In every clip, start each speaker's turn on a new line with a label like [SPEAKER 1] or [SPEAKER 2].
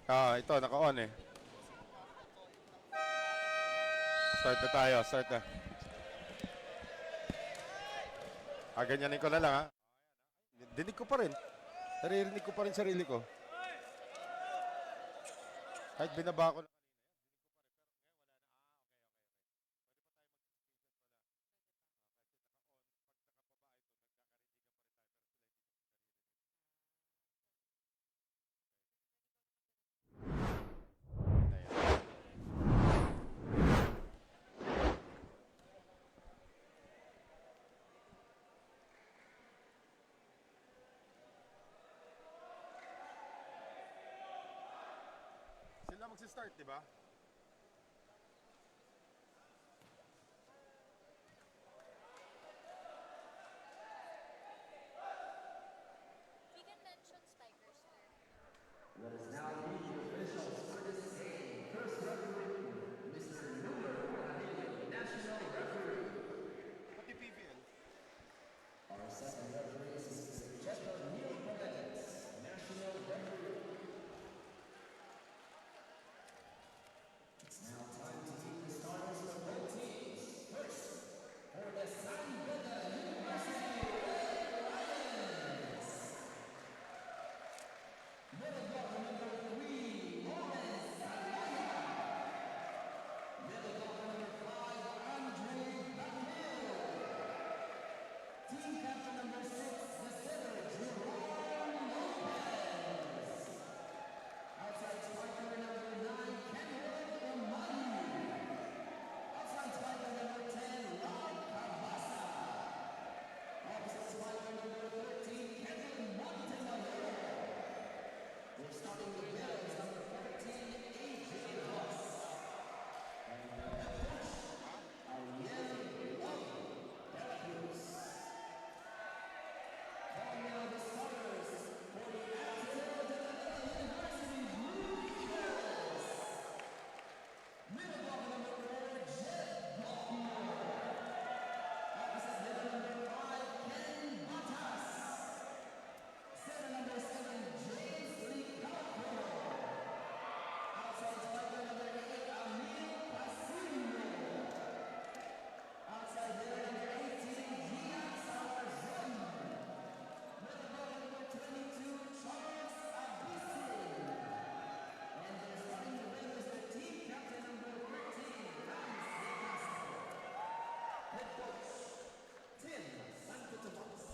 [SPEAKER 1] Ito, naka-on eh. Start na tayo, start na. Ganyanin ko na lang ha. Dinig ko pa rin. Naririnig ko pa rin sarili ko. Kahit binaba ko na. Sila magsi-start, di ba?
[SPEAKER 2] We can mention spikers there.
[SPEAKER 3] Let us now meet the officials for this game. First referee, Mr. Numer Padilla, national referee.
[SPEAKER 1] Pati PVL.
[SPEAKER 3] Our second referee is Mr. Jethro Neil Paredes, national referee. It's now time to meet the starters for both teams. First, for the San Beda University Red Lions. Middle blocker number 3, Lawrence Salaya. Middle blocker number 5, Andre Bacamil. Team captain number 6, the center, Jerome Lopez. Outside striker number 9, Kenwood Umani. Outside striker number 10, Rob Cabasa. Opposite striker number 13, Kevin Montemayor. We're starting with Bills number 14, AJ Ross. And the head coach, Ariel Love, Veracruz. Calling out the starters for the Actio de la University Blue Eagles. Middle blocker number 4, Jed Baltimore. Opposite middle number 5, Ken Batas. Center number 7, James Lee Calco. Outside striker number 8, Amir Pasino. Outside hitter number 18, Gian Salarzon. Middle blocker number 22, Charles Abisin. And they're starting the ring is the team captain number 13, Lance De Castro. Head coach, Tim Santo Tomas.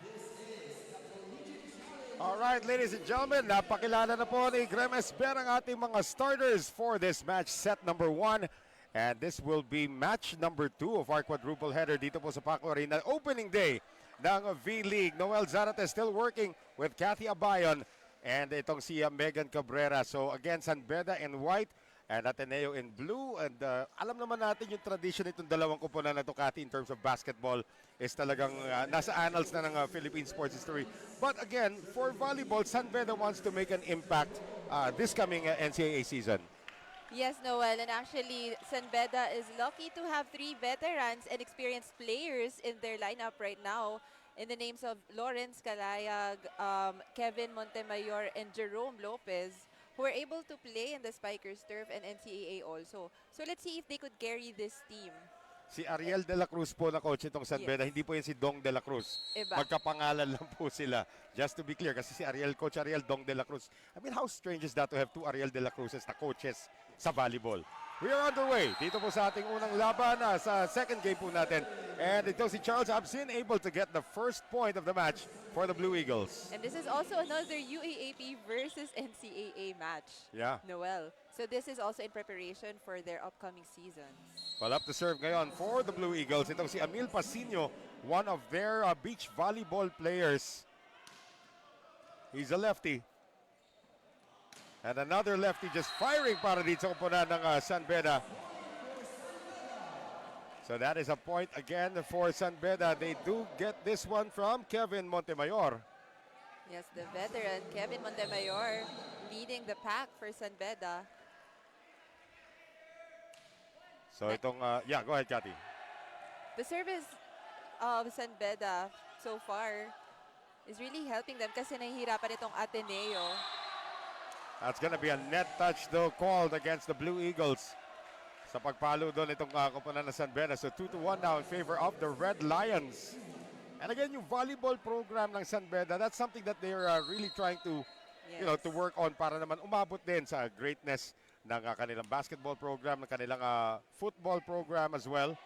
[SPEAKER 3] This is the Collegiate Challenge.
[SPEAKER 1] Alright, ladies and gentlemen, napakilala na po ni Grem Esber ang ating mga starters for this match, set number 1. And this will be match number 2 of our quadruple header dito po sa Paco Arena. Opening day ng V-League. Noel Zarate still working with Kathy Abayon and itong si Megan Cabrera. So again, San Beda in white and Ateneo in blue. And alam naman natin yung tradition itong dalawang kupunan na to, Kathy, in terms of basketball is talagang nasa annals na ng Philippine sports history. But again, for volleyball, San Beda wants to make an impact this coming NCAA season.
[SPEAKER 4] Yes, Noel, and actually, San Beda is lucky to have 3 veterans and experienced players in their lineup right now in the names of Lawrence Calayag, Kevin Montemayor, and Jerome Lopez, who were able to play in the Spikers Turf and NCAA also. So let's see if they could carry this team.
[SPEAKER 1] Si Ariel de la Cruz po na coach itong San
[SPEAKER 4] Yes.
[SPEAKER 1] Beda, hindi po yan si Dong de la Cruz.
[SPEAKER 4] Iba.
[SPEAKER 1] Magkapangalan lang po sila. Just to be clear, kasi si Ariel, Coach Ariel Dong de la Cruz. I mean, how strange is that to have 2 Ariel de la Cruzes na coaches sa volleyball? We are underway. Dito po sa ating unang laban sa second game po natin. And ito si Charles Absin able to get the first point of the match for the Blue Eagles.
[SPEAKER 4] And this is also another UAAP versus NCAA match,
[SPEAKER 1] Yeah.
[SPEAKER 4] Noel. So this is also in preparation for their upcoming seasons.
[SPEAKER 1] Well, up to serve ngayon for the Blue Eagles. Itong si Emil Pasino, one of their beach volleyball players. He's a lefty. And another lefty just firing para dito sa kupunan ng San Beda. So that is a point again for San Beda. They do get this one from Kevin Montemayor.
[SPEAKER 4] Yes, the veteran Kevin Montemayor leading the pack for San Beda.
[SPEAKER 1] So itong, yeah, go ahead, Cathy.
[SPEAKER 4] The service of San Beda so far is really helping them kasi nahihirapan itong Ateneo.
[SPEAKER 1] That's gonna be a net touch though called against the Blue Eagles. Sa pagpalo doon itong koponan ng San Beda. So 2-1 now in favor of the Red Lions. And again, yung volleyball program ng San Beda, that's something that they are really trying to, you know, to work on para naman umabot din sa greatness ng kanilang basketball program, ng kanilang football program as well.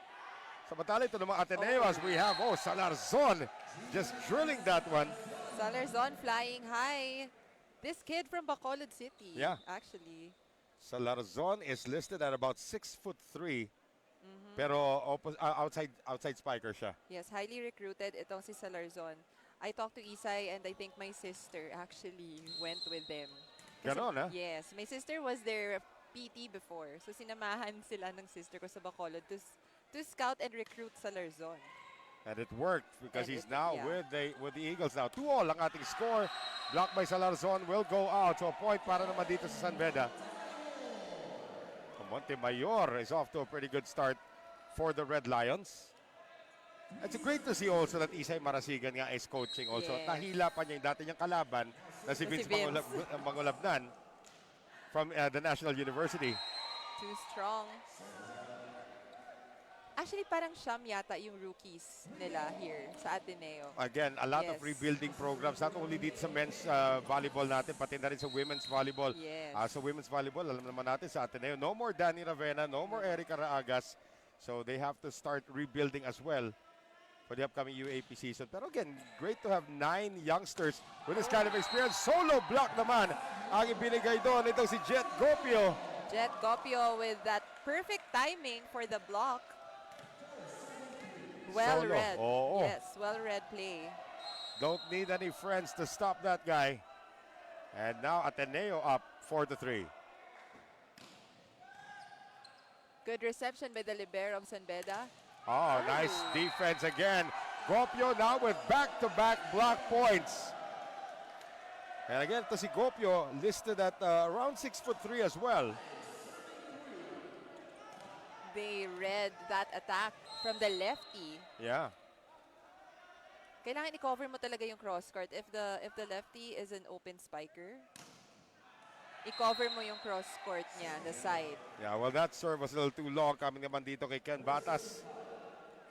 [SPEAKER 1] Samantala ito naman Ateneo as we have, Salarzon just drilling that one.
[SPEAKER 4] Salarzon flying high. This kid from Bacolod City,
[SPEAKER 1] Yeah.
[SPEAKER 4] actually.
[SPEAKER 1] Salarzon is listed at about 6'3", pero outside spiker siya.
[SPEAKER 4] Yes, highly recruited itong si Salarzon. I talked to Isay and I think my sister actually went with them.
[SPEAKER 1] Ganon, ha?
[SPEAKER 4] Yes, my sister was their PT before. So sinamahan sila ng sister ko sa Bacolod to scout and recruit Salarzon.
[SPEAKER 1] And it worked because
[SPEAKER 4] And
[SPEAKER 1] he's
[SPEAKER 4] it-
[SPEAKER 1] now
[SPEAKER 4] yeah.
[SPEAKER 1] with the Eagles now. 2-all ang ating score. Blocked by Salarzon will go out. So a point para naman dito sa San Beda. Montemayor is off to a pretty good start for the Red Lions. It's great to see also that Isay Marasigan nga is coaching also.
[SPEAKER 4] Yes.
[SPEAKER 1] Nahila pa niya yung dati niyang kalaban na si
[SPEAKER 4] Si
[SPEAKER 1] Vince
[SPEAKER 4] Vince.
[SPEAKER 1] Mangulabnan from the National University.
[SPEAKER 4] Too strong. Actually, parang siyam yata yung rookies nila here sa Ateneo.
[SPEAKER 1] Again, a lot of
[SPEAKER 4] Yes.
[SPEAKER 1] rebuilding programs, not only dito sa men's volleyball natin, pati na rin sa women's volleyball.
[SPEAKER 4] Yes.
[SPEAKER 1] Sa women's volleyball, alam naman natin sa Ateneo, no more Danny Ravena, no more Erica Raagas. So they have to start rebuilding as well for the upcoming UAP season. Pero again, great to have 9 youngsters with this kind of experience. Solo block naman ang ibinigay doon. Ito si Jet Gopio.
[SPEAKER 4] Jet Gopio with that perfect timing for the block. Well
[SPEAKER 1] Solo.
[SPEAKER 4] read.
[SPEAKER 1] Oo.
[SPEAKER 4] Yes, well read play.
[SPEAKER 1] Don't need any friends to stop that guy. And now Ateneo up 4-3.
[SPEAKER 4] Good reception by the libero of San Beda.
[SPEAKER 1] Oh, nice defense again. Gopio now with back-to-back block points. And again, to si Gopio listed at around 6'3" as well.
[SPEAKER 4] They read that attack from the lefty.
[SPEAKER 1] Yeah.
[SPEAKER 4] Kailangan i-cover mo talaga yung cross court. If the lefty is an open spiker, i-cover mo yung cross court niya, the side.
[SPEAKER 1] Yeah, well, that serve was a little too long coming naman dito kay Ken Batas.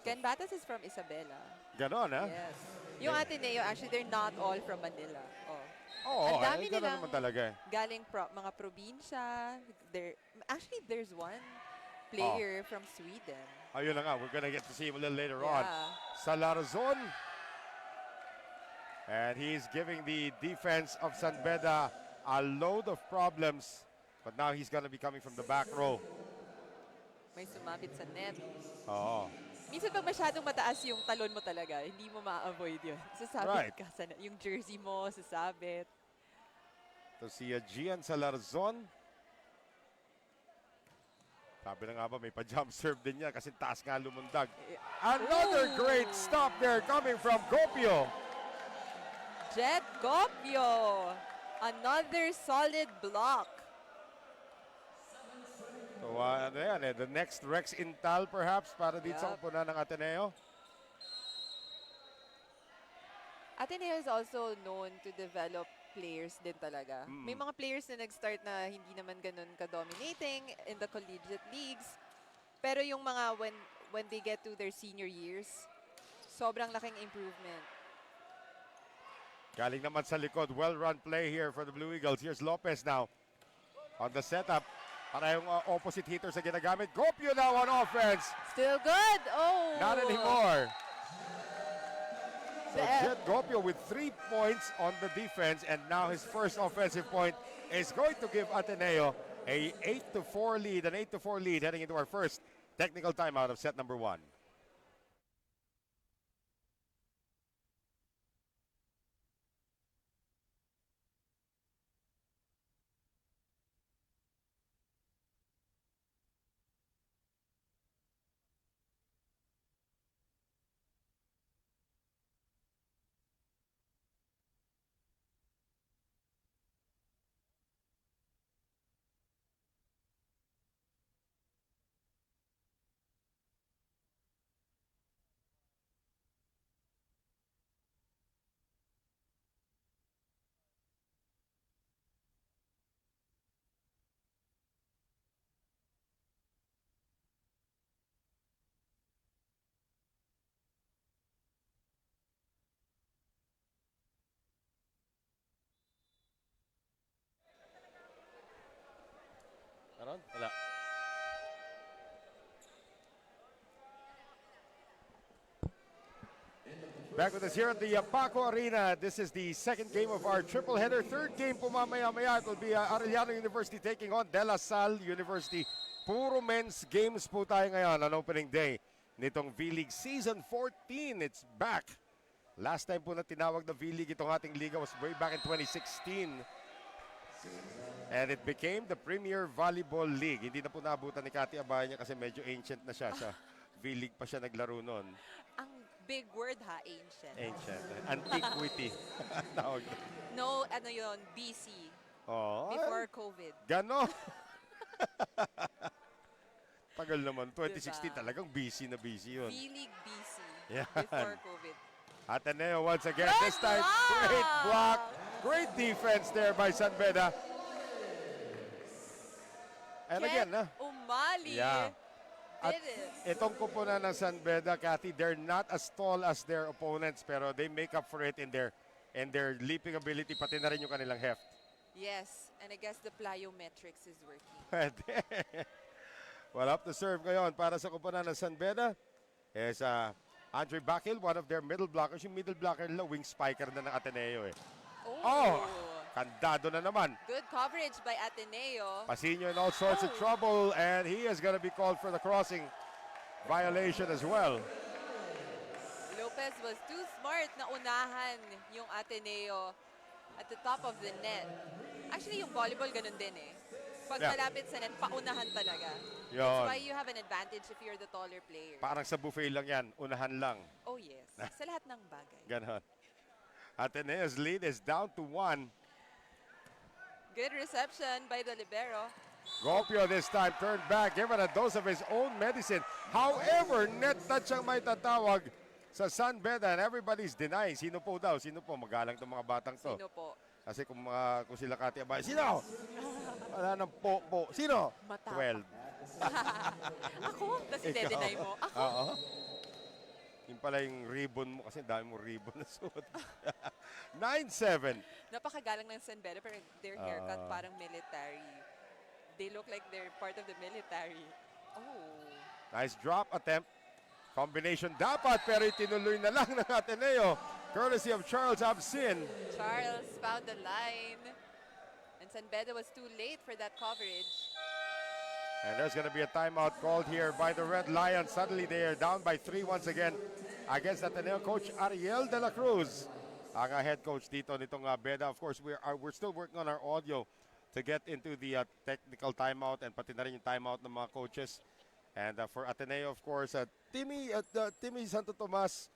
[SPEAKER 4] Ken Batas is from Isabela.
[SPEAKER 1] Ganon, ha?
[SPEAKER 4] Yes. Yung Ateneo, actually, they're not all from Manila. Oh.
[SPEAKER 1] Oo,
[SPEAKER 4] Ang dami
[SPEAKER 1] ganon
[SPEAKER 4] nilang
[SPEAKER 1] naman talaga.
[SPEAKER 4] galing mga probinsya. Actually, there's one player from Sweden.
[SPEAKER 1] Ayun na nga, we're gonna get to see him a little later on.
[SPEAKER 4] Yeah.
[SPEAKER 1] Salarzon. And he's giving the defense of San Beda a load of problems. But now he's gonna be coming from the back row.
[SPEAKER 4] May sumabit sa net.
[SPEAKER 1] Oo.
[SPEAKER 4] Minsan pag masyadong mataas yung talon mo talaga, hindi mo ma-avoid yun. Sasabit
[SPEAKER 1] Right.
[SPEAKER 4] ka sa yung jersey mo, sasabit.
[SPEAKER 1] To si Gian Salarzon. Sabi na nga ba, may pa-jump serve din niya kasi taas nga lumundag. Another great stop there coming from Gopio.
[SPEAKER 4] Jet Gopio! Another solid block.
[SPEAKER 1] So ano yan, the next Rex Intal perhaps para dito sa
[SPEAKER 4] Yup.
[SPEAKER 1] kupunan ng Ateneo.
[SPEAKER 4] Ateneo is also known to develop players din talaga. May mga players na nag-start na hindi naman ganun ka-dominating in the collegiate leagues. Pero yung mga when they get to their senior years, sobrang laking improvement.
[SPEAKER 1] Galing naman sa likod, well-run play here for the Blue Eagles. Here's Lopez now on the setup. Para yung opposite hitters na ginagamit. Gopio now on offense.
[SPEAKER 4] Still good! Oh!
[SPEAKER 1] Not anymore. So
[SPEAKER 4] The-
[SPEAKER 1] Jet Gopio with 3 points on the defense, and now his first offensive point is going to give Ateneo a 8-4 lead, an 8-4 lead heading into our first technical timeout of set number 1. Meron? Wala. Back with us here at the Paco Arena. This is the second game of our triple header. Third game po mamaya-maya. It will be Arellano University taking on De La Salle University. Puro men's games po tayo ngayon on opening day nitong V-League Season 14. It's back. Last time po na tinawag na V-League itong ating liga was way back in 2016. And it became the Premier Volleyball League. Hindi na po naabutan ni Cathy Abaya kasi medyo ancient na siya. Sa V-League pa siya naglaro noon.
[SPEAKER 4] Ang big word ha, ancient.
[SPEAKER 1] Ancient. Antiquity. Tawag.
[SPEAKER 4] No, ano yun, BC.
[SPEAKER 1] Oh,
[SPEAKER 4] Before COVID.
[SPEAKER 1] Ganon. Tagal naman. 2016
[SPEAKER 4] Diba?
[SPEAKER 1] talagang busy na busy yun.
[SPEAKER 4] V-League BC.
[SPEAKER 1] Yan.
[SPEAKER 4] Before COVID.
[SPEAKER 1] Ateneo once again.
[SPEAKER 4] Good
[SPEAKER 1] This time,
[SPEAKER 4] block!
[SPEAKER 1] great block. Great defense there by San Beda. And again,
[SPEAKER 4] Umali.
[SPEAKER 1] Yeah. At
[SPEAKER 4] Did it.
[SPEAKER 1] itong kupunan ng San Beda, Cathy, they're not as tall as their opponents pero they make up for it in their leaping ability pati na rin yung kanilang heft.
[SPEAKER 4] Yes, and I guess the plyometrics is working.
[SPEAKER 1] Pwede. Well, up to serve ngayon para sa kupunan ng San Beda is Andre Bakil, one of their middle blockers. Yung middle blocker nila, wing spiker na ng Ateneo eh. Oh! Kandado na naman.
[SPEAKER 4] Good coverage by Ateneo.
[SPEAKER 1] Pasino in all sorts of trouble and he is going to be called for the crossing violation as well.
[SPEAKER 4] Lopez was too smart na unahan yung Ateneo at the top of the net. Actually, yung volleyball ganun din eh. Pag
[SPEAKER 1] Yeah.
[SPEAKER 4] malapit sa net, paunahan talaga.
[SPEAKER 1] Yon.
[SPEAKER 4] That's why you have an advantage if you're the taller player.
[SPEAKER 1] Parang sa buffet lang yan, unahan lang.
[SPEAKER 4] Oh yes, sa lahat ng bagay.
[SPEAKER 1] Ganon. Ateneo's lead is down to 1.
[SPEAKER 4] Good reception by the libero.
[SPEAKER 1] Gopio this time turned back, given a dose of his own medicine. However, net touch ang may tatawag sa San Beda and everybody's denying. Sino po daw? Sino po? Magalang itong mga batang to.
[SPEAKER 4] Sino po?
[SPEAKER 1] Kasi kung sila Cathy Abaya, sino? Wala nang po. Sino?
[SPEAKER 4] Matapang.
[SPEAKER 1] 12.
[SPEAKER 4] Ako? Tapos
[SPEAKER 1] Ikaw.
[SPEAKER 4] i-deny mo? Ako?
[SPEAKER 1] Oo. Yung pala yung ribbon mo kasi dami mo ribbon na suot. 9-7.
[SPEAKER 4] Napakagalang ng San Beda pero their haircut parang military. They look like they're part of the military. Oh.
[SPEAKER 1] Nice drop attempt. Combination dapat pero itinuloy na lang ng Ateneo. Courtesy of Charles Absin.
[SPEAKER 4] Charles found the line. And San Beda was too late for that coverage.
[SPEAKER 1] And there's going to be a timeout called here by the Red Lions. Suddenly they are down by 3 once again against Ateneo coach Ariel de la Cruz. Ang head coach dito nitong Beda. Of course, we're still working on our audio to get into the technical timeout and pati na rin yung timeout ng mga coaches. And for Ateneo, of course, Timmy Santo Tomas,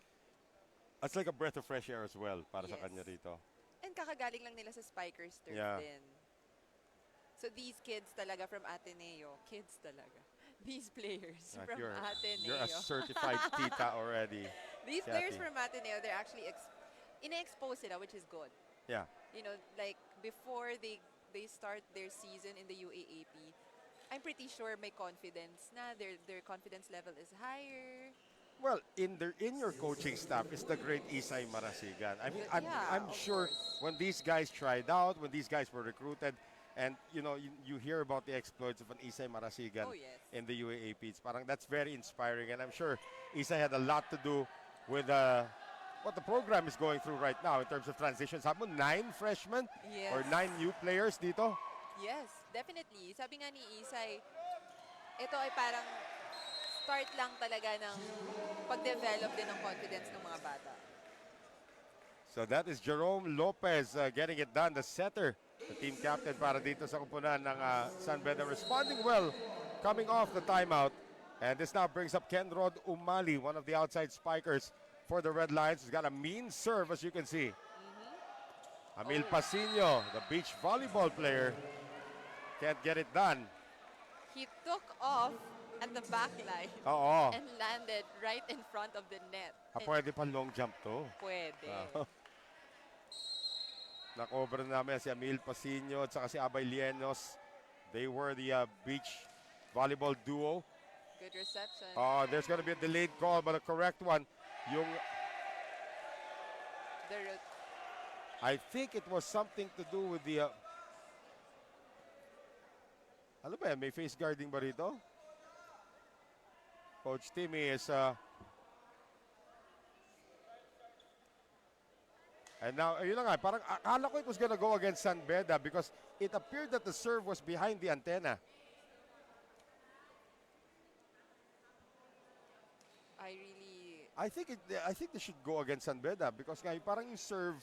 [SPEAKER 1] it's like a breath of fresh air as well para sa
[SPEAKER 4] Yes.
[SPEAKER 1] kanya rito.
[SPEAKER 4] And kakagaling lang nila sa Spikers turf
[SPEAKER 1] Yeah.
[SPEAKER 4] din. So these kids talaga from Ateneo, kids talaga. These players
[SPEAKER 1] Like
[SPEAKER 4] from Ateneo.
[SPEAKER 1] you're a certified tita already.
[SPEAKER 4] These players
[SPEAKER 1] Cathy.
[SPEAKER 4] from Ateneo, they're actually ina-expose sila, which is good.
[SPEAKER 1] Yeah.
[SPEAKER 4] You know, like before they start their season in the UAAP, I'm pretty sure may confidence na their confidence level is higher.
[SPEAKER 1] Well, in your coaching staff is the great Isay Marasigan. I mean,
[SPEAKER 4] Yeah,
[SPEAKER 1] I'm
[SPEAKER 4] of
[SPEAKER 1] sure
[SPEAKER 4] course.
[SPEAKER 1] when these guys tried out, when these guys were recruited, and you hear about the exploits of an Isay Marasigan
[SPEAKER 4] Oh, yes.
[SPEAKER 1] in the UAAP. It's parang that's very inspiring, and I'm sure Isay had a lot to do with what the program is going through right now in terms of transitions. Sabi mo, 9 freshmen or
[SPEAKER 4] Yes.
[SPEAKER 1] 9 new players dito?
[SPEAKER 4] Yes, definitely. Sabi nga ni Isay, ito ay parang start lang talaga ng pag-develop din ng confidence ng mga bata.
[SPEAKER 1] So that is Jerome Lopez getting it done, the setter, the team captain para dito sa kumpunan ng San Beda, responding well, coming off the timeout. And this now brings up Kenrod Umali, one of the outside spikers for the Red Lions. He's got a mean serve, as you can see. Amil Pasino, the beach volleyball player, can't get it done.
[SPEAKER 4] He took off at the back line
[SPEAKER 1] Oo.
[SPEAKER 4] and landed right in front of the net. And
[SPEAKER 1] Pwede pa long jump to.
[SPEAKER 4] pwede.
[SPEAKER 1] Nakover na namin si Amil Pasino at saka si Abay Lienos. They were the beach volleyball duo.
[SPEAKER 4] Good reception.
[SPEAKER 1] There's going to be a delayed call, but a correct one. Yung,
[SPEAKER 4] The
[SPEAKER 1] I think it was something to do with the Ano ba yan? May face guarding ba rito? Coach Timmy is and now, ayun na nga, parang akala ko it was gonna go against San Beda because it appeared that the serve was behind the antenna. I think they should go against San Beda because nga, parang yung serve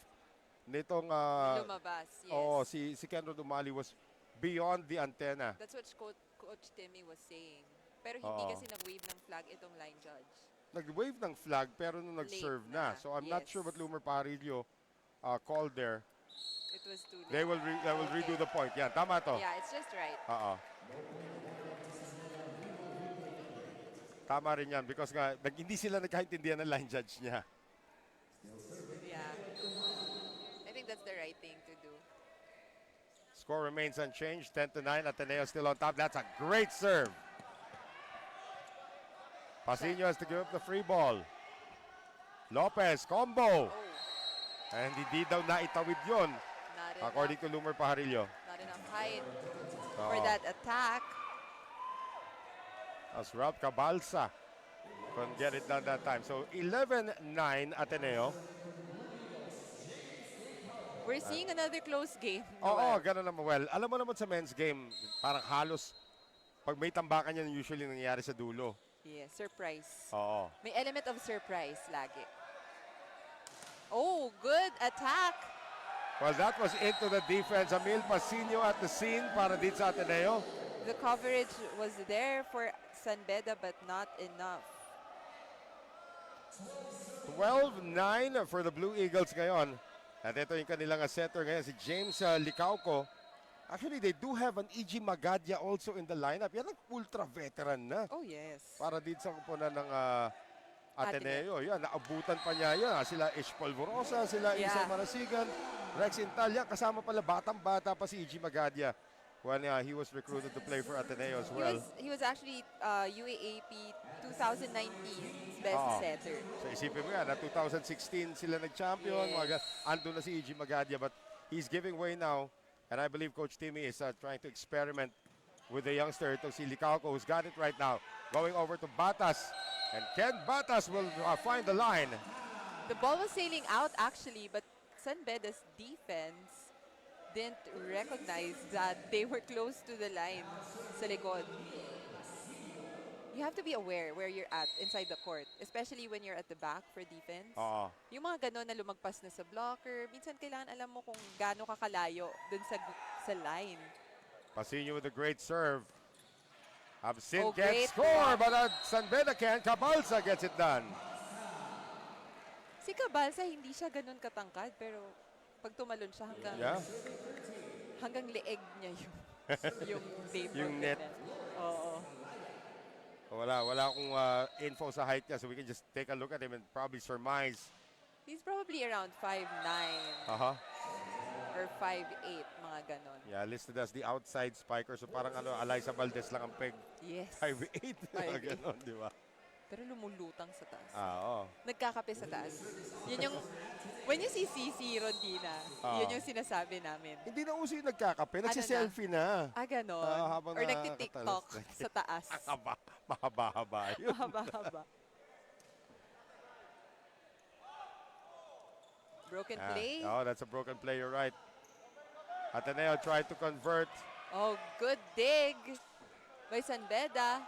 [SPEAKER 1] nitong
[SPEAKER 4] Lumabas, yes.
[SPEAKER 1] si Kenro Dumali was beyond the antenna.
[SPEAKER 4] That's what Coach Timmy was saying. Pero hindi
[SPEAKER 1] Oo.
[SPEAKER 4] kasi nag-wave ng flag itong line judge.
[SPEAKER 1] Nag-wave ng flag pero nung nag-serve
[SPEAKER 4] Late
[SPEAKER 1] na.
[SPEAKER 4] na,
[SPEAKER 1] So I'm not
[SPEAKER 4] yes.
[SPEAKER 1] sure what Lumer Parillo called there.
[SPEAKER 4] It was too late.
[SPEAKER 1] They will redo the point. Yan, tama to.
[SPEAKER 4] Yeah, it's just right.
[SPEAKER 1] Oo. Tama rin yan because nga, hindi sila nagkaintindihan ng line judge niya.
[SPEAKER 4] Yeah. I think that's the right thing to do.
[SPEAKER 1] Score remains unchanged, 10-9. Ateneo still on top. That's a great serve. Pasino has to give up the free ball. Lopez, combo.
[SPEAKER 4] Oh,
[SPEAKER 1] And hindi daw naitawid yun,
[SPEAKER 4] not
[SPEAKER 1] according to Lumer Pajarillo.
[SPEAKER 4] not enough height for
[SPEAKER 1] Oo.
[SPEAKER 4] that attack.
[SPEAKER 1] As Ralph Cabalsa couldn't get it done that time. So 11-9 Ateneo.
[SPEAKER 4] We're seeing another close game.
[SPEAKER 1] Oo,
[SPEAKER 4] Noel.
[SPEAKER 1] ganun naman. Well, alam mo naman sa men's game, parang halos pag may tambakan yan, usually nangyayari sa dulo.
[SPEAKER 4] Yeah, surprise.
[SPEAKER 1] Oo.
[SPEAKER 4] May element of surprise lagi. Oh, good attack.
[SPEAKER 1] Well, that was into the defense. Emil Pasino at the scene para dito sa Ateneo.
[SPEAKER 4] The coverage was there for San Beda but not enough.
[SPEAKER 1] 12-9 for the Blue Eagles ngayon. At ito yung kanilang setter ngayon, si James Licauco. Actually, they do have an E.G. Magadia also in the lineup. Yan ang ultra-veteran na.
[SPEAKER 4] Oh, yes.
[SPEAKER 1] Para dito sa kupunan ng Ateneo. Yan, naabutan pa niya yan. Sila Ish Polvorosa, sila
[SPEAKER 4] Yeah.
[SPEAKER 1] Isa Marasigan, Rex Intal. Yan, kasama pala, batang-bata pa si E.G. Magadia when he was recruited to play for Ateneo as well.
[SPEAKER 4] He was actually UAAP 2019's best
[SPEAKER 1] Oo.
[SPEAKER 4] setter.
[SPEAKER 1] So isipin mo yan, na 2016 sila nag-champion.
[SPEAKER 4] Yes.
[SPEAKER 1] Andun na si E.G. Magadia, but he's giving way now. And I believe Coach Timmy is trying to experiment with the youngster, itong si Licauco, who's got it right now. Going over to Batas. And Ken Batas will find the line.
[SPEAKER 4] The ball was sailing out actually, but San Beda's defense didn't recognize that they were close to the line sa likod. You have to be aware where you're at inside the court, especially when you're at the back for defense.
[SPEAKER 1] Oo.
[SPEAKER 4] Yung mga ganon na lumagpas na sa blocker, minsan kailangan alam mo kung gaano kakalayo dun sa line.
[SPEAKER 1] Pasino with a great serve. Absin
[SPEAKER 4] Oh,
[SPEAKER 1] can't
[SPEAKER 4] great
[SPEAKER 1] score,
[SPEAKER 4] block.
[SPEAKER 1] but San Beda can. Cabalsa gets it done.
[SPEAKER 4] Si Cabalsa hindi siya ganun katangkad, pero pag tumalon siya
[SPEAKER 1] Yeah.
[SPEAKER 4] hanggang leeg niya yung vapor.
[SPEAKER 1] Yung net.
[SPEAKER 4] Oo.
[SPEAKER 1] Wala akong info sa height niya, so we can just take a look at him and probably surmise.
[SPEAKER 4] He's probably around 5'9"
[SPEAKER 1] Uh-huh.
[SPEAKER 4] or 5'8", mga ganon.
[SPEAKER 1] Yeah, listed as the outside spiker. So parang Alyssa Valdez lang ang peg.
[SPEAKER 4] Yes.
[SPEAKER 1] 5'8".
[SPEAKER 4] 5'8".
[SPEAKER 1] Ganon, di ba?
[SPEAKER 4] Pero lumulutang sa taas.
[SPEAKER 1] Oo.
[SPEAKER 4] Nagkakape sa taas. Yun yung, when you see CC Rondina, yun yung sinasabi namin.
[SPEAKER 1] Hindi na uso yung nagkakape. Nagsiselfie na.
[SPEAKER 4] Ganon.
[SPEAKER 1] Habang
[SPEAKER 4] Or nagtitiktok
[SPEAKER 1] nakakatalas.
[SPEAKER 4] sa taas.
[SPEAKER 1] Mahaba-haba yun.
[SPEAKER 4] Mahaba-haba. Broken play.
[SPEAKER 1] Oh, that's a broken play. You're right. Ateneo tried to convert.
[SPEAKER 4] Oh, good dig by San Beda.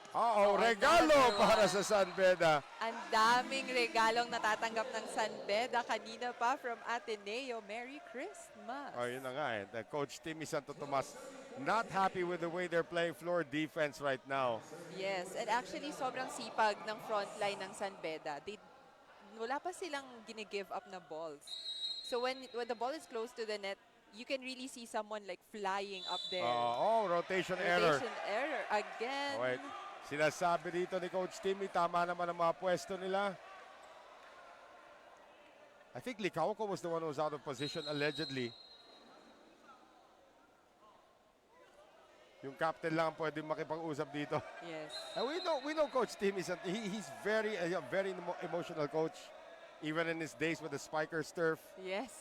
[SPEAKER 1] Regalo
[SPEAKER 4] another
[SPEAKER 1] para
[SPEAKER 4] one.
[SPEAKER 1] sa San Beda.
[SPEAKER 4] Ang daming regalong natatanggap ng San Beda kanina pa from Ateneo. Merry Christmas.
[SPEAKER 1] Oh, yun na nga eh. The Coach Timmy Santo Tomas not happy with the way they're playing floor defense right now.
[SPEAKER 4] Yes, and actually sobrang sipag ng front line ng San Beda. Wala pa silang gine-give up na balls. So when the ball is close to the net, you can really see someone like flying up there.
[SPEAKER 1] Rotation error.
[SPEAKER 4] Rotation error again.
[SPEAKER 1] Oh, wait. Sinasabi dito ni Coach Timmy, tama naman ang mga pwesto nila. I think Licauco was the one who was out of position allegedly. Yung captain lang pwede makipag-usap dito.
[SPEAKER 4] Yes.
[SPEAKER 1] And we know Coach Timmy, he's very emotional coach, even in his days with the Spikers turf.
[SPEAKER 4] Yes.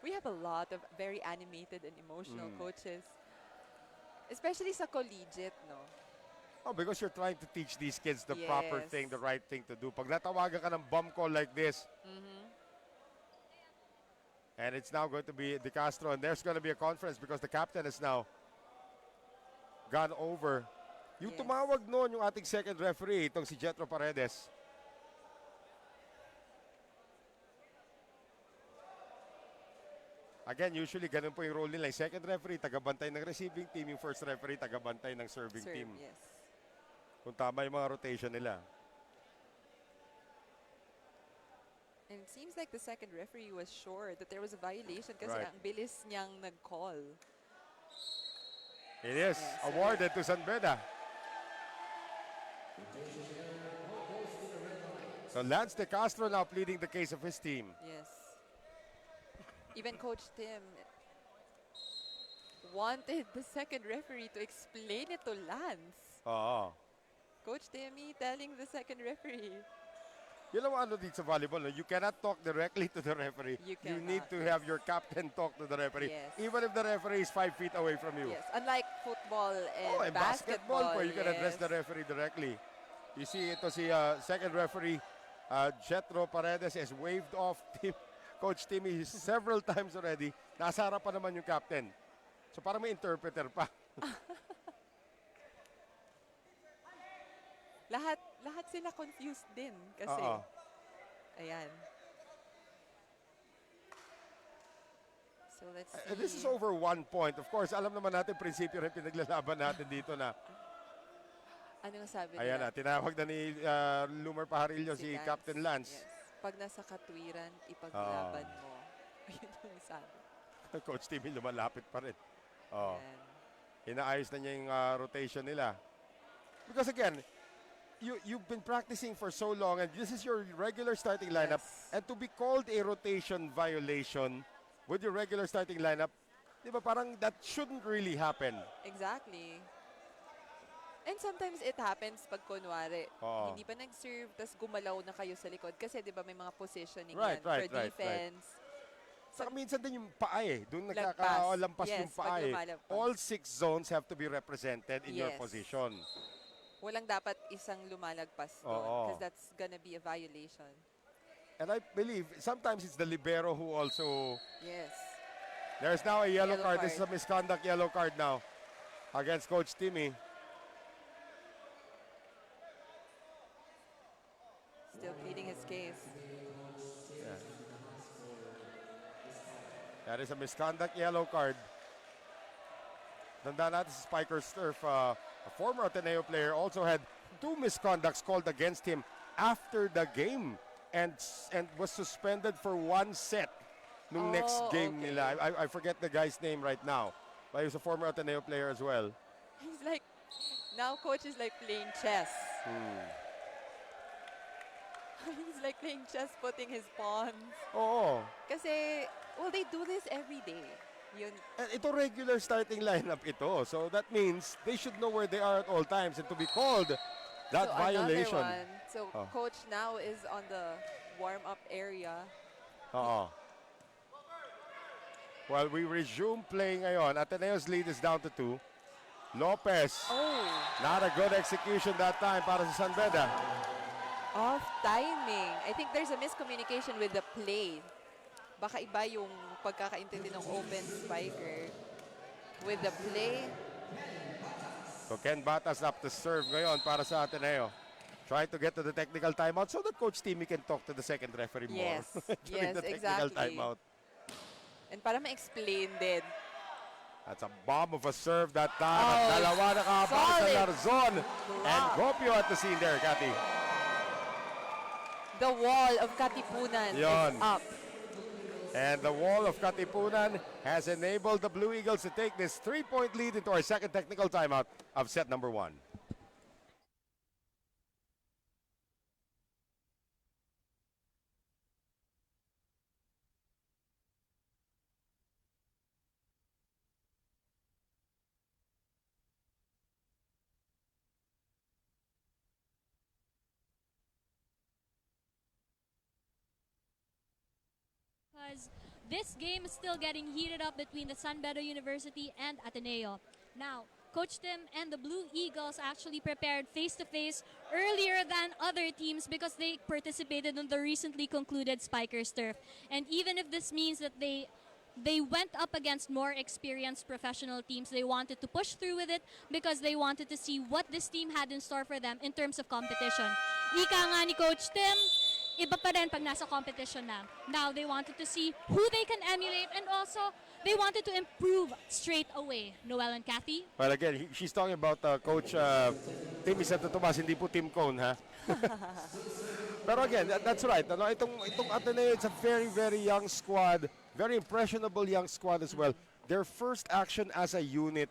[SPEAKER 4] We have a lot of very animated and emotional coaches. Especially sa collegiate, no?
[SPEAKER 1] Oh, because you're trying to teach these kids the proper
[SPEAKER 4] Yes.
[SPEAKER 1] thing, the right thing to do. Pag natawagan ka ng bomb call like this, and it's now going to be De Castro, and there's going to be a conference because the captain has now gone over. Yung
[SPEAKER 4] Yes.
[SPEAKER 1] tumawag noon yung ating second referee, itong si Jetro Paredes. Again, usually ganun po yung role nila. Yung second referee, tagabantay ng receiving team. Yung first referee, tagabantay ng serving
[SPEAKER 4] Serve,
[SPEAKER 1] team.
[SPEAKER 4] yes.
[SPEAKER 1] Kung tama yung mga rotation nila.
[SPEAKER 4] And it seems like the second referee was sure that there was a violation kasi
[SPEAKER 1] Right.
[SPEAKER 4] ang bilis niyang nag-call.
[SPEAKER 1] It is
[SPEAKER 4] Yes,
[SPEAKER 1] awarded to San Beda. So Lance De Castro now pleading the case of his team.
[SPEAKER 4] Yes. Even Coach Tim wanted the second referee to explain it to Lance.
[SPEAKER 1] Oo.
[SPEAKER 4] Coach Timmy telling the second referee.
[SPEAKER 1] You know ano dito sa volleyball, no? You cannot talk directly to the referee.
[SPEAKER 4] You
[SPEAKER 1] need
[SPEAKER 4] cannot,
[SPEAKER 1] to have your captain talk to the referee.
[SPEAKER 4] Yes.
[SPEAKER 1] Even if the referee is 5 feet away from you.
[SPEAKER 4] Yes, unlike football and
[SPEAKER 1] Oh, and basketball where you can address
[SPEAKER 4] yes.
[SPEAKER 1] the referee directly. You see, ito si second referee, Jetro Paredes has waved off Coach Timmy several times already. Nasa harapan naman yung captain. So parang may interpreter pa.
[SPEAKER 4] Lahat sila confused din kasi.
[SPEAKER 1] Oo.
[SPEAKER 4] Ayan. So let's see.
[SPEAKER 1] This is over 1 point. Of course, alam naman natin, prinsipyo rin pinaglalaban natin dito na.
[SPEAKER 4] Ano nga sabi
[SPEAKER 1] Ayan na,
[SPEAKER 4] nila?
[SPEAKER 1] tinawag na ni Lumer Pajarillo si Captain Lance.
[SPEAKER 4] Yes. Pag nasa katwiran, ipaglaban mo. Yun yung sabi.
[SPEAKER 1] Coach Timmy lumalapit pa rin. Oh.
[SPEAKER 4] Ayan.
[SPEAKER 1] Inaayos na niya yung rotation nila. Because again, you've been practicing for so long and this is your regular starting lineup.
[SPEAKER 4] Yes.
[SPEAKER 1] And to be called a rotation violation with your regular starting lineup, di ba parang that shouldn't really happen.
[SPEAKER 4] Exactly. And sometimes it happens pag kunwari,
[SPEAKER 1] Oo.
[SPEAKER 4] hindi pa nag-serve, tas gumalaw na kayo sa likod. Kasi di ba may mga positioning
[SPEAKER 1] Right,
[SPEAKER 4] yan
[SPEAKER 1] right,
[SPEAKER 4] for
[SPEAKER 1] right,
[SPEAKER 4] defense.
[SPEAKER 1] Saka minsan din yung paa eh. Doon
[SPEAKER 4] Lagpas.
[SPEAKER 1] nagkakalampas
[SPEAKER 4] Yes,
[SPEAKER 1] yung paa
[SPEAKER 4] pag
[SPEAKER 1] eh.
[SPEAKER 4] lumalagpas.
[SPEAKER 1] All 6 zones have to be represented in your
[SPEAKER 4] Yes.
[SPEAKER 1] position.
[SPEAKER 4] Walang dapat isang lumalagpas doon.
[SPEAKER 1] Oo.
[SPEAKER 4] Because that's gonna be a violation.
[SPEAKER 1] And I believe sometimes it's the libero who also...
[SPEAKER 4] Yes.
[SPEAKER 1] There's now a yellow
[SPEAKER 4] Yellow
[SPEAKER 1] card. This is a
[SPEAKER 4] card.
[SPEAKER 1] misconduct yellow card now against Coach Timmy.
[SPEAKER 4] Still pleading his case.
[SPEAKER 1] That is a misconduct yellow card. Tandaan natin si Spiker Sturf, a former Ateneo player, also had 2 misconducts called against him after the game and was suspended for 1 set nung next game
[SPEAKER 4] okay.
[SPEAKER 1] nila. I forget the guy's name right now, but he was a former Ateneo player as well.
[SPEAKER 4] He's like, now coach is like playing chess. He's like playing chess, putting his pawns.
[SPEAKER 1] Oo.
[SPEAKER 4] Kasi, well, they do this every day. Yun.
[SPEAKER 1] And ito regular starting lineup ito. So that means they should know where they are at all times and to be called that
[SPEAKER 4] So
[SPEAKER 1] violation.
[SPEAKER 4] another one. So
[SPEAKER 1] Oh.
[SPEAKER 4] coach now is on the warm-up area.
[SPEAKER 1] Oo. Well, we resume playing ngayon. Ateneo's lead is down to 2. Lopez,
[SPEAKER 4] Oh,
[SPEAKER 1] not a good execution that time para sa San Beda.
[SPEAKER 4] off timing. I think there's a miscommunication with the play. Baka iba yung pagkakaintindi ng open spiker with the play.
[SPEAKER 1] So Ken Batas up to serve ngayon para sa Ateneo. Trying to get to the technical timeout so that Coach Timmy can talk to the second referee more
[SPEAKER 4] Yes,
[SPEAKER 1] during
[SPEAKER 4] yes,
[SPEAKER 1] the technical
[SPEAKER 4] exactly.
[SPEAKER 1] timeout.
[SPEAKER 4] And para ma-explain din.
[SPEAKER 1] That's a bomb of a serve that time.
[SPEAKER 4] Oh,
[SPEAKER 1] At dalawa nakahabang sa
[SPEAKER 4] solid
[SPEAKER 1] Larzon. And
[SPEAKER 4] block.
[SPEAKER 1] Gopio at the scene there, Cathy.
[SPEAKER 4] The wall of Katipunan
[SPEAKER 1] Yon.
[SPEAKER 4] is up.
[SPEAKER 1] And the wall of Katipunan has enabled the Blue Eagles to take this 3-point lead into our second technical timeout of set number 1.
[SPEAKER 5] Because this game is still getting heated up between the San Beda University and Ateneo. Now, Coach Tim and the Blue Eagles actually prepared face-to-face earlier than other teams because they participated in the recently concluded Spikers Turf. And even if this means that they went up against more experienced professional teams, they wanted to push through with it because they wanted to see what this team had in store for them in terms of competition. Ika nga ni Coach Tim, iba pa rin pag nasa competition na. Now they wanted to see who they can emulate and also they wanted to improve straight away. Noel and Kathy?
[SPEAKER 1] Well, again, she's talking about Coach Timmy Santo Tomas, hindi po Tim Cone, ha? Pero again, that's right. Ano, itong Ateneo, it's a very, very young squad. Very impressionable young squad as well. Their first action as a unit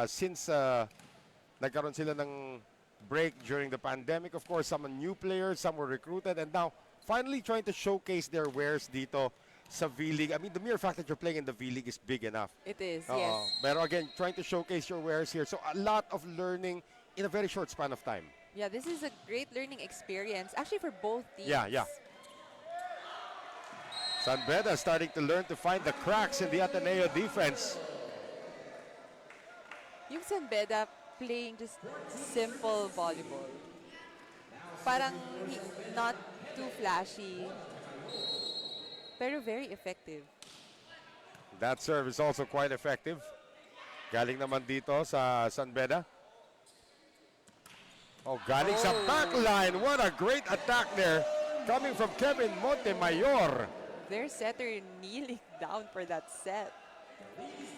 [SPEAKER 1] since nagkaroon sila ng break during the pandemic. Of course, some new players, some were recruited, and now finally trying to showcase their wares dito sa V-League. I mean, the mere fact that you're playing in the V-League is big enough.
[SPEAKER 4] It is,
[SPEAKER 1] Oo.
[SPEAKER 4] yes.
[SPEAKER 1] Pero again, trying to showcase your wares here. So a lot of learning in a very short span of time.
[SPEAKER 4] Yeah, this is a great learning experience, actually for both teams.
[SPEAKER 1] Yeah. San Beda starting to learn to find the cracks in the Ateneo defense.
[SPEAKER 4] Yung San Beda playing just simple volleyball. Parang not too flashy, pero very effective.
[SPEAKER 1] That serve is also quite effective. Galing naman dito sa San Beda. Oh, galing sa backline. What a great attack there. Coming from Kevin Montemayor.
[SPEAKER 4] Their setter kneeling down for that set.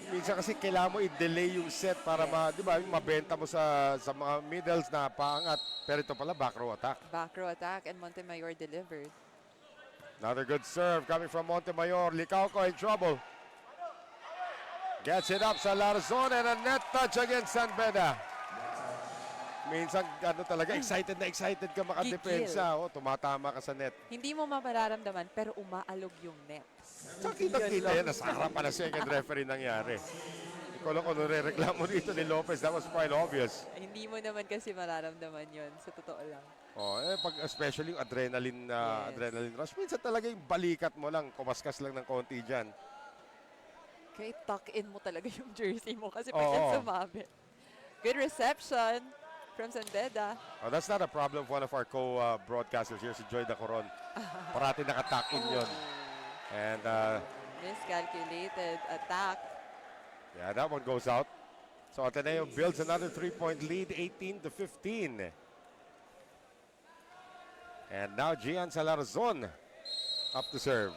[SPEAKER 1] Minsan kasi kailangan mo i-delay yung set para di ba, yung mabenta mo sa mga middles na paangat. Pero ito pala, back row attack.
[SPEAKER 4] Back row attack and Montemayor delivered.
[SPEAKER 1] Another good serve coming from Montemayor. Licauco in trouble. Gets it up sa Larzon and a net touch against San Beda. Minsan, talaga, excited ka makadepensa. Oh, tumatama ka sa net.
[SPEAKER 4] Hindi mo mapararamdaman pero umaalog yung net.
[SPEAKER 1] Sa kita-kita yan, nasa harapan na second referee nangyari. Ikaw lang kung nire-reklamo dito ni Lopez, that was quite obvious.
[SPEAKER 4] Hindi mo naman kasi mararamdaman yun, sa totoo lang.
[SPEAKER 1] Oh, especially yung adrenaline,
[SPEAKER 4] Yes.
[SPEAKER 1] adrenaline rush. Minsan talaga yung balikat mo lang, kumaskas lang ng konti dyan.
[SPEAKER 4] Kaya tuck in mo talaga yung jersey mo kasi
[SPEAKER 1] Oo.
[SPEAKER 4] pag yan sumabit. Good reception from San Beda.
[SPEAKER 1] Oh, that's not a problem for one of our co-broadcasters here, si Joy Dacoron. Parati nakatuck in yun. And
[SPEAKER 4] Miscalculated attack.
[SPEAKER 1] yeah, that one goes out. So Ateneo builds another 3-point lead, 18-15. And now Gian Salarzon up to serve.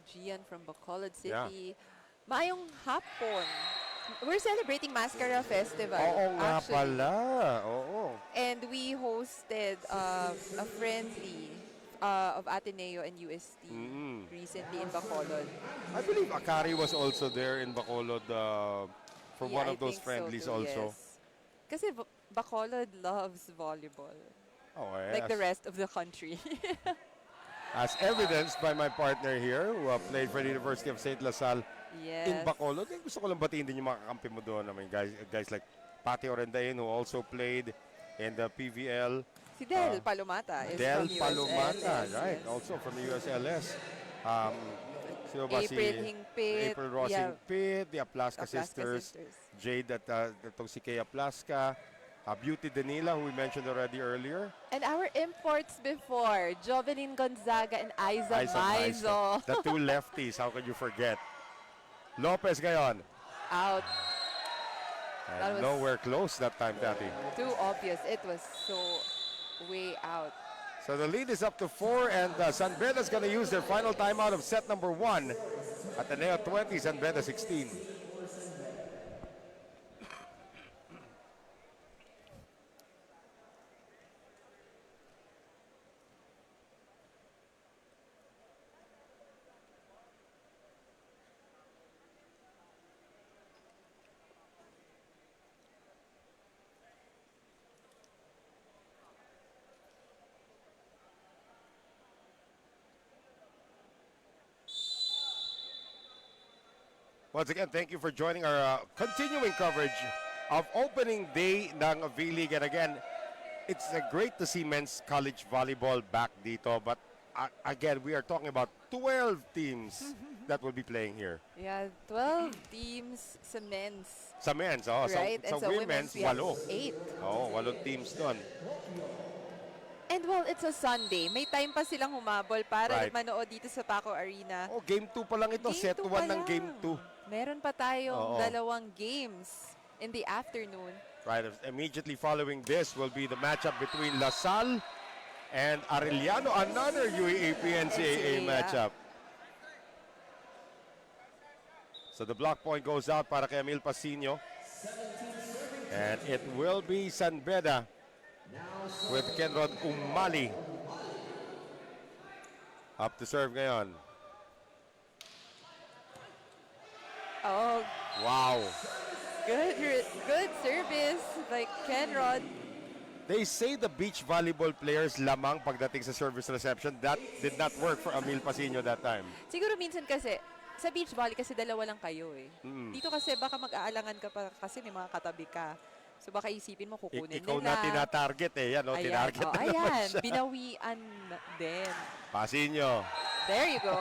[SPEAKER 4] Gian from Bacolod
[SPEAKER 1] Yeah.
[SPEAKER 4] City. Maayong hapon. We're celebrating Mascara Festival.
[SPEAKER 1] Oo nga
[SPEAKER 4] actually.
[SPEAKER 1] pala. Oo.
[SPEAKER 4] And we hosted a friendly of Ateneo and UST recently in Bacolod.
[SPEAKER 1] I believe Akari was also there in Bacolod for
[SPEAKER 4] Yeah,
[SPEAKER 1] one
[SPEAKER 4] I
[SPEAKER 1] of those
[SPEAKER 4] think so
[SPEAKER 1] friendlies
[SPEAKER 4] too,
[SPEAKER 1] also.
[SPEAKER 4] yes. Kasi Bacolod loves volleyball.
[SPEAKER 1] Oh,
[SPEAKER 4] Like the rest of the country.
[SPEAKER 1] As evidenced by my partner here who played for the University of St. LaSalle
[SPEAKER 4] Yes.
[SPEAKER 1] in Bacolod. Eh, gusto ko lang batiin din yung mga kakampi mo doon. I mean, guys like Pati Orendain who also played in the PVL.
[SPEAKER 4] Si Del Palomata is
[SPEAKER 1] Del
[SPEAKER 4] from
[SPEAKER 1] Palomata,
[SPEAKER 4] USLS,
[SPEAKER 1] right?
[SPEAKER 4] yes.
[SPEAKER 1] Also from the USLS. Sino ba
[SPEAKER 4] April
[SPEAKER 1] si
[SPEAKER 4] Hingpit.
[SPEAKER 1] April Rossing Pitt, the Aplaska
[SPEAKER 4] Aplaska
[SPEAKER 1] sisters.
[SPEAKER 4] sisters.
[SPEAKER 1] Jade at itong si Kay Aplaska. Beauty Danila, who we mentioned already earlier.
[SPEAKER 4] And our imports before, Jovelyn Gonzaga and Aiza
[SPEAKER 1] Aiza
[SPEAKER 4] Maizo.
[SPEAKER 1] The two lefties, how could you forget? Lopez ngayon.
[SPEAKER 4] Out. That
[SPEAKER 1] And
[SPEAKER 4] was-
[SPEAKER 1] nowhere close that time, Tati.
[SPEAKER 4] Too obvious. It was so way out.
[SPEAKER 1] So the lead is up to 4, and San Beda's going to use their final timeout of set number 1. Ateneo 20, San Beda 16. Once again, thank you for joining our continuing coverage of opening day ng V-League. And again, it's great to see men's college volleyball back dito. But again, we are talking about 12 teams that will be playing here.
[SPEAKER 4] Yeah, 12 teams sa men's.
[SPEAKER 1] Sa men's, oh,
[SPEAKER 4] Right?
[SPEAKER 1] sa
[SPEAKER 4] And sa
[SPEAKER 1] women's,
[SPEAKER 4] we have
[SPEAKER 1] 8.
[SPEAKER 4] 8.
[SPEAKER 1] Oh, 8 teams doon.
[SPEAKER 4] And well, it's a Sunday. May time pa silang humabol para
[SPEAKER 1] Right.
[SPEAKER 4] manood dito sa Paco Arena.
[SPEAKER 1] Oh, game 2 pa lang ito.
[SPEAKER 4] Game
[SPEAKER 1] Set
[SPEAKER 4] 2
[SPEAKER 1] 1
[SPEAKER 4] pa
[SPEAKER 1] ng
[SPEAKER 4] lang.
[SPEAKER 1] game 2.
[SPEAKER 4] Meron pa tayong
[SPEAKER 1] Oo.
[SPEAKER 4] 2 games in the afternoon.
[SPEAKER 1] Right, immediately following this will be the matchup between LaSalle and Arellano, another UAAP NCAA
[SPEAKER 4] NCAA,
[SPEAKER 1] matchup. So the block point goes out para kay Emil Pasino. And it will be San Beda with Kenrod Umali. Up to serve ngayon.
[SPEAKER 4] Oh,
[SPEAKER 1] Wow.
[SPEAKER 4] good service by Kenrod.
[SPEAKER 1] They say the beach volleyball players lamang pagdating sa service reception. That did not work for Emil Pasino that time.
[SPEAKER 4] Siguro minsan kasi, sa beach volley kasi dalawa lang kayo eh. Dito kasi baka mag-aalangan ka pa kasi may mga katabi ka. So baka isipin mo kukunin
[SPEAKER 1] Ikaw
[SPEAKER 4] nila.
[SPEAKER 1] na tinatarget eh. Yan, oh, tinarget na naman
[SPEAKER 4] ayan.
[SPEAKER 1] siya.
[SPEAKER 4] Binawian din.
[SPEAKER 1] Pasino.
[SPEAKER 4] There you go.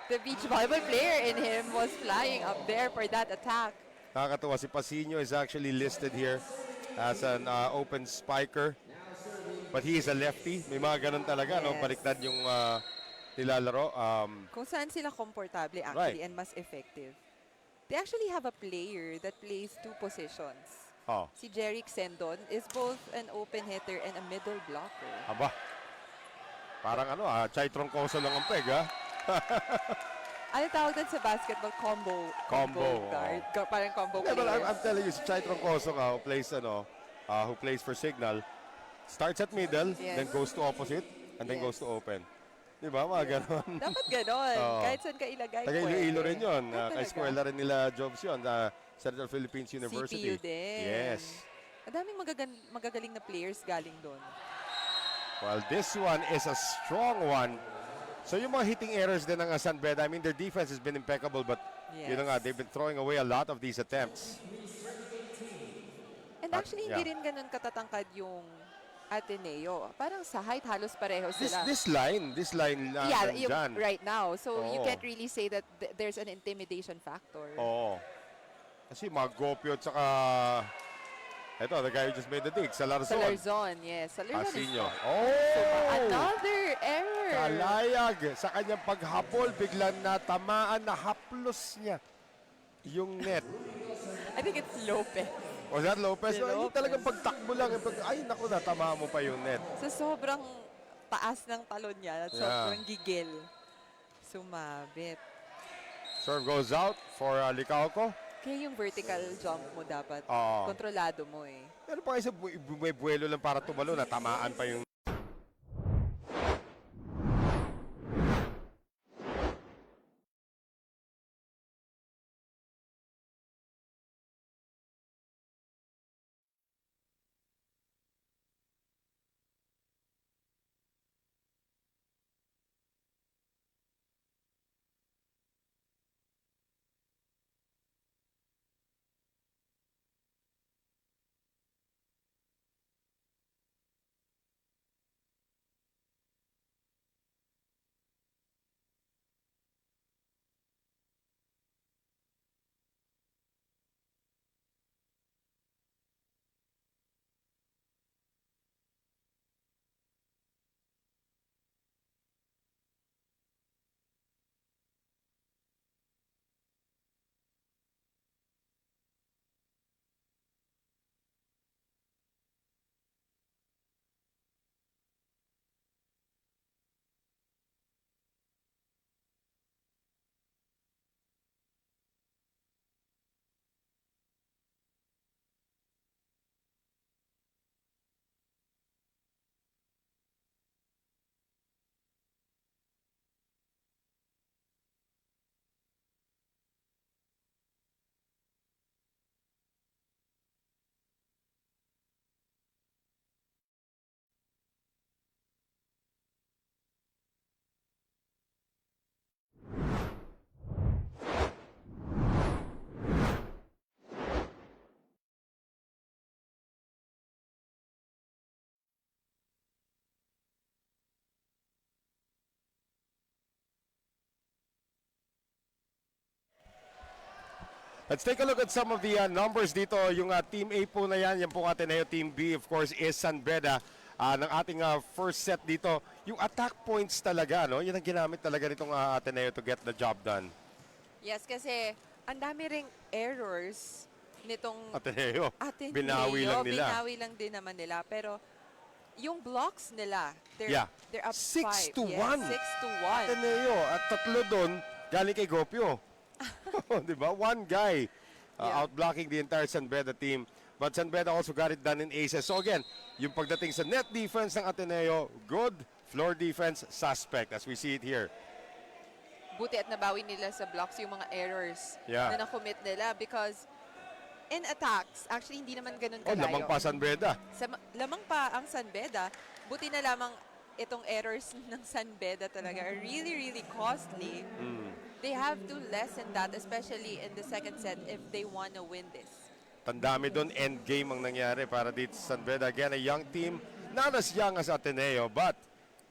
[SPEAKER 4] The beach volleyball player in him was flying up there for that attack.
[SPEAKER 1] Nakakatuwa, si Pasino is actually listed here as an open spiker. But he is a lefty. May mga ganun talaga, no?
[SPEAKER 4] Yes.
[SPEAKER 1] Baliktad yung nilalaro.
[SPEAKER 4] Kung saan sila komportable
[SPEAKER 1] Right.
[SPEAKER 4] actually and mas effective. They actually have a player that plays 2 positions.
[SPEAKER 1] Oh,
[SPEAKER 4] Si Jerick Sendon is both an open hitter and a middle blocker.
[SPEAKER 1] aba. Parang ano, Chai Troncoso lang ang peg, ha?
[SPEAKER 4] Ano tawag doon sa basketball? Combo guard. Parang combo
[SPEAKER 1] Yeah, but
[SPEAKER 4] player.
[SPEAKER 1] I'm telling you, si Chai Troncoso nga, who plays for Signal, starts at middle,
[SPEAKER 4] Yes.
[SPEAKER 1] then goes to opposite, and then
[SPEAKER 4] Yes.
[SPEAKER 1] goes to open. Di ba? Mga ganon.
[SPEAKER 4] Dapat ganon.
[SPEAKER 1] Oo.
[SPEAKER 4] Kahit saan ka ilagay,
[SPEAKER 1] Taga Iloilo
[SPEAKER 4] pwede.
[SPEAKER 1] rin yun.
[SPEAKER 4] Ah, talaga?
[SPEAKER 1] Ka-eskwela rin nila Jobs yun. Central Philippines University.
[SPEAKER 4] CPU din.
[SPEAKER 1] Yes.
[SPEAKER 4] Ang daming magagaling na players galing doon.
[SPEAKER 1] Well, this one is a strong one. So yung mga hitting errors din ng San Beda, I mean, their defense has been impeccable, but you know nga, they've been throwing away a lot of these attempts.
[SPEAKER 4] And actually, hindi
[SPEAKER 1] yeah.
[SPEAKER 4] rin ganun katatangkad yung Ateneo. Parang sa height, halos pareho sila.
[SPEAKER 1] This line
[SPEAKER 4] yeah, yung
[SPEAKER 1] nandyan.
[SPEAKER 4] right now. So you
[SPEAKER 1] Oo.
[SPEAKER 4] can't really say that there's an intimidation factor.
[SPEAKER 1] Oo. Kasi mga Gopio at saka, ito, the guy who just made the dig,
[SPEAKER 4] Sa
[SPEAKER 1] Salarzon.
[SPEAKER 4] Larzon, yes. Sa Larzon is
[SPEAKER 1] Pasino.
[SPEAKER 4] So,
[SPEAKER 1] Oh!
[SPEAKER 4] another error.
[SPEAKER 1] Kalayag sa kanyang paghabol, biglang natamaan na haplos niya yung net.
[SPEAKER 4] I think it's Lopez.
[SPEAKER 1] O that Lopez,
[SPEAKER 4] Si
[SPEAKER 1] yung
[SPEAKER 4] Lopez.
[SPEAKER 1] talagang pagtakbo lang. Ay, naku, natamaan mo pa yung net.
[SPEAKER 4] Sa sobrang taas ng talon niya at sobrang gigil. Sumabit.
[SPEAKER 1] Serve goes out for Licauco.
[SPEAKER 4] Kaya yung vertical jump mo dapat,
[SPEAKER 1] Oo.
[SPEAKER 4] kontrolado mo eh.
[SPEAKER 1] Pero pa isa, may buwelo lang para tumalo, natamaan pa yung Let's take a look at some of the numbers dito. Yung Team A po na yan po Ateneo. Team B, of course, is San Beda. Ng ating first set dito, yung attack points talaga, no? Yan ang ginamit talaga nitong Ateneo to get the job done.
[SPEAKER 4] Yes, kasi ang dami ring errors nitong
[SPEAKER 1] Ateneo,
[SPEAKER 4] Ateneo.
[SPEAKER 1] binawi lang nila.
[SPEAKER 4] Binawi lang din naman nila. Pero yung blocks nila,
[SPEAKER 1] Yeah.
[SPEAKER 4] they're up
[SPEAKER 1] 6
[SPEAKER 4] 5.
[SPEAKER 1] to 1.
[SPEAKER 4] 6 to 1.
[SPEAKER 1] Ateneo, at tatlo doon, galing kay Gopio. Di ba? One guy
[SPEAKER 4] Yeah.
[SPEAKER 1] outblocking the entire San Beda team. But San Beda also got it done in aces. So again, yung pagdating sa net defense ng Ateneo, good. Floor defense, suspect, as we see it here.
[SPEAKER 4] Buti at nabawi nila sa blocks yung mga errors
[SPEAKER 1] Yeah.
[SPEAKER 4] na na-commit nila because in attacks, actually hindi naman ganun
[SPEAKER 1] Oh,
[SPEAKER 4] kalayo.
[SPEAKER 1] lamang pa San Beda.
[SPEAKER 4] Lamang pa ang San Beda, buti na lamang itong errors ng San Beda talaga are really, really costly. They have to lessen that, especially in the second set if they want to win this.
[SPEAKER 1] Tandami doon, end game ang nangyari para dito sa San Beda. Again, a young team, not as young as Ateneo, but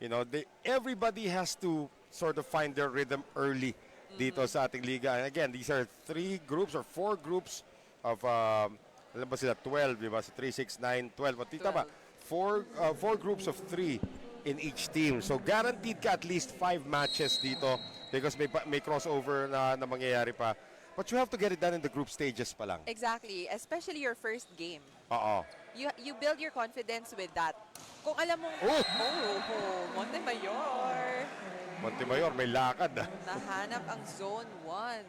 [SPEAKER 1] you know, everybody has to sort of find their rhythm early dito sa ating liga. And again, these are 3 groups or 4 groups of, alam ba sila, 12, di ba? So 3, 6, 9, 12. At tita ba? 4 groups of 3 in each team. So guaranteed ka at least 5 matches dito because may crossover na mangyayari pa. But you have to get it done in the group stages pa lang.
[SPEAKER 4] Exactly, especially your first game.
[SPEAKER 1] Oo.
[SPEAKER 4] You build your confidence with that. Kung alam mong, Montemayor,
[SPEAKER 1] Montemayor, may lakad.
[SPEAKER 4] nahanap ang zone 1.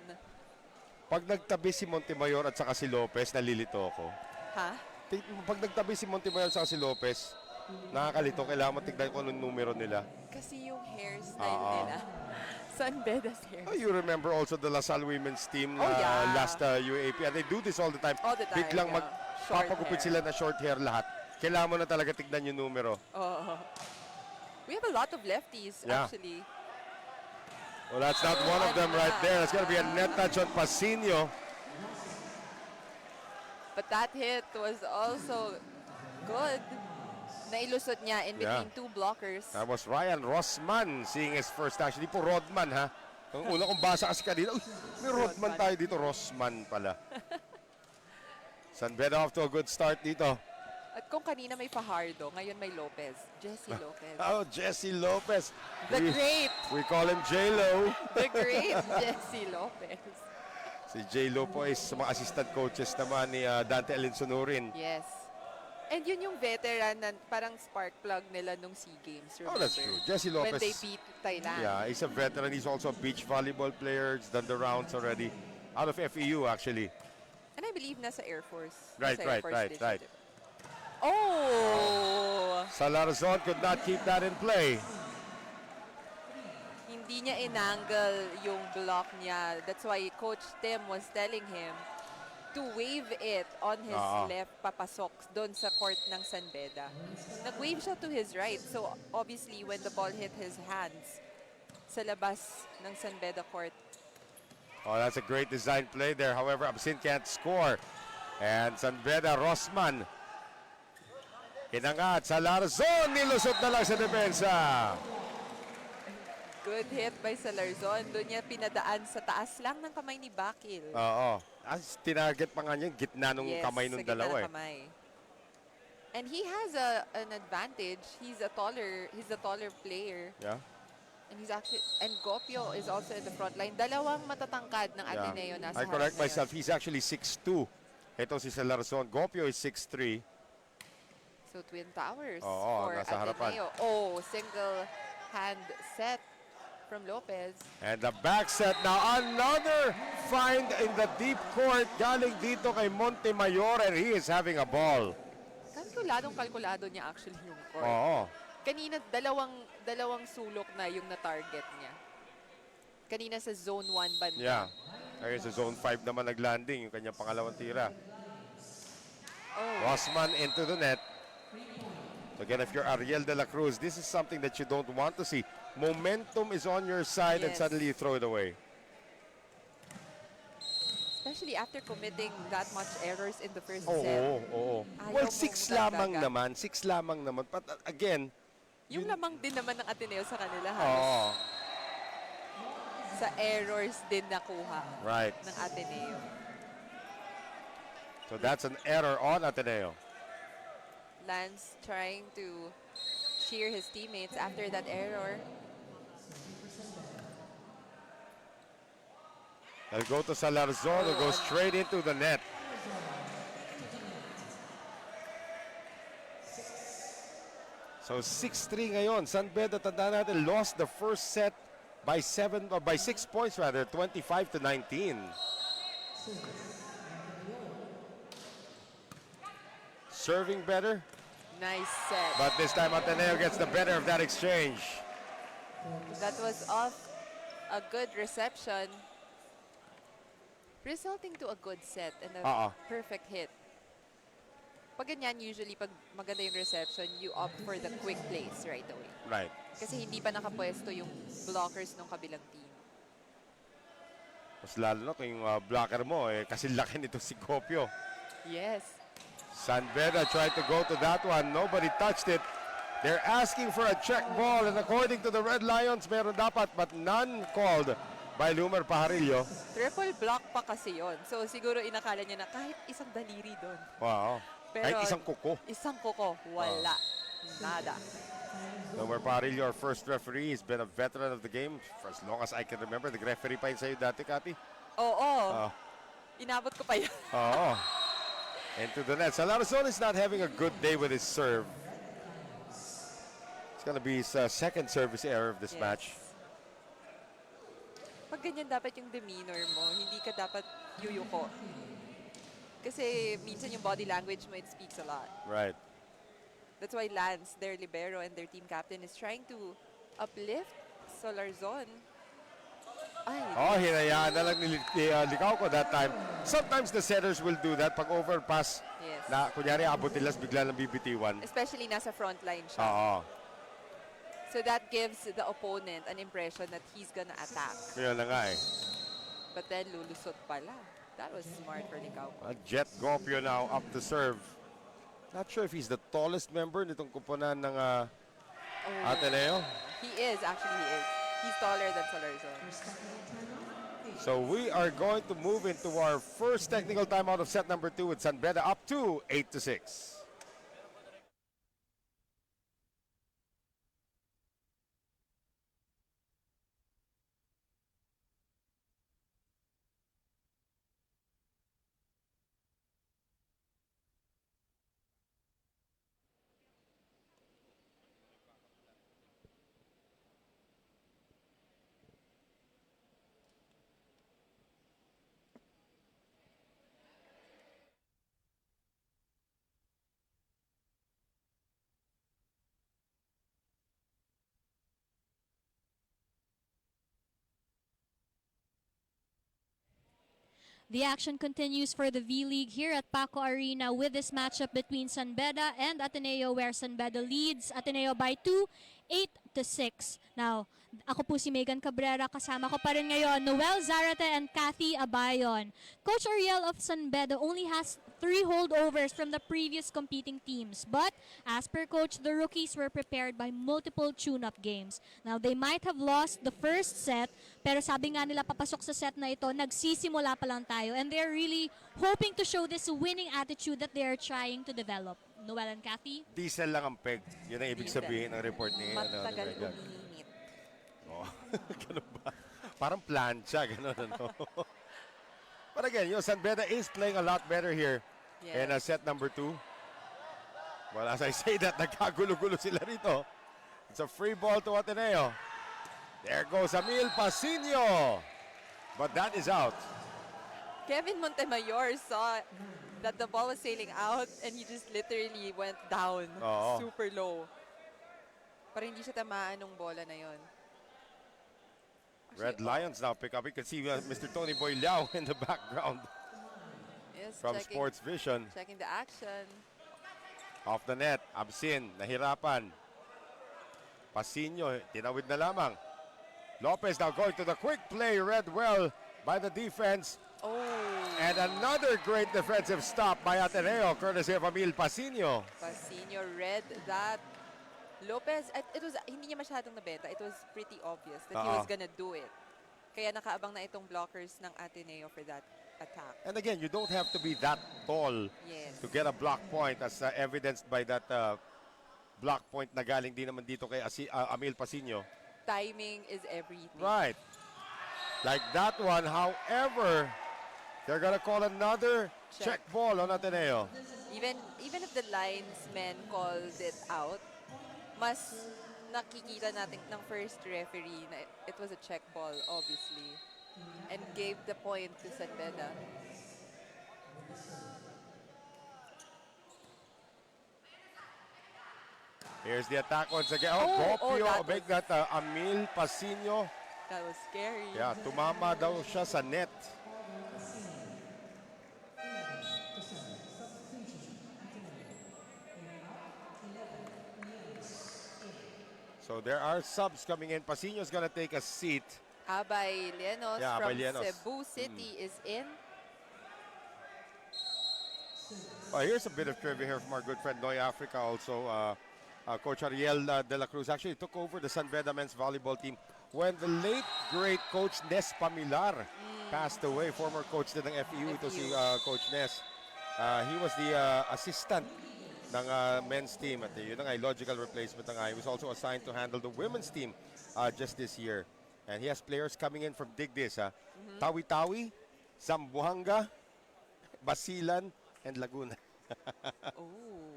[SPEAKER 1] Pag nagtabi si Montemayor at saka si Lopez, nalilito ako.
[SPEAKER 4] Ha?
[SPEAKER 1] Pag nagtabi si Montemayor at saka si Lopez, nakakalito. Kailangan mo tignan kung anong numero nila.
[SPEAKER 4] Kasi yung hairstyle nila. San Beda's hair.
[SPEAKER 1] Oh, you remember also the LaSalle women's team na
[SPEAKER 4] Oh, yeah.
[SPEAKER 1] last UAP. And they do this all the time.
[SPEAKER 4] All the time,
[SPEAKER 1] Biglang
[SPEAKER 4] yeah.
[SPEAKER 1] magpapagupit
[SPEAKER 4] Short
[SPEAKER 1] sila na short hair lahat. Kailangan mo na talaga tignan yung numero.
[SPEAKER 4] Oh. We have a lot of lefties,
[SPEAKER 1] Yeah.
[SPEAKER 4] actually.
[SPEAKER 1] Well, that's not one of them right there. It's going to be a net touch on Pasino.
[SPEAKER 4] But that hit was also good. Nailusot niya in between
[SPEAKER 1] Yeah.
[SPEAKER 4] 2 blockers.
[SPEAKER 1] That was Ryan Rossman seeing his first touch. Di po Rodman, ha? Ang una kong basa kasi kanina, uy, may Rodman tayo dito. Rossman pala. San Beda off to a good start dito.
[SPEAKER 4] At kung kanina may Fajardo, ngayon may Lopez. Jesse Lopez.
[SPEAKER 1] Oh, Jesse Lopez.
[SPEAKER 4] The great,
[SPEAKER 1] We call him J-Lo.
[SPEAKER 4] the great Jesse Lopez.
[SPEAKER 1] Si J-Lo po is sa mga assistant coaches naman ni Dante Alinsonurin.
[SPEAKER 4] Yes. And yun yung veteran na parang spark plug nila nung SEA Games.
[SPEAKER 1] Oh, that's
[SPEAKER 4] remember?
[SPEAKER 1] true. Jesse Lopez.
[SPEAKER 4] When they beat Thailand.
[SPEAKER 1] Yeah, he's a veteran. He's also a beach volleyball player. He's done the rounds already. Out of FEU, actually.
[SPEAKER 4] And I believe nasa Air Force.
[SPEAKER 1] Right,
[SPEAKER 4] Nasa Air
[SPEAKER 1] right,
[SPEAKER 4] Force
[SPEAKER 1] right,
[SPEAKER 4] din
[SPEAKER 1] right.
[SPEAKER 4] siya, diba? Oh!
[SPEAKER 1] Salarzon could not keep that in play.
[SPEAKER 4] Hindi niya inangle yung block niya. That's why Coach Tim was telling him to wave it on his left papasok doon sa court ng San Beda. Nag-wave siya to his right. So obviously when the ball hit his hands sa labas ng San Beda court.
[SPEAKER 1] Oh, that's a great design play there. However, Absin can't score. And San Beda, Rossman. Inangat sa Larzon. Nilusot na lang sa depensa.
[SPEAKER 4] Good hit by Salarzon. Doon niya pinadaan sa taas lang ng kamay ni Bakil.
[SPEAKER 1] Oo. As tinarget pa nga niya, gitna nung
[SPEAKER 4] Yes,
[SPEAKER 1] kamay nung
[SPEAKER 4] sa gitna
[SPEAKER 1] dalawa
[SPEAKER 4] ng
[SPEAKER 1] eh.
[SPEAKER 4] kamay. And he has an advantage. He's a taller player.
[SPEAKER 1] Yeah.
[SPEAKER 4] And he's actually Gopio is also in the front line. Dalawang matatangkad ng Ateneo nasa
[SPEAKER 1] I correct
[SPEAKER 4] harap
[SPEAKER 1] myself.
[SPEAKER 4] ngayon.
[SPEAKER 1] He's actually 6'2". Ito si Salarzon. Gopio is 6'3".
[SPEAKER 4] So Twin Towers
[SPEAKER 1] Oo,
[SPEAKER 4] for
[SPEAKER 1] nasa harapan.
[SPEAKER 4] Ateneo. Oh, single hand set from Lopez.
[SPEAKER 1] And the back set now. Another find in the deep court. Galing dito kay Montemayor and he is having a ball.
[SPEAKER 4] Kalkulado niya actually yung court.
[SPEAKER 1] Oo.
[SPEAKER 4] Kanina dalawang sulok na yung na-target niya. Kanina sa zone 1 banda.
[SPEAKER 1] Yeah. Ngayon sa zone 5 naman naglanding yung kanyang pangalawang tira.
[SPEAKER 4] Oh.
[SPEAKER 1] Rossman into the net. Again, if you're Ariel de la Cruz, this is something that you don't want to see. Momentum is on your side and
[SPEAKER 4] Yes.
[SPEAKER 1] suddenly you throw it away.
[SPEAKER 4] Especially after committing that much errors in the first
[SPEAKER 1] Oo,
[SPEAKER 4] set.
[SPEAKER 1] oo.
[SPEAKER 4] Ayaw
[SPEAKER 1] Well,
[SPEAKER 4] mong
[SPEAKER 1] 6 lamang
[SPEAKER 4] dagdagan.
[SPEAKER 1] naman. 6 lamang naman. But again,
[SPEAKER 4] Yung lamang din naman ng Ateneo sa kanila
[SPEAKER 1] oo.
[SPEAKER 4] halos. Sa errors din nakuha
[SPEAKER 1] Right.
[SPEAKER 4] ng Ateneo.
[SPEAKER 1] So that's an error on Ateneo.
[SPEAKER 4] Lance trying to cheer his teammates after that error.
[SPEAKER 1] They'll go to Salarzon, who goes straight into the net. So 6-3 ngayon. San Beda, tanda natin, lost the first set by 6 points rather, 25-19. Serving better,
[SPEAKER 4] Nice set.
[SPEAKER 1] but this time Ateneo gets the better of that exchange.
[SPEAKER 4] That was off a good reception, resulting to a good set and a perfect hit. Pag ganyan, usually pag maganda yung reception, you opt for the quick plays right away.
[SPEAKER 1] Right.
[SPEAKER 4] Kasi hindi pa nakapwesto yung blockers ng kabilang team.
[SPEAKER 1] Mas lalo na kung yung blocker mo, kasi laki nito si Copio.
[SPEAKER 4] Yes.
[SPEAKER 1] San Beda tried to go to that one. Nobody touched it. They're asking for a check ball, and according to the Red Lions, meron dapat, but none called by Lumer Pajarillo.
[SPEAKER 4] Triple block pa kasi yon. So siguro inakala niya na kahit isang daliri doon.
[SPEAKER 1] Wow.
[SPEAKER 4] Pero
[SPEAKER 1] Kahit isang kuko.
[SPEAKER 4] Isang kuko, wala. Nada.
[SPEAKER 1] Lumer Pajarillo, our first referee, he's been a veteran of the game for as long as I can remember. Nag-referee pa yun sa'yo dati, Kati?
[SPEAKER 4] Oo. Inabot ko pa yan.
[SPEAKER 1] Oo. Into the net. Salarzon is not having a good day with his serve. It's gonna be his second service error of this match.
[SPEAKER 4] Pag ganyan dapat yung demeanor mo, hindi ka dapat yuyuko. Kasi minsan yung body language mo, it speaks a lot.
[SPEAKER 1] Right.
[SPEAKER 4] That's why Lance, their libero and their team captain, is trying to uplift Salarzon. Ay,
[SPEAKER 1] Hinayaan na lang ni Licauco that time. Sometimes the setters will do that pag overpass
[SPEAKER 4] yes.
[SPEAKER 1] na kunyari abot nila bigla ng bibitiwan.
[SPEAKER 4] Especially nasa front line siya.
[SPEAKER 1] Oo.
[SPEAKER 4] So that gives the opponent an impression that he's gonna attack.
[SPEAKER 1] Yun na nga eh.
[SPEAKER 4] But then lulusot pala. That was smart for Licauco.
[SPEAKER 1] Jet Gopio now up to serve. Not sure if he's the tallest member nitong kuponan ng Ateneo.
[SPEAKER 4] He is, actually he is. He's taller than Salarzon.
[SPEAKER 1] So we are going to move into our first technical timeout of set number 2 with San Beda up to 8-6.
[SPEAKER 5] The action continues for the V-League here at Paco Arena with this matchup between San Beda and Ateneo, where San Beda leads Ateneo by 2, 8-6. Now, ako po si Megan Cabrera, kasama ko pa rin ngayon Noel Zarate and Kathy Abayon. Coach Ariel of San Beda only has 3 holdovers from the previous competing teams, but as per coach, the rookies were prepared by multiple tune-up games. Now, they might have lost the first set, pero sabi nga nila papasok sa set na ito, nagsisimula pa lang tayo, and they're really hoping to show this winning attitude that they are trying to develop. Noel and Kathy?
[SPEAKER 1] Diesel lang ang peg. Yun ang ibig
[SPEAKER 4] Diesel.
[SPEAKER 1] sabihin ng report ni
[SPEAKER 4] Matagal
[SPEAKER 1] Megan.
[SPEAKER 4] uminit.
[SPEAKER 1] Oh, ganun ba? Parang plancha, ganun ano. But again, San Beda is playing a lot better here in set number 2. Well, as I say that, nagkagulo-gulo sila rito. It's a free ball to Ateneo. There goes Emil Pasino. But that is out.
[SPEAKER 4] Kevin Montemayor saw that the ball was sailing out and he just literally went down.
[SPEAKER 1] Oo.
[SPEAKER 4] Super low. Para hindi siya tamaan ng bola na yon.
[SPEAKER 1] Red Lions now pick up. You can see Mr. Tony Boy Liao in the background
[SPEAKER 4] Yes,
[SPEAKER 1] from Sports Vision.
[SPEAKER 4] Checking the action.
[SPEAKER 1] Off the net, Absin, nahirapan. Pasino, tinawid na lamang. Lopez now going to the quick play, read well by the defense.
[SPEAKER 4] Oh.
[SPEAKER 1] And another great defensive stop by Ateneo, courtesy of Emil Pasino.
[SPEAKER 4] Pasino read that. Lopez, it was hindi niya masyadong nabenta. It was pretty obvious that he was gonna do it. Kaya nakaabang na itong blockers ng Ateneo for that. attack.
[SPEAKER 1] And again, you don't have to be that tall
[SPEAKER 4] Yes.
[SPEAKER 1] to get a block point as evidenced by that block point na galing din naman dito kay Amil Pasino.
[SPEAKER 4] Timing is everything.
[SPEAKER 1] Right. Like that one. However, they're gonna call another check ball on Ateneo.
[SPEAKER 4] Even if the linesmen called it out, mas nakikita natin ng first referee na it was a check ball, obviously, and gave the point to San Beda.
[SPEAKER 1] Here's the attack once again.
[SPEAKER 4] Oh,
[SPEAKER 1] Gopio,
[SPEAKER 4] that
[SPEAKER 1] make
[SPEAKER 4] was-
[SPEAKER 1] that Amil Pasino.
[SPEAKER 4] That was scary.
[SPEAKER 1] Yeah, tumama daw siya sa net. So there are subs coming in. Pasino's gonna take a seat.
[SPEAKER 4] Abay Llenos
[SPEAKER 1] Yeah,
[SPEAKER 4] from
[SPEAKER 1] Abay Llenos.
[SPEAKER 4] Cebu City is in.
[SPEAKER 1] Here's a bit of trivia here from our good friend Noy Africa also. Coach Ariel De La Cruz actually took over the San Beda men's volleyball team when the late, great Coach Nes Pamilar passed away. Former coach din ng FEU, ito si Coach Nes. He was the assistant ng men's team at yun na nga, logical replacement na nga. He was also assigned to handle the women's team just this year. And he has players coming in from Digdis. Tawi-Tawi, Zamboanga, Basilan, and Laguna.
[SPEAKER 4] Oh,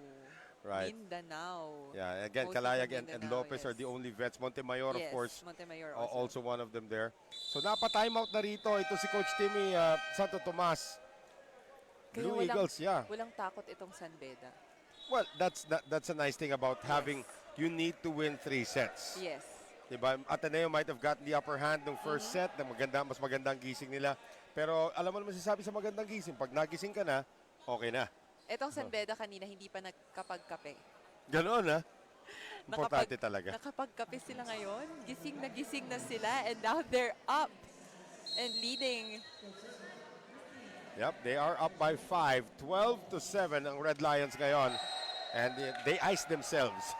[SPEAKER 1] Right.
[SPEAKER 4] Mindanao.
[SPEAKER 1] Yeah, again,
[SPEAKER 4] Mostly from
[SPEAKER 1] Calayag and
[SPEAKER 4] Mindanao,
[SPEAKER 1] Lopez are
[SPEAKER 4] yes.
[SPEAKER 1] the only vets. Montemayor, of
[SPEAKER 4] Yes,
[SPEAKER 1] course,
[SPEAKER 4] Montemayor
[SPEAKER 1] also one of them there. So, napa-timeout na rito. Ito si Coach Timmy Santo Tomas.
[SPEAKER 4] Kaya
[SPEAKER 1] Blue Eagles, yeah.
[SPEAKER 4] Walang takot itong San Beda.
[SPEAKER 1] Well, that's a nice thing about having, you need to win 3 sets.
[SPEAKER 4] Yes.
[SPEAKER 1] Diba? Ateneo might have gotten the upper hand ng first set, na mas magandang gising nila. Pero alam mo naman sasabi sa magandang gising, pag nagising ka na, okay na.
[SPEAKER 4] Itong San Beda kanina hindi pa nagkapagkape.
[SPEAKER 1] Ganoon, ha? Importante talaga.
[SPEAKER 4] Nakapagkape sila ngayon. Gising na sila and now they're up and leading.
[SPEAKER 1] Yep, they are up by 5. 12-7 ang Red Lions ngayon. And they iced themselves.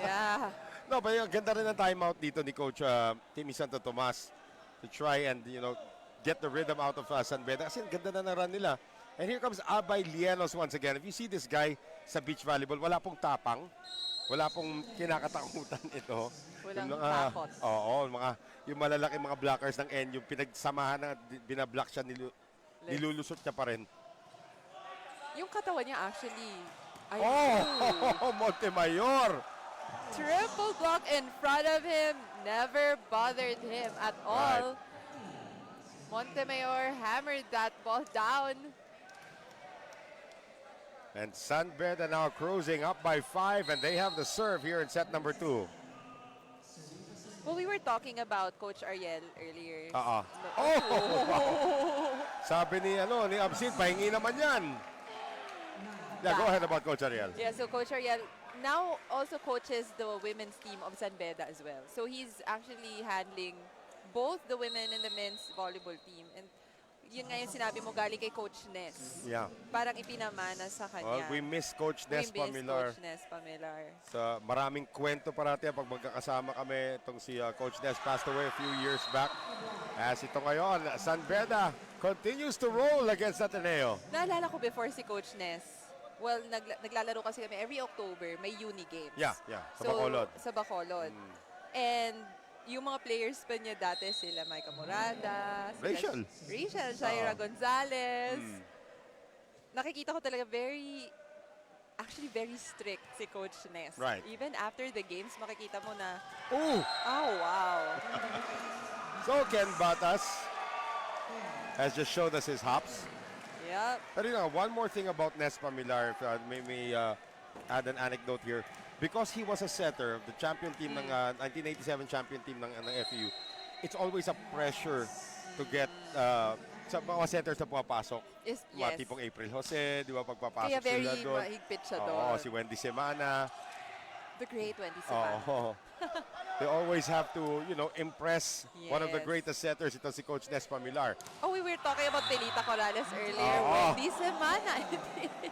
[SPEAKER 4] Yeah.
[SPEAKER 1] No, but yung ganda rin ang timeout dito ni Coach Timmy Santo Tomas to try and, get the rhythm out of San Beda. Kasi ang ganda na run nila. And here comes Abay Llenos once again. If you see this guy sa beach volleyball, wala pong tapang. Wala pong kinakatakutan ito.
[SPEAKER 4] Walang
[SPEAKER 1] Yung
[SPEAKER 4] takot.
[SPEAKER 1] Oo, yung malalaking mga blockers ng N, yung pinagsamahan na binablock siya, nilulusot niya pa rin.
[SPEAKER 4] Yung katawan niya actually.
[SPEAKER 1] Oh, Montemayor!
[SPEAKER 4] Triple block in front of him. Never bothered him at all. Montemayor hammered that ball down.
[SPEAKER 1] And San Beda now cruising up by 5, and they have the serve here in set number 2.
[SPEAKER 4] Well, we were talking about Coach Ariel earlier.
[SPEAKER 1] Oh! Sabi ni Absin, pahingi naman yan. Yeah, go ahead about Coach Ariel.
[SPEAKER 4] Yeah, so Coach Ariel now also coaches the women's team of San Beda as well. So he's actually handling both the women and the men's volleyball team. And yun nga yung sinabi mo, galing kay Coach Nes.
[SPEAKER 1] Yeah.
[SPEAKER 4] Parang ipinamana sa
[SPEAKER 1] Well,
[SPEAKER 4] kanya.
[SPEAKER 1] we miss Coach Nes
[SPEAKER 4] We miss
[SPEAKER 1] Pamilar.
[SPEAKER 4] Coach Nes Pamilar.
[SPEAKER 1] Sa maraming kwento parati pag magkakasama kami. Itong si Coach Nes passed away a few years back. As ito ngayon, San Beda continues to roll against Ateneo.
[SPEAKER 4] Naalala ko before si Coach Nes, well, naglalaro kasi kami every October, may uni games.
[SPEAKER 1] Yeah. Sa Bacolod.
[SPEAKER 4] Sa Bacolod. And yung mga players pa niya dati, sila Maika Morada,
[SPEAKER 1] Rachel,
[SPEAKER 4] Shaira Gonzalez. Nakikita ko talaga very strict si Coach Nes.
[SPEAKER 1] Right.
[SPEAKER 4] Even after the games, makikita mo na,
[SPEAKER 1] Oh!
[SPEAKER 4] oh, wow.
[SPEAKER 1] So Ken Batas has just showed us his hops.
[SPEAKER 4] Yep.
[SPEAKER 1] Pero one more thing about Nes Pamilar, if may add an anecdote here. Because he was a setter of the champion team ng 1987 champion team ng FEU, it's always a pressure to get sa mga setters na pumapasok.
[SPEAKER 4] Yes.
[SPEAKER 1] Mga tipong April Jose, di ba, pagpapasok
[SPEAKER 4] Kaya very
[SPEAKER 1] sila doon.
[SPEAKER 4] mahigpit siya
[SPEAKER 1] Oo,
[SPEAKER 4] doon.
[SPEAKER 1] si Wendy Semana.
[SPEAKER 4] The great Wendy Simana.
[SPEAKER 1] Oh. They always have to, impress one of the
[SPEAKER 4] Yes.
[SPEAKER 1] greatest setters. Ito si Coach Nespa Millar.
[SPEAKER 4] Oh, we were talking about Pelita Corrales earlier.
[SPEAKER 1] Oo.
[SPEAKER 4] Wendy Simana.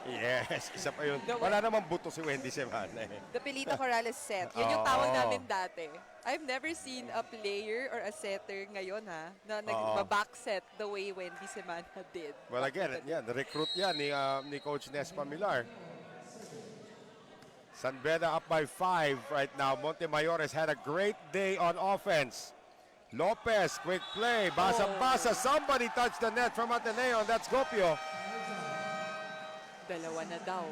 [SPEAKER 1] Yes, isa pa yun.
[SPEAKER 4] The
[SPEAKER 1] Wala namang buto si Wendy Semana eh.
[SPEAKER 4] The Pelita Corrales set. Yun yung
[SPEAKER 1] Oo.
[SPEAKER 4] tawag namin dati. I've never seen a player or a setter ngayon na nag-back set the way Wendy Simana did.
[SPEAKER 1] Well, again, yan, recruit yan ni Coach Nespa Millar. San Beda up by 5 right now. Montemayor has had a great day on offense. Lopez, quick play. Basa-basa. Somebody touched the net from Ateneo. That's Gopio.
[SPEAKER 4] Dalawa na daw.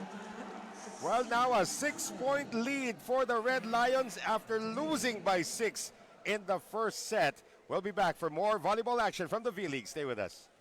[SPEAKER 1] Well, now a 6-point lead for the Red Lions after losing by 6 in the first set. We'll be back for more volleyball action from the V-League. Stay with us.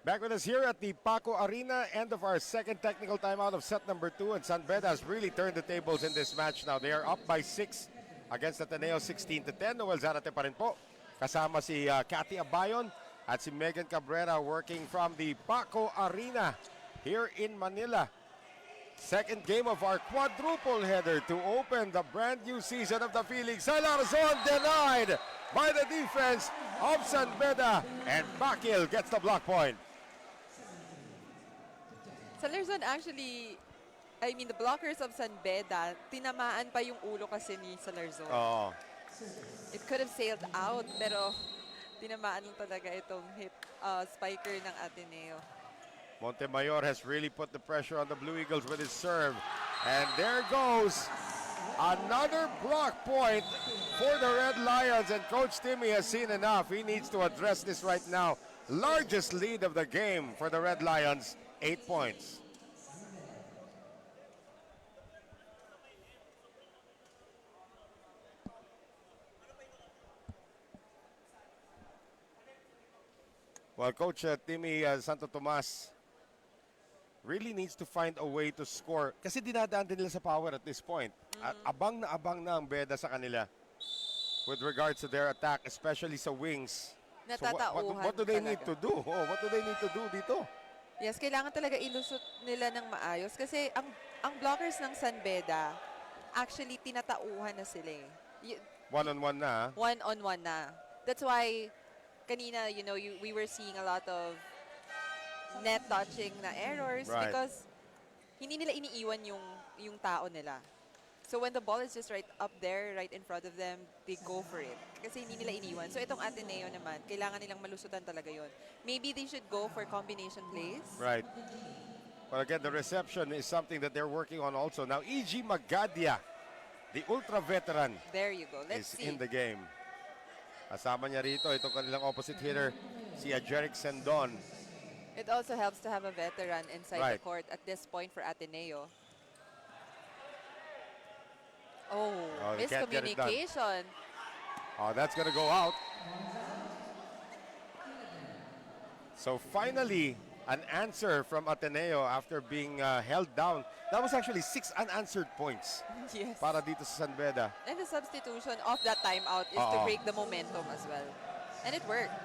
[SPEAKER 1] Back with us here at the Paco Arena, end of our second technical timeout of set number 2, and San Beda has really turned the tables in this match now. They are up by 6 against Ateneo 16-10. Noel Zarate pa rin po. Kasama si Cathy Abayon at si Megan Cabrera working from the Paco Arena here in Manila. Second game of our quadruple header to open the brand new season of the V-League. Salarzon denied by the defense of San Beda, and Bakil gets the block point.
[SPEAKER 4] Salarzon actually, the blockers of San Beda, tinamaan pa yung ulo kasi ni Salarzon.
[SPEAKER 1] Oh,
[SPEAKER 4] It could have sailed out, pero tinamaan lang talaga itong hip spiker ng Ateneo.
[SPEAKER 1] Montemayor has really put the pressure on the Blue Eagles with his serve. And there goes another block point for the Red Lions. And Coach Timmy has seen enough. He needs to address this right now. Largest lead of the game for the Red Lions, 8 points. Well, Coach Timmy Santo Tomas really needs to find a way to score. Kasi dinadaan din nila sa power at this point. At abang na ang Beda sa kanila with regards to their attack, especially sa wings. So
[SPEAKER 4] Natatauhan
[SPEAKER 1] what do they need
[SPEAKER 4] talaga.
[SPEAKER 1] to do? Oh, what do they need to do dito?
[SPEAKER 4] Yes, kailangan talaga ilusot nila ng maayos kasi ang blockers ng San Beda, actually tinatauhan na sila eh.
[SPEAKER 1] One-on-one na. Ha?
[SPEAKER 4] One-on-one na. That's why kanina, we were seeing a lot of net touching na errors
[SPEAKER 1] Right.
[SPEAKER 4] because hindi nila iniiwan yung tao nila. So when the ball is just right up there, right in front of them, they go for it. Kasi hindi nila iniwan. So itong Ateneo naman, kailangan nilang malusutan talaga yon. Maybe they should go for combination plays.
[SPEAKER 1] Right. Well, again, the reception is something that they're working on also. Now, E.G. Magadia, the ultra veteran,
[SPEAKER 4] There you go. Let's
[SPEAKER 1] is
[SPEAKER 4] see.
[SPEAKER 1] in the game. Kasama niya rito, itong kanilang opposite hitter, si Ajeric Sendon.
[SPEAKER 4] It also helps to have a veteran inside
[SPEAKER 1] Right.
[SPEAKER 4] the court at this point for Ateneo. Oh,
[SPEAKER 1] they can't get it done.
[SPEAKER 4] miscommunication.
[SPEAKER 1] Oh, that's going to go out. So finally, an answer from Ateneo after being held down. That was actually 6 unanswered points
[SPEAKER 4] Yes.
[SPEAKER 1] para dito sa San Beda.
[SPEAKER 4] And the substitution of that timeout is to
[SPEAKER 1] Oo.
[SPEAKER 4] break the momentum as well. And it worked.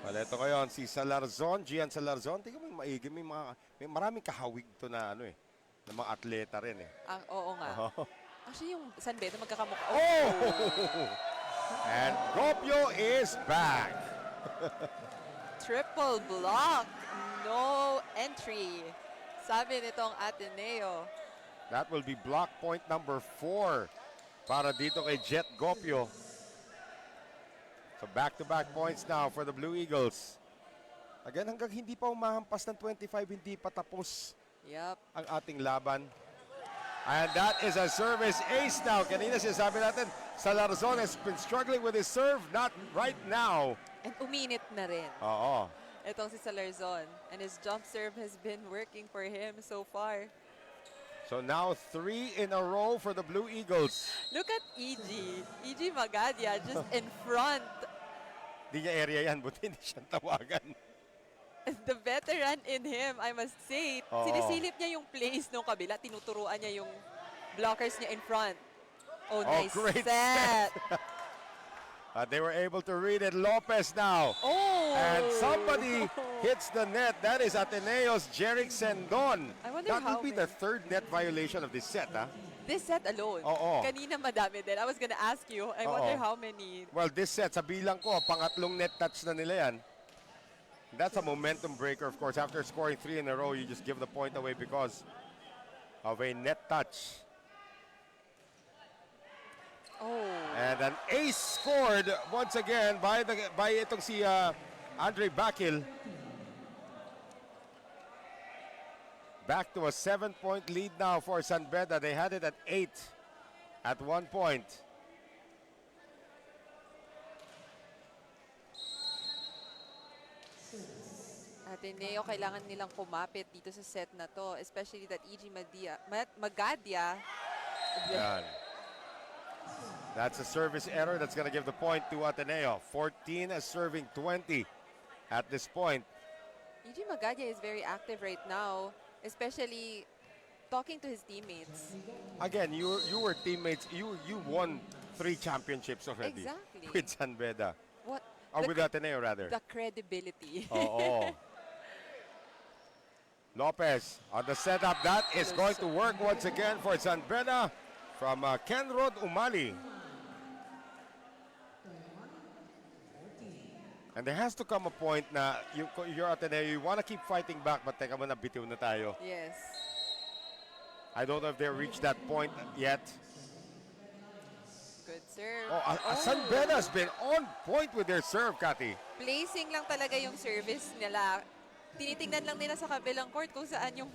[SPEAKER 1] Well, ito ngayon, si Salarzon, Gian Salarzon. Tingnan mo yung maigi, may maraming kahawig to na na mga atleta rin eh.
[SPEAKER 4] Oo nga.
[SPEAKER 1] Oh.
[SPEAKER 4] Actually, yung San Beda magkakamukha.
[SPEAKER 1] Oh! And Gopio is back.
[SPEAKER 4] Triple block. No entry. sinasabi nitong Ateneo.
[SPEAKER 1] That will be block point number 4 para dito kay Jet Gopio. So back-to-back points now for the Blue Eagles. Again, hanggang hindi pa umahampas ng 25, hindi pa tapos
[SPEAKER 4] Yup.
[SPEAKER 1] ang ating laban. And that is a service ace now. Kanina sinasabi natin, Salarzon has been struggling with his serve, not right now.
[SPEAKER 4] And uminit na rin.
[SPEAKER 1] Oo.
[SPEAKER 4] Itong si Salarzon. And his jump serve has been working for him so far.
[SPEAKER 1] So now 3 in a row for the Blue Eagles.
[SPEAKER 4] Look at EG. EG Magadia just in front.
[SPEAKER 1] Di niya area yan, buti hindi siya tawagan.
[SPEAKER 4] The veteran in him, I must say,
[SPEAKER 1] Oo.
[SPEAKER 4] sinisilip niya yung plays nung kabila. Tinuturuan niya yung blockers niya in front. Oh, nice
[SPEAKER 1] great
[SPEAKER 4] set.
[SPEAKER 1] They were able to read it. Lopez now.
[SPEAKER 4] Oh!
[SPEAKER 1] And somebody hits the net. That is Ateneo's Jeric Sendon.
[SPEAKER 4] I wonder
[SPEAKER 1] That will
[SPEAKER 4] how
[SPEAKER 1] be the third net violation of this set, huh?
[SPEAKER 4] This set alone.
[SPEAKER 1] Oo.
[SPEAKER 4] Kanina madami din. I was gonna ask you, I
[SPEAKER 1] Oo.
[SPEAKER 4] wonder how many.
[SPEAKER 1] Well, this set, sa bilang ko, pangatlong net touch na nila yan. That's a momentum breaker, of course. After scoring 3 in a row, you just give the point away because of a net touch.
[SPEAKER 4] Oh.
[SPEAKER 1] And an ace scored once again by itong si Andre Bakil. Back to a 7-point lead now for San Beda. They had it at 8 at one point.
[SPEAKER 4] Ateneo, kailangan nilang kumapit dito sa set na to. Especially that EG Magadia.
[SPEAKER 1] Yan. That's a service error that's going to give the point to Ateneo. 14 as serving 20 at this point.
[SPEAKER 4] EG Magadia is very active right now. Especially talking to his teammates.
[SPEAKER 1] Again, you were teammates. You won 3 championships already.
[SPEAKER 4] Exactly.
[SPEAKER 1] With San Beda.
[SPEAKER 4] What?
[SPEAKER 1] Or with Ateneo, rather.
[SPEAKER 4] The credibility.
[SPEAKER 1] Oo. Lopez on the setup. That is going to work once again for San Beda from Kenrod Umali. And there has to come a point na you're Ateneo, you want to keep fighting back, but teka muna, bitiw na tayo.
[SPEAKER 4] Yes.
[SPEAKER 1] I don't know if they reached that point yet.
[SPEAKER 4] Good serve.
[SPEAKER 1] San Beda has been on point with their serve, Cathy.
[SPEAKER 4] Placing lang talaga yung service nila. Tinitingnan lang nila sa kabilang court kung saan yung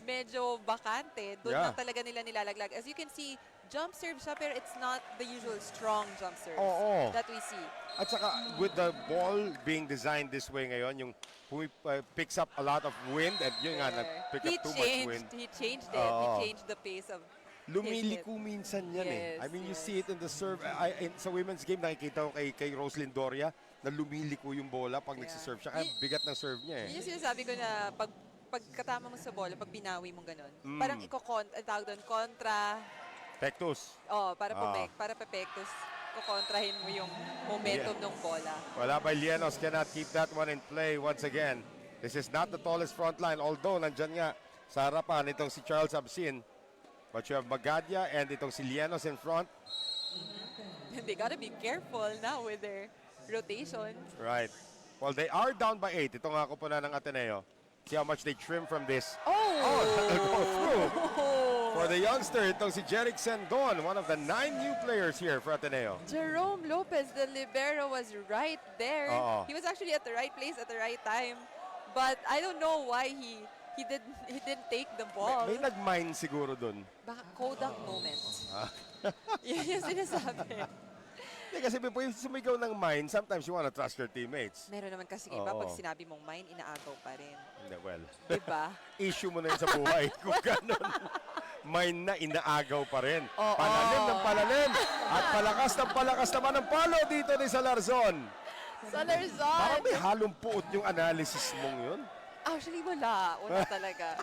[SPEAKER 4] medyo bakante. Doon
[SPEAKER 1] Yeah.
[SPEAKER 4] lang talaga nila nilalaglag. As you can see, jump serve siya pero it's not the usual strong jump serves
[SPEAKER 1] Oo.
[SPEAKER 4] that we see.
[SPEAKER 1] At saka, with the ball being designed this way ngayon, yung picks up a lot of wind, and yun nga, nag-pick up too much wind.
[SPEAKER 4] He changed it.
[SPEAKER 1] Oo.
[SPEAKER 4] He changed the pace of
[SPEAKER 1] Lumiliko minsan yan eh.
[SPEAKER 4] Yes,
[SPEAKER 1] I mean, you
[SPEAKER 4] yes.
[SPEAKER 1] see it in the serve. Sa women's game, nakikita ko kay Roslyn Doria na lumiliko yung bola pag nagsiserve siya. Kaya bigat ng serve niya eh.
[SPEAKER 4] Yun yung sinasabi ko na pagkatama mo sa bola, pag binawi mo ganun,
[SPEAKER 1] Mm.
[SPEAKER 4] parang tawag doon, kontra,
[SPEAKER 1] Pectus.
[SPEAKER 4] para pepektos, kukontrahin mo yung momentum ng bola.
[SPEAKER 1] Wala by Lienos cannot keep that one in play once again. This is not the tallest front line, although nandyan nga sa harapan itong si Charles Absin. But you have Magadia and itong si Lienos in front.
[SPEAKER 4] They gotta be careful now with their rotation.
[SPEAKER 1] Right. Well, they are down by 8. Ito nga ako po na ng Ateneo. See how much they trim from this.
[SPEAKER 4] Oh!
[SPEAKER 1] That'll go through. For the youngster, itong si Jeric Sendon, one of the 9 new players here for Ateneo.
[SPEAKER 4] Jerome Lopez, the libero, was right there.
[SPEAKER 1] Oo.
[SPEAKER 4] He was actually at the right place at the right time. But I don't know why he didn't take the ball.
[SPEAKER 1] May nag-mine siguro dun.
[SPEAKER 4] Baka Kodak moment. Yan yung sinasabi.
[SPEAKER 1] Hindi, kasi before you sumigaw ng mine, sometimes you wanna trust your teammates.
[SPEAKER 4] Meron naman kasi iba,
[SPEAKER 1] Oo.
[SPEAKER 4] pag sinabi mong mine, inaagaw pa rin.
[SPEAKER 1] Hindi, well.
[SPEAKER 4] Diba?
[SPEAKER 1] Issue mo na yun sa buhay. Kung ganun, mine na inaagaw pa rin.
[SPEAKER 4] Oo.
[SPEAKER 1] Palalim ng palalim. At palakas ng palakas naman ng palo dito ni Salarzon.
[SPEAKER 4] Salarzon!
[SPEAKER 1] Parang may halong puot yung analysis mong yun.
[SPEAKER 4] Actually, wala. Wala talaga.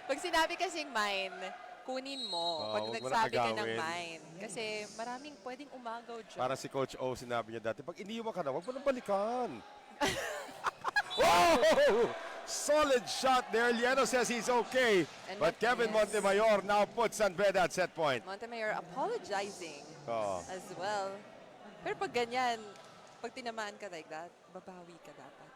[SPEAKER 4] Pag sinabi kasing mine, kunin mo.
[SPEAKER 1] Oo,
[SPEAKER 4] Pag
[SPEAKER 1] huwag mo
[SPEAKER 4] nagsabi ka ng
[SPEAKER 1] nakagawin.
[SPEAKER 4] mine. Kasi maraming pwedeng umagaw dyan.
[SPEAKER 1] Para si Coach O, sinabi niya dati, pag iniiwan ka na, huwag mo nang balikan. Oh! Solid shot there. Lieno says he's okay.
[SPEAKER 4] And
[SPEAKER 1] But Kevin
[SPEAKER 4] yes.
[SPEAKER 1] Montemayor now puts San Beda at set point.
[SPEAKER 4] Montemayor apologizing
[SPEAKER 1] Oo.
[SPEAKER 4] as well. Pero pag ganyan, pag tinamaan ka like that, babawi ka dapat.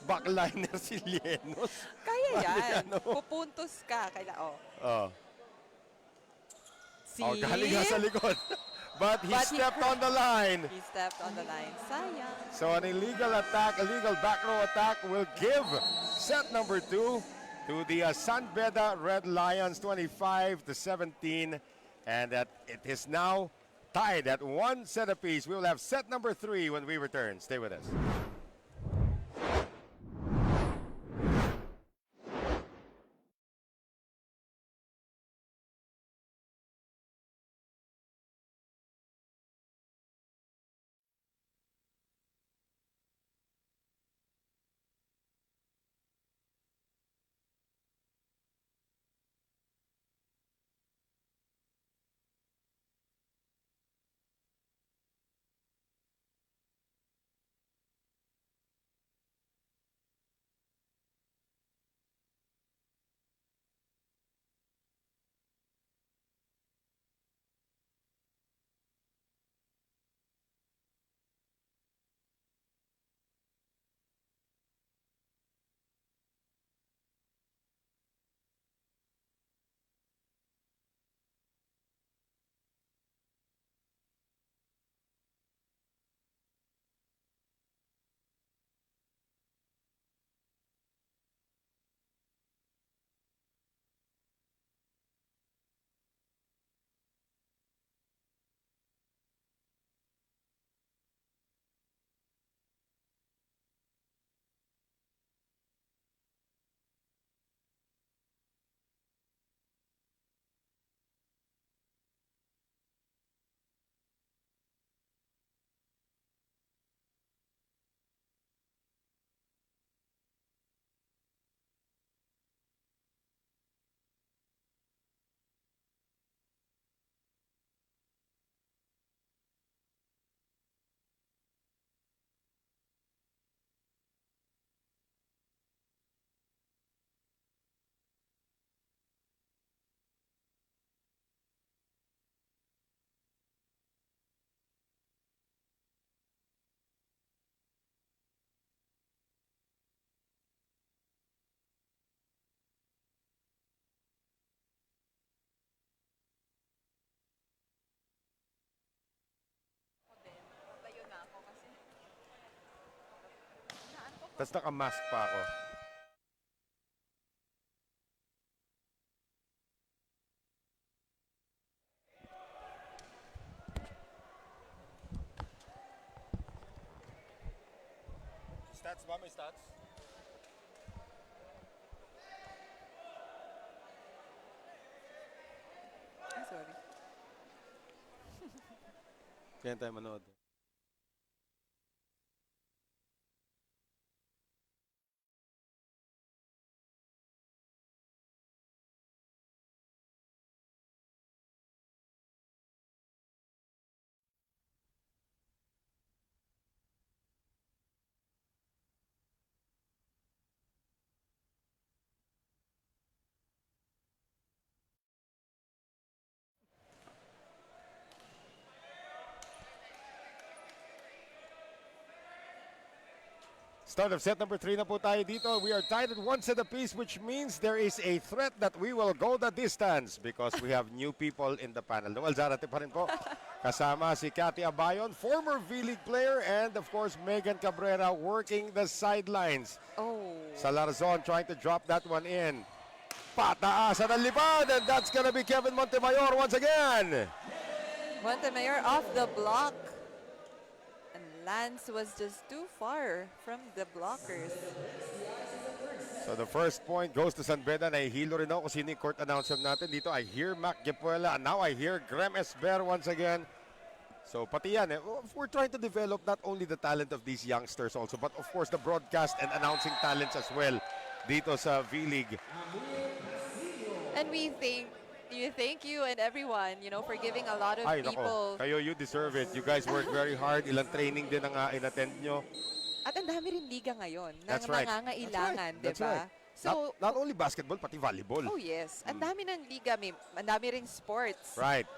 [SPEAKER 1] Backliner si Lienos.
[SPEAKER 4] Kaya yan.
[SPEAKER 1] Ano?
[SPEAKER 4] Pupuntos ka.
[SPEAKER 1] Oh.
[SPEAKER 4] See?
[SPEAKER 1] Oh, galing nga sa likod. But he
[SPEAKER 4] But he
[SPEAKER 1] stepped on the line.
[SPEAKER 4] He stepped on the line. Sayang.
[SPEAKER 1] So an illegal attack, illegal back row attack will give set number 2 to the San Beda Red Lions 25-17. And that it is now tied at 1 set apiece. We will have set number 3 when we return. Stay with us. Tapos naka-mask pa ako. Stats ba? May stats?
[SPEAKER 4] Ay, sorry.
[SPEAKER 1] Kaya tayo manood. Start of set number 3 na po tayo dito. We are tied at 1 set apiece, which means there is a threat that we will go the distance because we have new people in the panel. Noel Zarate pa rin po. Kasama si Cathy Abayon, former V-League player, and of course Megan Cabrera working the sidelines.
[SPEAKER 4] Oh.
[SPEAKER 1] Salarzon trying to drop that one in. Pataasan ang lipad, and that's gonna be Kevin Montemayor once again.
[SPEAKER 4] Montemayor off the block. And Lance was just too far from the blockers.
[SPEAKER 1] So the first point goes to San Beda. Nahihilo rin ako kung sino yung court announcer natin dito. I hear Mac Gepuela, and now I hear Grem Esber once again. So pati yan, we're trying to develop not only the talent of these youngsters also, but of course the broadcast and announcing talents as well dito sa V-League.
[SPEAKER 4] And we thank you and everyone, for giving a lot of
[SPEAKER 1] Ay,
[SPEAKER 4] people.
[SPEAKER 1] nako, kayo, you deserve it. You guys work very hard. Ilang training din ang in-attend nyo.
[SPEAKER 4] At ang dami rin liga ngayon na
[SPEAKER 1] That's right.
[SPEAKER 4] nangangailangan,
[SPEAKER 1] That's
[SPEAKER 4] di ba?
[SPEAKER 1] right. Not only basketball, pati volleyball.
[SPEAKER 4] Oh yes, ang dami ng liga, ang dami ring sports.
[SPEAKER 1] Right.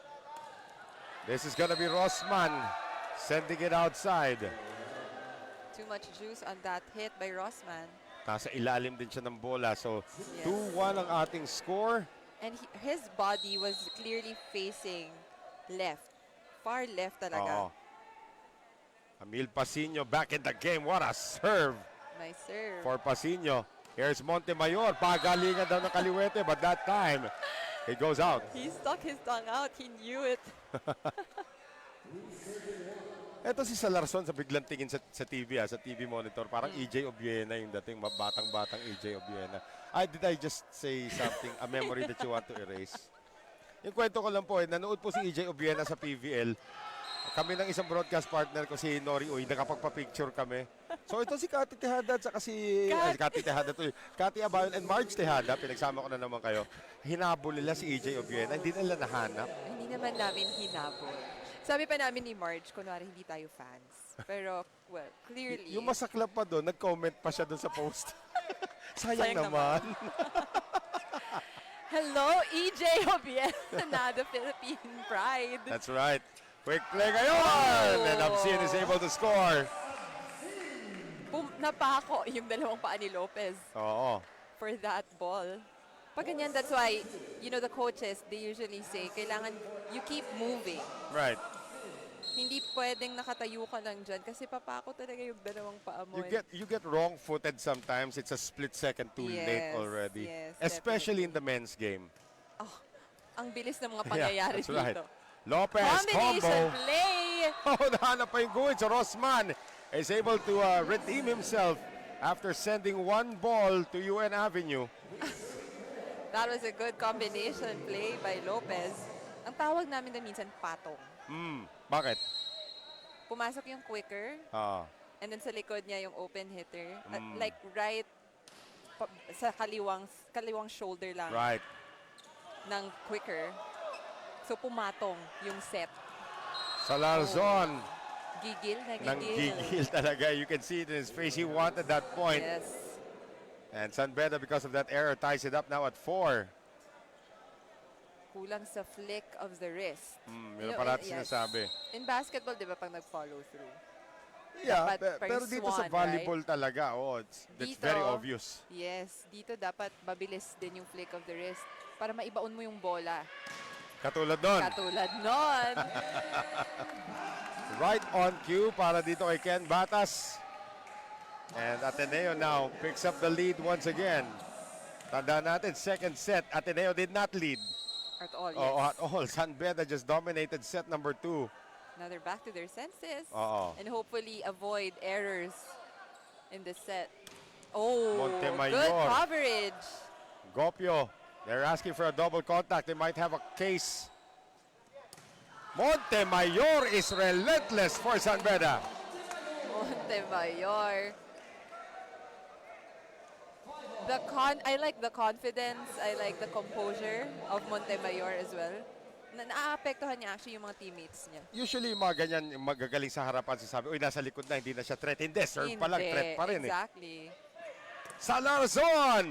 [SPEAKER 1] This is gonna be Rossman sending it outside.
[SPEAKER 4] Too much juice on that hit by Rossman.
[SPEAKER 1] Nasa ilalim din siya ng bola. So,
[SPEAKER 4] Yes.
[SPEAKER 1] 2-1 ang ating score.
[SPEAKER 4] And his body was clearly facing left. Far left talaga.
[SPEAKER 1] Oo. Camille Pasino back in the game. What a serve
[SPEAKER 4] Nice serve.
[SPEAKER 1] for Pasino. Here's Montemayor. Pagalingan daw ng kaliwete, but that time, it goes out.
[SPEAKER 4] He stuck his tongue out. He knew it.
[SPEAKER 1] Ito si Salarson sa biglang tingin sa TV, sa TV monitor. Parang EJ Obiena yung dating, batang-batang EJ Obiena. Did I just say something, a memory that you want to erase? Yung kwento ko lang po, nanood po si EJ Obiena sa PVL. Kami ng isang broadcast partner ko, si Nori Uy, nakapagpa-picture kami. So ito si Cathy Tejada at saka si Cathy Tejada to. Cathy Abayon and Marge Tejada, pinagsama ko na naman kayo. Hinabol nila si EJ Obiena, hindi nila nahanap.
[SPEAKER 4] Hindi naman namin hinabol. Sabi pa namin ni Marge, kunwari hindi tayo fans. Pero, well, clearly.
[SPEAKER 1] Yung masaklap pa doon, nag-comment pa siya doon sa post. Sayang
[SPEAKER 4] Sayang
[SPEAKER 1] naman.
[SPEAKER 4] Hello, EJ Obiena, the Philippine pride.
[SPEAKER 1] That's right. Quick play ngayon! And Absin is able to score.
[SPEAKER 4] Napako yung dalawang paa ni Lopez
[SPEAKER 1] Oo.
[SPEAKER 4] for that ball. Pag ganyan, that's why, you know, the coaches, they usually say, kailangan you keep moving.
[SPEAKER 1] Right.
[SPEAKER 4] Hindi pwedeng nakatayo ka lang dyan kasi papako talaga yung dalawang paa mo.
[SPEAKER 1] You get wrong-footed sometimes. It's a split second too late
[SPEAKER 4] Yes,
[SPEAKER 1] already.
[SPEAKER 4] yes,
[SPEAKER 1] Especially in the men's game.
[SPEAKER 4] Ang bilis ng mga pangyayari
[SPEAKER 1] that's right.
[SPEAKER 4] dito.
[SPEAKER 1] Lopez,
[SPEAKER 4] Combination
[SPEAKER 1] combo.
[SPEAKER 4] play!
[SPEAKER 1] Oh, nahanap pa yung guhit. So Rosman is able to redeem himself after sending one ball to UN Avenue.
[SPEAKER 4] That was a good combination play by Lopez. Ang tawag namin na minsan patong.
[SPEAKER 1] Bakit?
[SPEAKER 4] Pumasok yung quicker, and then sa likod niya yung open hitter. Like right sa kaliwang shoulder lang
[SPEAKER 1] Right.
[SPEAKER 4] ng quicker. So pumatong yung set.
[SPEAKER 1] Salarzon.
[SPEAKER 4] Gigil na
[SPEAKER 1] Nang
[SPEAKER 4] gigil.
[SPEAKER 1] gigil talaga. You can see it in his face. He wanted that point.
[SPEAKER 4] Yes.
[SPEAKER 1] And San Beda, because of that error, ties it up now at 4.
[SPEAKER 4] Kulang sa flick of the wrist.
[SPEAKER 1] Yun pala sinasabi.
[SPEAKER 4] In basketball, di ba, pag nag-follow through?
[SPEAKER 1] Yeah,
[SPEAKER 4] Dapat
[SPEAKER 1] pero
[SPEAKER 4] pag
[SPEAKER 1] dito sa
[SPEAKER 4] swan,
[SPEAKER 1] volleyball talaga, it's
[SPEAKER 4] Dito,
[SPEAKER 1] very obvious.
[SPEAKER 4] Yes, dito dapat mabilis din yung flick of the wrist para maibaon mo yung bola.
[SPEAKER 1] Katulad nun.
[SPEAKER 4] Katulad nun.
[SPEAKER 1] Right on cue para dito kay Ken Batas. And Ateneo now picks up the lead once again. Tandaan natin, second set, Ateneo did not lead.
[SPEAKER 4] At all, yes.
[SPEAKER 1] Oh, at all. San Beda just dominated set number 2.
[SPEAKER 4] Now they're back to their senses.
[SPEAKER 1] Oo.
[SPEAKER 4] And hopefully avoid errors in the set. Oh,
[SPEAKER 1] Montemayor.
[SPEAKER 4] good coverage.
[SPEAKER 1] Gopio, they're asking for a double contact. They might have a case. Montemayor is relentless for San Beda.
[SPEAKER 4] Montemayor. I like the confidence. I like the composure of Montemayor as well. Naaapektuhan niya actually yung mga teammates niya.
[SPEAKER 1] Usually yung mga ganyan, yung magagaling sa harapan, sasabi, uy, nasa likod na, hindi na siya threat. Hindi, serve pa lang, threat pa rin
[SPEAKER 4] exactly.
[SPEAKER 1] Salarzon!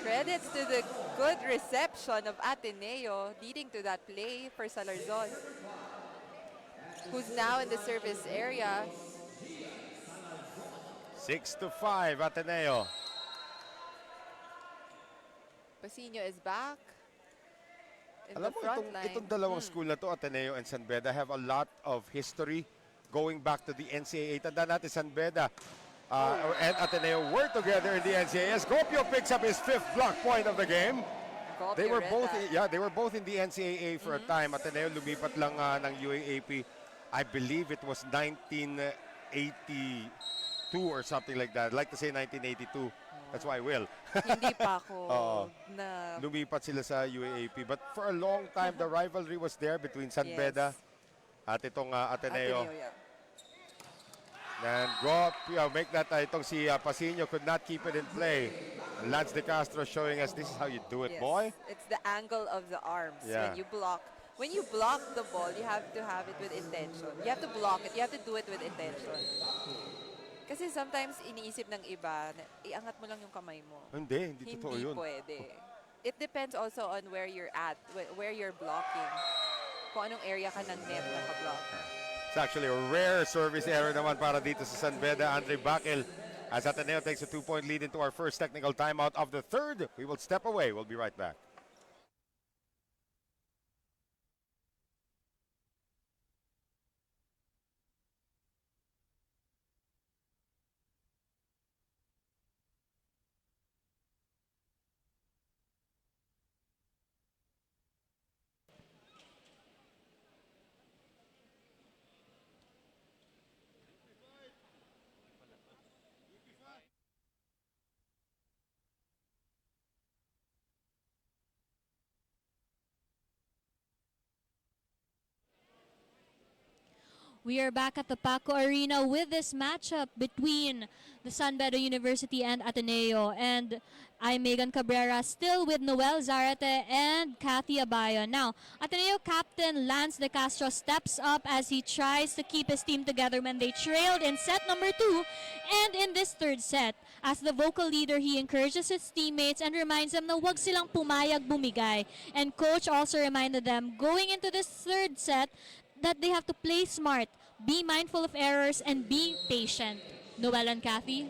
[SPEAKER 4] Credits to the good reception of Ateneo leading to that play for Salarzon, who's now in the service area.
[SPEAKER 1] 6-5, Ateneo.
[SPEAKER 4] Pasino is back in
[SPEAKER 1] Alam
[SPEAKER 4] the
[SPEAKER 1] mo,
[SPEAKER 4] front line.
[SPEAKER 1] itong dalawang school na to, Ateneo and San Beda, have a lot of history going back to the NCAA. Tandaan natin, San Beda and Ateneo were together in the NCAA. Gopio picks up his 5th block point of the game. They were both, they were both in the NCAA for a time. Ateneo lumipat lang ng UAAP. I believe it was 1982 or something like that. I'd like to say 1982. That's why I will.
[SPEAKER 4] Hindi pa ako na...
[SPEAKER 1] Lumipat sila sa UAAP. But for a long time, the rivalry was there between San
[SPEAKER 4] Yes.
[SPEAKER 1] Beda at itong Ateneo.
[SPEAKER 4] yeah.
[SPEAKER 1] And Gopio, make that, itong si Pasino could not keep it in play. Lance De Castro showing us this is how you do it,
[SPEAKER 4] Yes.
[SPEAKER 1] boy.
[SPEAKER 4] It's the angle of the arms
[SPEAKER 1] Yeah.
[SPEAKER 4] when you block. When you block the ball, you have to have it with intention. You have to block it. You have to do it with intention. Kasi sometimes iniisip ng iba, na iangat mo lang yung kamay mo.
[SPEAKER 1] Hindi totoo
[SPEAKER 4] Hindi
[SPEAKER 1] yun.
[SPEAKER 4] pwede. It depends also on where you're at, where you're blocking. Kung anong area ka ng net na ka-block.
[SPEAKER 1] It's actually a rare service error naman para dito sa San Beda. Andre Bakel as Ateneo takes a 2-point lead into our first technical timeout of the third. We will step away. We'll be right back.
[SPEAKER 5] We are back at the Paco Arena with this matchup between the San Beda University and Ateneo. And I'm Megan Cabrera, still with Noel Zarate and Kathy Abayo. Now, Ateneo captain Lance De Castro steps up as he tries to keep his team together when they trailed in set number 2. And in this third set, as the vocal leader, he encourages his teammates and reminds them na wag silang pumayag bumigay. And coach also reminded them going into this third set that they have to play smart, be mindful of errors, and be patient. Noel and Kathy?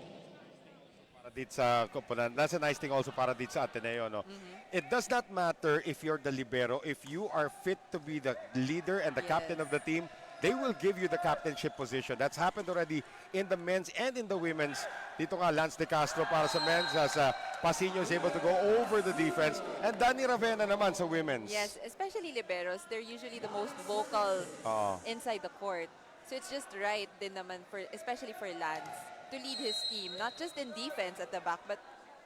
[SPEAKER 1] Para dito sa Koponan, that's a nice thing also para dito sa Ateneo, no? It does not matter if you're the libero. If you are fit to be the leader and the captain of the team, they will give you the captainship position. That's happened already in the men's and in the women's. Dito nga, Lance De Castro para sa men's as Pasino is able to go over the defense. And Danny Ravena naman sa women's.
[SPEAKER 4] Yes, especially liberos, they're usually the most vocal inside the court. So it's just right din naman for, especially for Lance, to lead his team, not just in defense at the back, but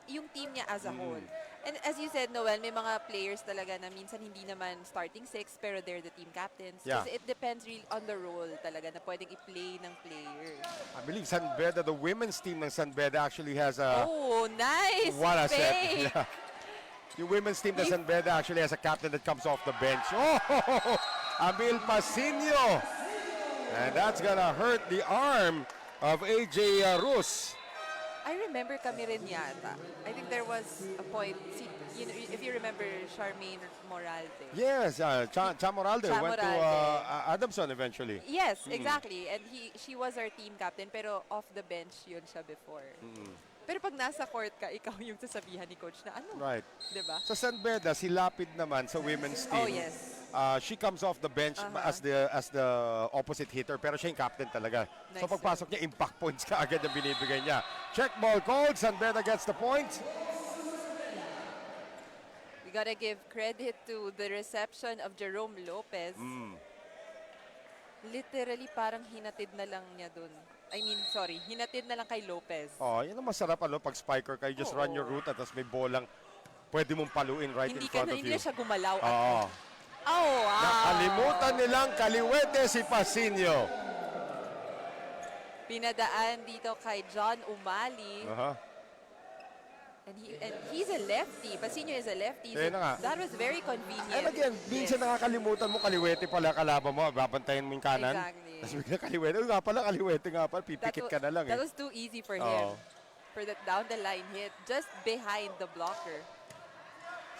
[SPEAKER 4] yung team niya as a whole. And as you said, Noel, may mga players talaga na minsan hindi naman starting six, pero they're the team captains.
[SPEAKER 1] Yeah.
[SPEAKER 4] Kasi it depends really on the role talaga na pwedeng i-play ng players.
[SPEAKER 1] I believe San Beda, the women's team ng San Beda actually has a...
[SPEAKER 4] Oh, nice
[SPEAKER 1] what a set.
[SPEAKER 4] fake.
[SPEAKER 1] Yeah. Yung women's team ng San Beda actually has a captain that comes off the bench. Oh, Amil Pasino. And that's gonna hurt the arm of AJ Rus.
[SPEAKER 4] I remember kami rin yata. I think there was a point, you know, if you remember Charmaine Moralde.
[SPEAKER 1] Yes, Chamoralde
[SPEAKER 4] Cha
[SPEAKER 1] went to
[SPEAKER 4] Moralde.
[SPEAKER 1] Adamson eventually.
[SPEAKER 4] Yes, exactly. And she was our team captain, pero off the bench yun siya before. Pero pag nasa court ka, ikaw yung sasabihan ni coach na ano?
[SPEAKER 1] Right.
[SPEAKER 4] Diba?
[SPEAKER 1] Sa San Beda, si Lapid naman sa women's team.
[SPEAKER 4] Oh, yes.
[SPEAKER 1] She comes off the bench as the opposite hitter, pero siya yung captain talaga. So
[SPEAKER 4] Nice.
[SPEAKER 1] pagpasok niya, impact points ka agad na binibigay niya. Check ball called, San Beda gets the point.
[SPEAKER 4] We gotta give credit to the reception of Jerome Lopez. Literally, parang hinatid na lang niya dun. Hinatid na lang kay Lopez.
[SPEAKER 1] Oh, yun ang masarap pag spiker kayo, just run your route at tapos may bolang pwede mong paluin right in front of
[SPEAKER 4] Hindi
[SPEAKER 1] you.
[SPEAKER 4] na siya gumalaw.
[SPEAKER 1] Oo.
[SPEAKER 4] Oh, wow.
[SPEAKER 1] Nakalimutan nilang kaliwete si Pasino.
[SPEAKER 4] Pinadaan dito kay John Umali. And he's a lefty. Pasino is a lefty.
[SPEAKER 1] Kaya na nga.
[SPEAKER 4] That was very convenient.
[SPEAKER 1] And again, minsan nakakalimutan mo kaliwete pala kalaban mo, babantayan mo yung kanan.
[SPEAKER 4] Exactly.
[SPEAKER 1] Tapos bigla kaliwete. Nga pala, kaliwete nga pala. Pipikit ka na lang
[SPEAKER 4] That
[SPEAKER 1] eh.
[SPEAKER 4] was too easy for him. For that down the line hit. Just behind the blocker.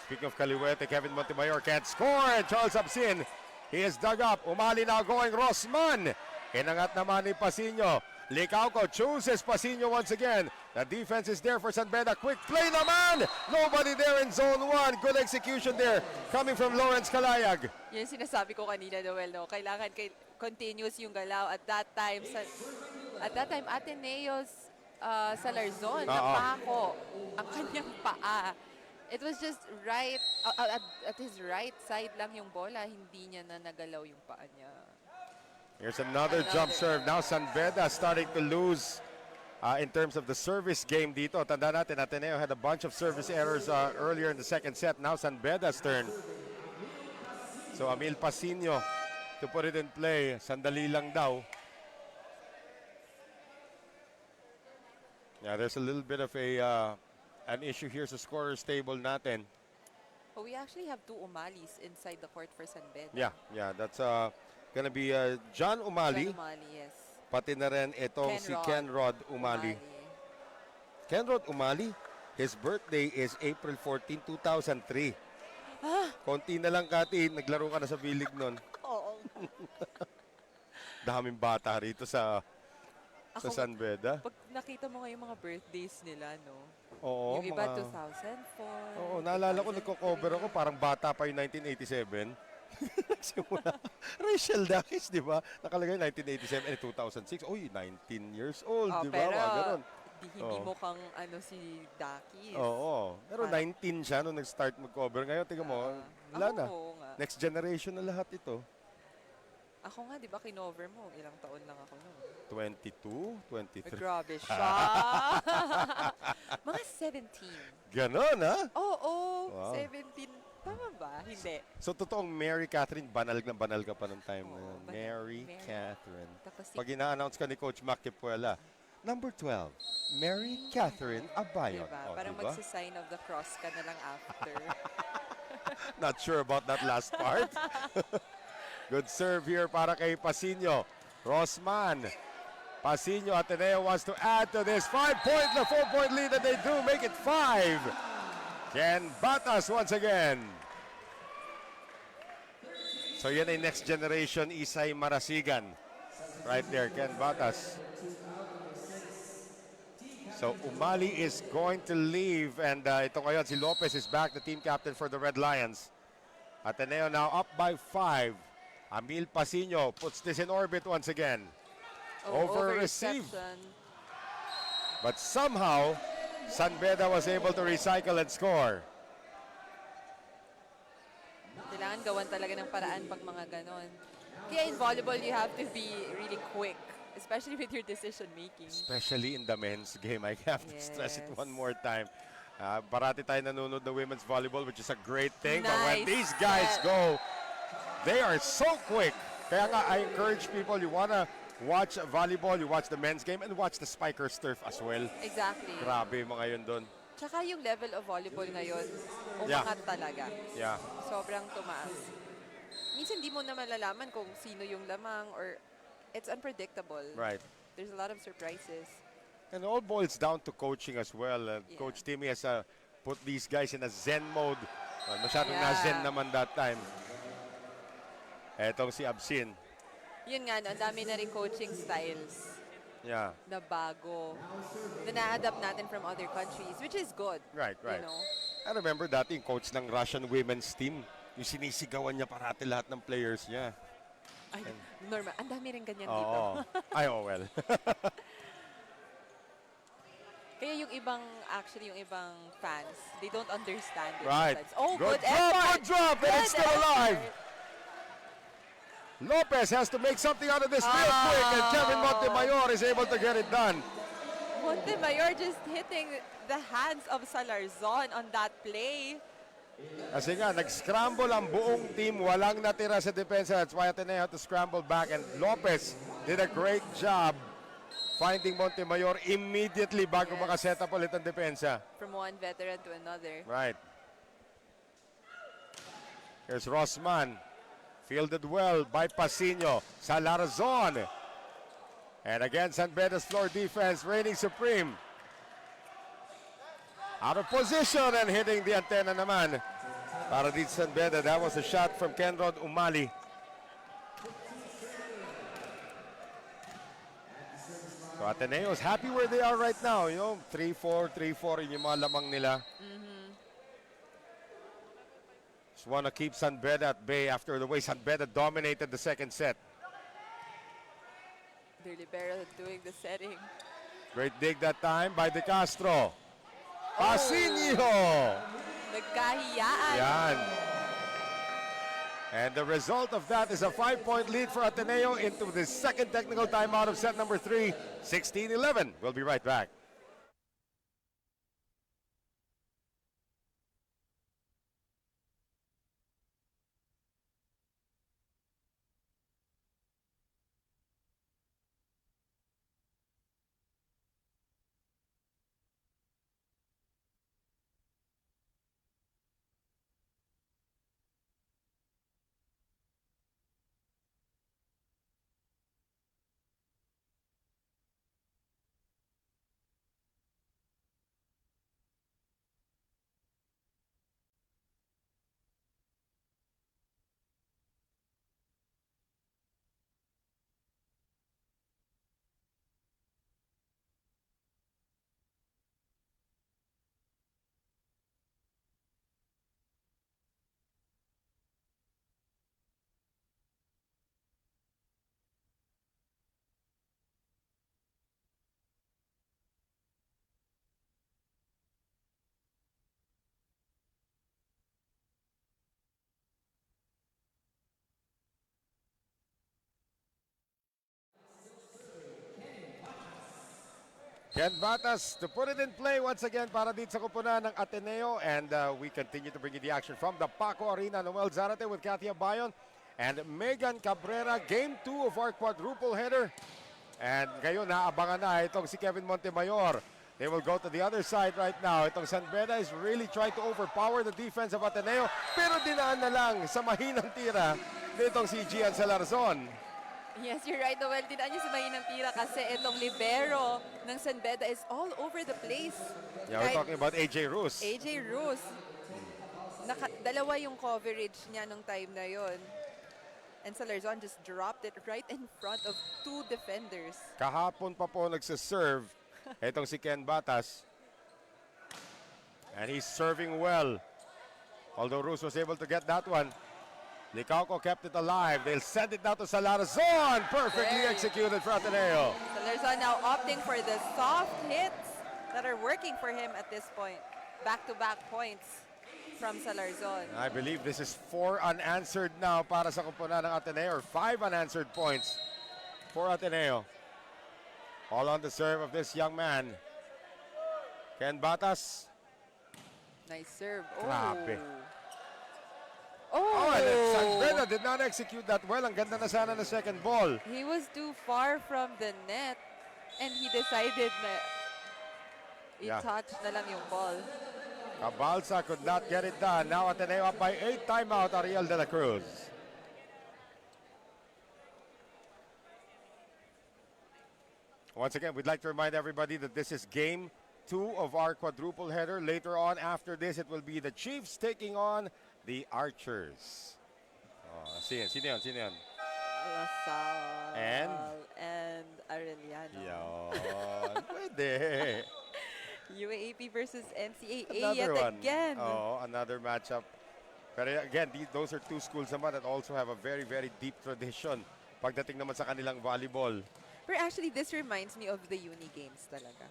[SPEAKER 1] Speaking of kaliwete, Kevin Montemayor can't score. And Charles Absin, he is dug up. Umali now going Rosman. Inangat naman ni Pasino. Licauco chooses Pasino once again. The defense is there for San Beda. Quick play naman. Nobody there in zone 1. Good execution there coming from Lawrence Calayag.
[SPEAKER 4] Yan sinasabi ko kanina, Noel, no? Kailangan continuous yung galaw. At that time, Ateneo's Salarzon, napako ang kanyang paa. It was just right, at his right side lang yung bola. Hindi niya na nagalaw yung paa niya.
[SPEAKER 1] Here's another jump serve. Now San Beda starting to lose in terms of the service game dito. Tanda natin, Ateneo had a bunch of service errors earlier in the second set. Now San Beda's turn. So Amil Pasino to put it in play. Sandali lang daw. Yeah, there's a little bit of an issue here sa scorer's table natin.
[SPEAKER 4] Oh, we actually have two Umalis inside the court for San Beda.
[SPEAKER 1] Yeah, that's gonna be John Umali.
[SPEAKER 4] John Umali, yes.
[SPEAKER 1] Pati na rin itong si Kenrod Umali. Kenrod Umali, his birthday is April 14, 2003. Konti na lang, Kati, naglaro ka na sa bilig nun.
[SPEAKER 4] Oo.
[SPEAKER 1] Daming bata rito sa
[SPEAKER 4] Ako,
[SPEAKER 1] San Beda.
[SPEAKER 4] pag nakita mo nga yung mga birthdays nila, no?
[SPEAKER 1] Oo,
[SPEAKER 4] yung iba
[SPEAKER 1] mga...
[SPEAKER 4] 2004.
[SPEAKER 1] Oo, naalala ko
[SPEAKER 4] 2003.
[SPEAKER 1] nagko-cover ako, parang bata pa yung 1987. Nagsimula. Rachel Dakis, di ba? Nakalagay 1987 and 2006. Uy, 19 years old,
[SPEAKER 4] Oh,
[SPEAKER 1] di ba?
[SPEAKER 4] pero
[SPEAKER 1] Mga ganun.
[SPEAKER 4] hindi
[SPEAKER 1] Oo.
[SPEAKER 4] mo kang si Dakis.
[SPEAKER 1] Oo. Pero
[SPEAKER 4] Parang-
[SPEAKER 1] 19 siya nung nag-start mag-cover. Ngayon, tingnan mo, wala
[SPEAKER 4] Ako,
[SPEAKER 1] na.
[SPEAKER 4] oo nga.
[SPEAKER 1] Next generation na lahat ito.
[SPEAKER 4] Ako nga, di ba, kinover mo. Ilang taon lang ako noon.
[SPEAKER 1] 22,
[SPEAKER 4] Ay,
[SPEAKER 1] 23.
[SPEAKER 4] grabe siya. Mga 17.
[SPEAKER 1] Ganon, ha?
[SPEAKER 4] Oo,
[SPEAKER 1] Wow.
[SPEAKER 4] 17. Tama ba? Hindi.
[SPEAKER 1] So, totoong Mary Catherine, banal na banal ka pa nung time na
[SPEAKER 4] Oo,
[SPEAKER 1] yun.
[SPEAKER 4] banal.
[SPEAKER 1] Mary
[SPEAKER 4] Mary.
[SPEAKER 1] Catherine.
[SPEAKER 4] Tapos si
[SPEAKER 1] Pag ina-announce ka ni Coach Mac Kipuela, number 12, Mary Catherine Abayon.
[SPEAKER 4] diba?
[SPEAKER 1] Oh,
[SPEAKER 4] Parang
[SPEAKER 1] diba?
[SPEAKER 4] magsa-sign of the cross ka na lang after.
[SPEAKER 1] Not sure about that last part. Good serve here para kay Pasino. Rosman. Pasino, Ateneo wants to add to this 5-point, the 4-point lead that they do, make it 5. Ken Batas once again. So yan ay next generation Isay Marasigan. Right there, Ken Batas. So Umali is going to leave and ito ngayon si Lopez is back, the team captain for the Red Lions. Ateneo now up by 5. Amil Pasino puts this in orbit once again. Over receive.
[SPEAKER 4] reception.
[SPEAKER 1] But somehow, San Beda was able to recycle and score.
[SPEAKER 4] Kailangan gawan talaga ng paraan pag mga ganon. Kaya in volleyball, you have to be really quick, especially with your decision making.
[SPEAKER 1] Especially in the men's game. I have to stress it
[SPEAKER 4] Yes.
[SPEAKER 1] one more time. Parati tayo nanonood ng women's volleyball, which is a great thing. But when
[SPEAKER 4] Nice
[SPEAKER 1] these guys
[SPEAKER 4] set.
[SPEAKER 1] go, they are so quick. Kaya nga, I encourage people, you wanna watch volleyball, you watch the men's game, and watch the Spikers turf as well.
[SPEAKER 4] Exactly.
[SPEAKER 1] Grabe yung mga yun doon.
[SPEAKER 4] Tsaka yung level of volleyball ngayon,
[SPEAKER 1] Yeah.
[SPEAKER 4] umangat talaga.
[SPEAKER 1] Yeah.
[SPEAKER 4] Sobrang tumaas. Minsan hindi mo na malalaman kung sino yung lamang or it's unpredictable.
[SPEAKER 1] Right.
[SPEAKER 4] There's a lot of surprises.
[SPEAKER 1] And it all boils down to coaching as well.
[SPEAKER 4] Yeah.
[SPEAKER 1] Coach Timmy has put these guys in a zen mode. Well, masyadong
[SPEAKER 4] Yeah.
[SPEAKER 1] na-zen naman that time. Etong si Absin.
[SPEAKER 4] Yun nga, no, ang dami na rin coaching styles
[SPEAKER 1] Yeah.
[SPEAKER 4] na bago, na na-adapt natin from other countries, which is good.
[SPEAKER 1] Right, right.
[SPEAKER 4] You know?
[SPEAKER 1] I remember dati yung coach ng Russian women's team. Yung sinisigawan niya parati lahat ng players niya.
[SPEAKER 4] Ay, normal. Ang dami rin ganyan dito.
[SPEAKER 1] Oo. Ay, oh well.
[SPEAKER 4] Kaya yung ibang fans, they don't understand it.
[SPEAKER 1] Right.
[SPEAKER 4] sometimes. Oh,
[SPEAKER 1] Good
[SPEAKER 4] good,
[SPEAKER 1] drop,
[SPEAKER 4] effort!
[SPEAKER 1] good drop, and it's
[SPEAKER 4] Good
[SPEAKER 1] still alive.
[SPEAKER 4] effort.
[SPEAKER 1] Lopez has to make something out of this real quick, and Kevin Montemayor is able to get it done.
[SPEAKER 4] Montemayor just hitting the hands of Salarzon on that play.
[SPEAKER 1] Kasi nga, nag-scramble ang buong team. Walang natira sa depensa. That's why Ateneo had to scramble back. And Lopez did a great job finding Montemayor immediately bago
[SPEAKER 4] Yes.
[SPEAKER 1] makaset up ulit ang depensa.
[SPEAKER 4] From one veteran to another.
[SPEAKER 1] Right. Here's Rosman. Fielded well by Pasino. Salarzon. And again, San Beda's floor defense reigning supreme. Out of position and hitting the antenna naman. Para dito San Beda, that was a shot from Kenrod Umali. So Ateneo's happy where they are right now. You know, 3-4, 3-4 yung mga lamang nila. Just want to keep San Beda at bay after the way San Beda dominated the second set.
[SPEAKER 4] Their libero doing the setting.
[SPEAKER 1] Great dig that time by De Castro. Pasinio!
[SPEAKER 4] Nagkahiyaan.
[SPEAKER 1] Yan. And the result of that is a 5-point lead for Ateneo into the second technical timeout of set number 3, 16-11. We'll be right back. Ken Batas to put it in play once again para dito sa kupunan ng Ateneo. And we continue to bring you the action from the Paco Arena. Noel Zarate with Katia Bayon and Megan Cabrera. Game 2 of our quadruple header. And ngayon naabangan na itong si Kevin Montemayor. They will go to the other side right now. Itong San Beda is really trying to overpower the defense of Ateneo. Pero dinaan na lang sa mahinang tira nitong si Gian Salarzon.
[SPEAKER 4] Yes, you're right, Noel. Dinaan niya sa mahinang tira kasi itong libero ng San Beda is all over the place.
[SPEAKER 1] Yeah, we're
[SPEAKER 4] Right.
[SPEAKER 1] talking about AJ Rus.
[SPEAKER 4] AJ Rus. Dalawa yung coverage niya nung time na yon. And Salarzon just dropped it right in front of 2 defenders.
[SPEAKER 1] Kahapon pa po nagsiserve itong si Ken Batas. And he's serving well. Although Rus was able to get that one. Licauco kept it alive. They'll send it down to Salarzon. Perfectly
[SPEAKER 4] There.
[SPEAKER 1] executed for Ateneo.
[SPEAKER 4] Salarzon now opting for the soft hits that are working for him at this point. Back-to-back points from Salarzon.
[SPEAKER 1] I believe this is 4 unanswered now para sa kupunan ng Ateneo, or 5 unanswered points for Ateneo. All on the serve of this young man. Ken Batas.
[SPEAKER 4] Nice serve.
[SPEAKER 1] Grabe.
[SPEAKER 4] Oh,
[SPEAKER 1] And San Beda did not execute that well. Ang ganda na sana ng second ball.
[SPEAKER 4] He was too far from the net and he decided na
[SPEAKER 1] Yeah.
[SPEAKER 4] i-touch na lang yung ball.
[SPEAKER 1] Cabalsa could not get it done. Now Ateneo up by 8. Timeout, Ariel de la Cruz. Once again, we'd like to remind everybody that this is game 2 of our quadruple header. Later on, after this, it will be the Chiefs taking on the Archers. Oh, sino yun?
[SPEAKER 4] Lasal
[SPEAKER 1] And?
[SPEAKER 4] and Arellano.
[SPEAKER 1] Yon. Pwede.
[SPEAKER 4] UAAP versus NCAA
[SPEAKER 1] Another
[SPEAKER 4] yet
[SPEAKER 1] one.
[SPEAKER 4] again.
[SPEAKER 1] Oh, another matchup. But again, those are 2 schools naman that also have a very, very deep tradition pagdating naman sa kanilang volleyball.
[SPEAKER 4] But actually, this reminds me of the Uni Games talaga.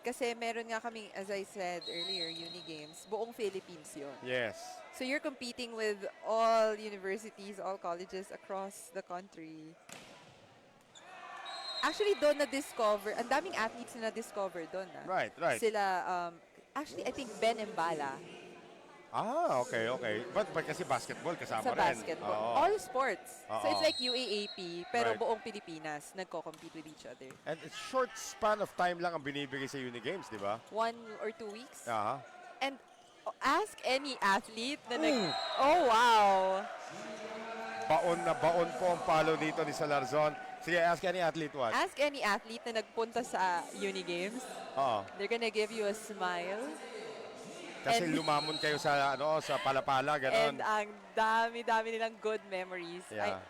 [SPEAKER 4] Kasi meron nga kaming, as I said earlier, Uni Games, buong Philippines yun.
[SPEAKER 1] Yes.
[SPEAKER 4] So you're competing with all universities, all colleges across the country. Actually, doon na-discover, ang daming athletes na na-discover doon.
[SPEAKER 1] Right.
[SPEAKER 4] Sila, actually, I think Ben Embala
[SPEAKER 1] Ah, okay. But kasi basketball kasama
[SPEAKER 4] sa
[SPEAKER 1] rin.
[SPEAKER 4] basketball.
[SPEAKER 1] Oo.
[SPEAKER 4] All sports. So
[SPEAKER 1] Oo.
[SPEAKER 4] it's like UAAP, pero
[SPEAKER 1] Right.
[SPEAKER 4] buong Pilipinas nagko-compete with each other.
[SPEAKER 1] And it's short span of time lang ang binibigay sa Uni Games, di ba?
[SPEAKER 4] 1 or 2 weeks.
[SPEAKER 1] Aha.
[SPEAKER 4] And ask any athlete na oh, wow.
[SPEAKER 1] Baon na baon po ang palo dito ni Salarzon. Sige, ask any athlete what?
[SPEAKER 4] Ask any athlete na nagpunta sa Uni Games.
[SPEAKER 1] Oo.
[SPEAKER 4] They're gonna give you a smile.
[SPEAKER 1] Kasi
[SPEAKER 4] And-
[SPEAKER 1] lumamon kayo sa sa palapala, ganon.
[SPEAKER 4] And ang dami-dami nilang good memories.
[SPEAKER 1] Yeah.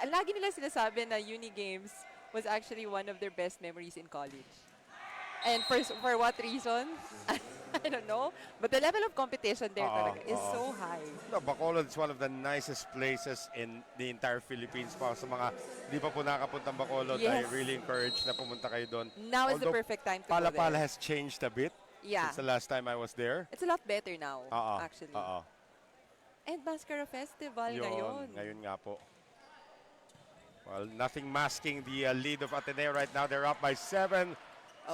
[SPEAKER 4] Lagi nila sinasabi na Uni Games was actually one of their best memories in college. And for what reason? I don't know. But the level of competition there talaga is so high.
[SPEAKER 1] No, Bacolod is one of the nicest places in the entire Philippines. Pa sa mga di pa po nakapuntang Bacolod, I
[SPEAKER 4] Yes.
[SPEAKER 1] really encourage na pumunta kayo doon.
[SPEAKER 4] Now is the
[SPEAKER 1] Although
[SPEAKER 4] perfect time to go
[SPEAKER 1] Palapala
[SPEAKER 4] there.
[SPEAKER 1] has changed a bit
[SPEAKER 4] Yeah.
[SPEAKER 1] since the last time I was there.
[SPEAKER 4] It's a lot better now,
[SPEAKER 1] Oo.
[SPEAKER 4] actually.
[SPEAKER 1] Oo.
[SPEAKER 4] And Mascara Festival ngayon.
[SPEAKER 1] Ngayon nga po. Well, nothing masking the lead of Ateneo right now. They're up by 7.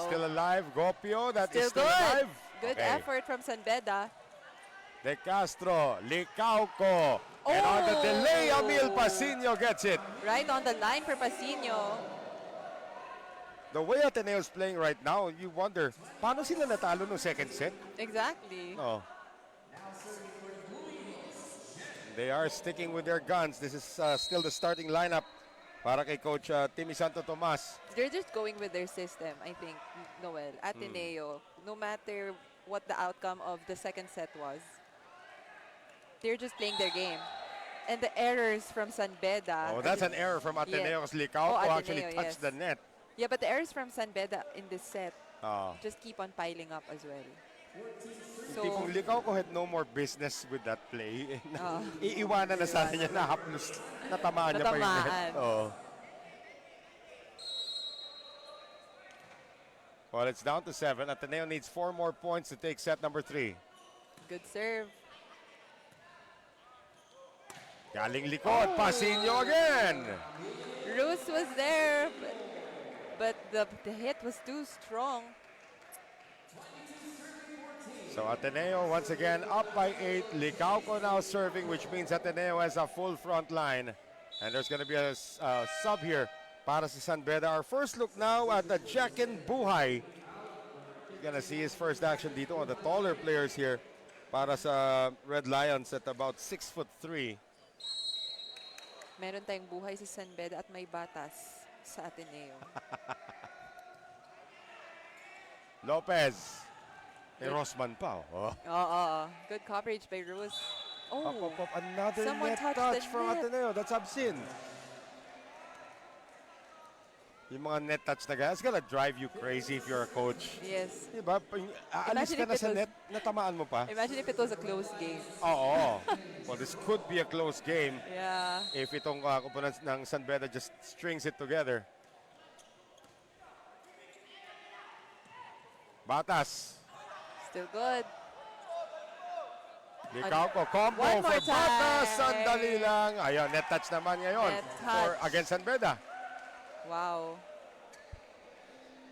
[SPEAKER 1] Still alive. Gopio, that is
[SPEAKER 4] Still
[SPEAKER 1] still
[SPEAKER 4] good.
[SPEAKER 1] alive.
[SPEAKER 4] Good
[SPEAKER 1] Okay.
[SPEAKER 4] effort from San Beda.
[SPEAKER 1] De Castro, Licauco. And on the delay, Emil Pasino gets it.
[SPEAKER 4] Right on the line for Pasino.
[SPEAKER 1] The way Ateneo is playing right now, you wonder, paano sila natalo no second set?
[SPEAKER 4] Exactly.
[SPEAKER 1] Oh. They are sticking with their guns. This is still the starting lineup para kay Coach Timmy Santo Tomas.
[SPEAKER 4] They're just going with their system, I think, Noel. Ateneo, no matter what the outcome of the second set was, they're just playing their game. And the errors from San Beda.
[SPEAKER 1] Oh, that's an error from Ateneo because Licauco
[SPEAKER 4] Oh, Ateneo,
[SPEAKER 1] actually touched
[SPEAKER 4] yes.
[SPEAKER 1] the net.
[SPEAKER 4] Yeah, but the errors from San Beda in this set
[SPEAKER 1] Oh.
[SPEAKER 4] just keep on piling up as well. So,
[SPEAKER 1] Tipong Licauco had no more business with that play.
[SPEAKER 4] Ah.
[SPEAKER 1] Iiwanan na sana niya na haplos. Natamaan niya pa yung net.
[SPEAKER 4] Natamaan.
[SPEAKER 1] Oh. Well, it's down to 7. Ateneo needs 4 more points to take set number 3.
[SPEAKER 4] good serve. Oh.
[SPEAKER 1] Galing likod, Pasino again.
[SPEAKER 4] Rus was there. but the hit was too strong.
[SPEAKER 1] So Ateneo once again up by 8. Licauco now serving, which means Ateneo has a full front line. And there's going to be a sub here para sa San Beda. Our first look now at the Jackin Buhay. You're going to see his first action dito on the taller players here para sa Red Lions at about 6'3".
[SPEAKER 4] Meron tayong buhay sa San Beda at may batas sa Ateneo.
[SPEAKER 1] Lopez. May Rosman pa. Oh.
[SPEAKER 4] Good coverage by Rose.
[SPEAKER 1] Up,
[SPEAKER 4] Oh,
[SPEAKER 1] up, up. Another
[SPEAKER 4] someone
[SPEAKER 1] net
[SPEAKER 4] touched
[SPEAKER 1] touch
[SPEAKER 4] the
[SPEAKER 1] from
[SPEAKER 4] net.
[SPEAKER 1] Ateneo. That's Absin. Yung mga net touch na guys, gonna drive you crazy if you're a coach.
[SPEAKER 4] yes.
[SPEAKER 1] Diba? Aalis
[SPEAKER 4] Imagine
[SPEAKER 1] ka na
[SPEAKER 4] if it
[SPEAKER 1] sa
[SPEAKER 4] was-
[SPEAKER 1] net, natamaan mo pa.
[SPEAKER 4] Imagine if it was a close game.
[SPEAKER 1] Oo. Well, this could be a close game
[SPEAKER 4] Yeah.
[SPEAKER 1] if itong components ng San Beda just strings it together. Batas.
[SPEAKER 4] Still good.
[SPEAKER 1] Licauco combo
[SPEAKER 4] One
[SPEAKER 1] for
[SPEAKER 4] more time.
[SPEAKER 1] Batas. Sandali lang. Ayun, net touch naman ngayon
[SPEAKER 4] Net
[SPEAKER 1] for
[SPEAKER 4] touch.
[SPEAKER 1] against San Beda.
[SPEAKER 4] Wow.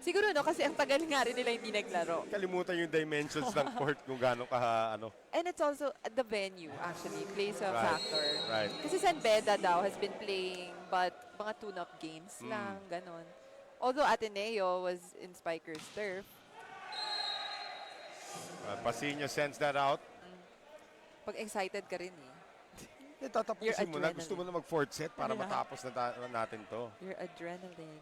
[SPEAKER 4] Siguro no, kasi ang tagal nga rin nila hindi naglaro.
[SPEAKER 1] Kalimutan yung dimensions ng court kung gaano ka ano.
[SPEAKER 4] And it's also the venue actually plays a
[SPEAKER 1] Right.
[SPEAKER 4] factor.
[SPEAKER 1] Right.
[SPEAKER 4] Kasi San Beda daw has been playing but mga tune-up games lang, ganon. Although Ateneo was in Spiker's turf.
[SPEAKER 1] Pasino sends that out.
[SPEAKER 4] Pag excited ka rin eh. Your
[SPEAKER 1] Tatapusin mo na.
[SPEAKER 4] adrenaline.
[SPEAKER 1] Gusto mo na mag-fourth set para
[SPEAKER 4] Yeah.
[SPEAKER 1] matapos na natin to.
[SPEAKER 4] Your adrenaline.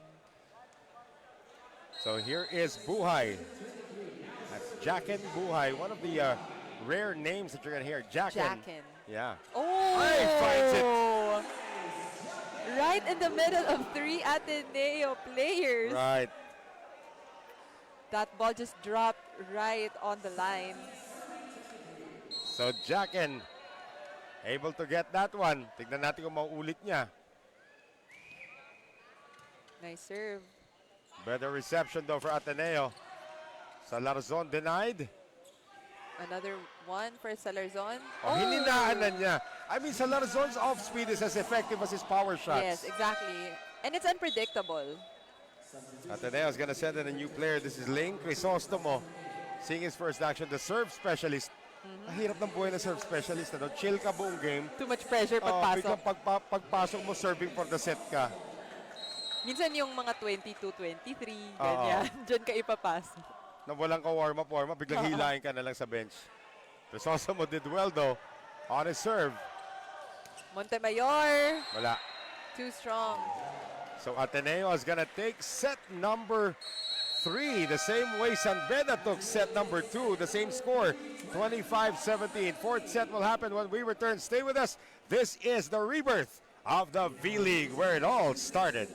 [SPEAKER 1] So here is Buhay. That's Jackin Buhay, one of the rare names that you're going to hear. Jackin.
[SPEAKER 4] Jackin.
[SPEAKER 1] Yeah.
[SPEAKER 4] Oh!
[SPEAKER 1] Hey, finds it.
[SPEAKER 4] Right in the middle of 3 Ateneo players.
[SPEAKER 1] Right.
[SPEAKER 4] That ball just dropped right on the line.
[SPEAKER 1] So Jackin able to get that one. Tignan natin kung mauulit niya.
[SPEAKER 4] Nice serve.
[SPEAKER 1] Better reception though for Ateneo. Salarzon denied.
[SPEAKER 4] Another one for Salarzon.
[SPEAKER 1] Oh, hininaan na niya. I mean, Salarzon's off speed is as effective as his power shots.
[SPEAKER 4] Yes, exactly. And it's unpredictable.
[SPEAKER 1] Ateneo is gonna send in a new player. This is Ling Crisostomo. Seeing his first action, the serve specialist. Ang hirap ng buhay na serve specialist. Ano? Chill ka buong game.
[SPEAKER 4] Too much pressure
[SPEAKER 1] Biglang
[SPEAKER 4] pagpasok.
[SPEAKER 1] pagpasok mo, serving for the set ka.
[SPEAKER 4] Minsan yung mga 22, 23, ganyan. Diyan ka ipapasok.
[SPEAKER 1] Na walang ka warm up, biglang hilahin ka na lang sa bench. Crisostomo did well though on his serve.
[SPEAKER 4] Montemayor,
[SPEAKER 1] Wala.
[SPEAKER 4] too strong.
[SPEAKER 1] So Ateneo is gonna take set number 3, the same way San Beda took set number 2, the same score, 25-17. Fourth set will happen when we return. Stay with us. This is the rebirth of the V-League, where it all started.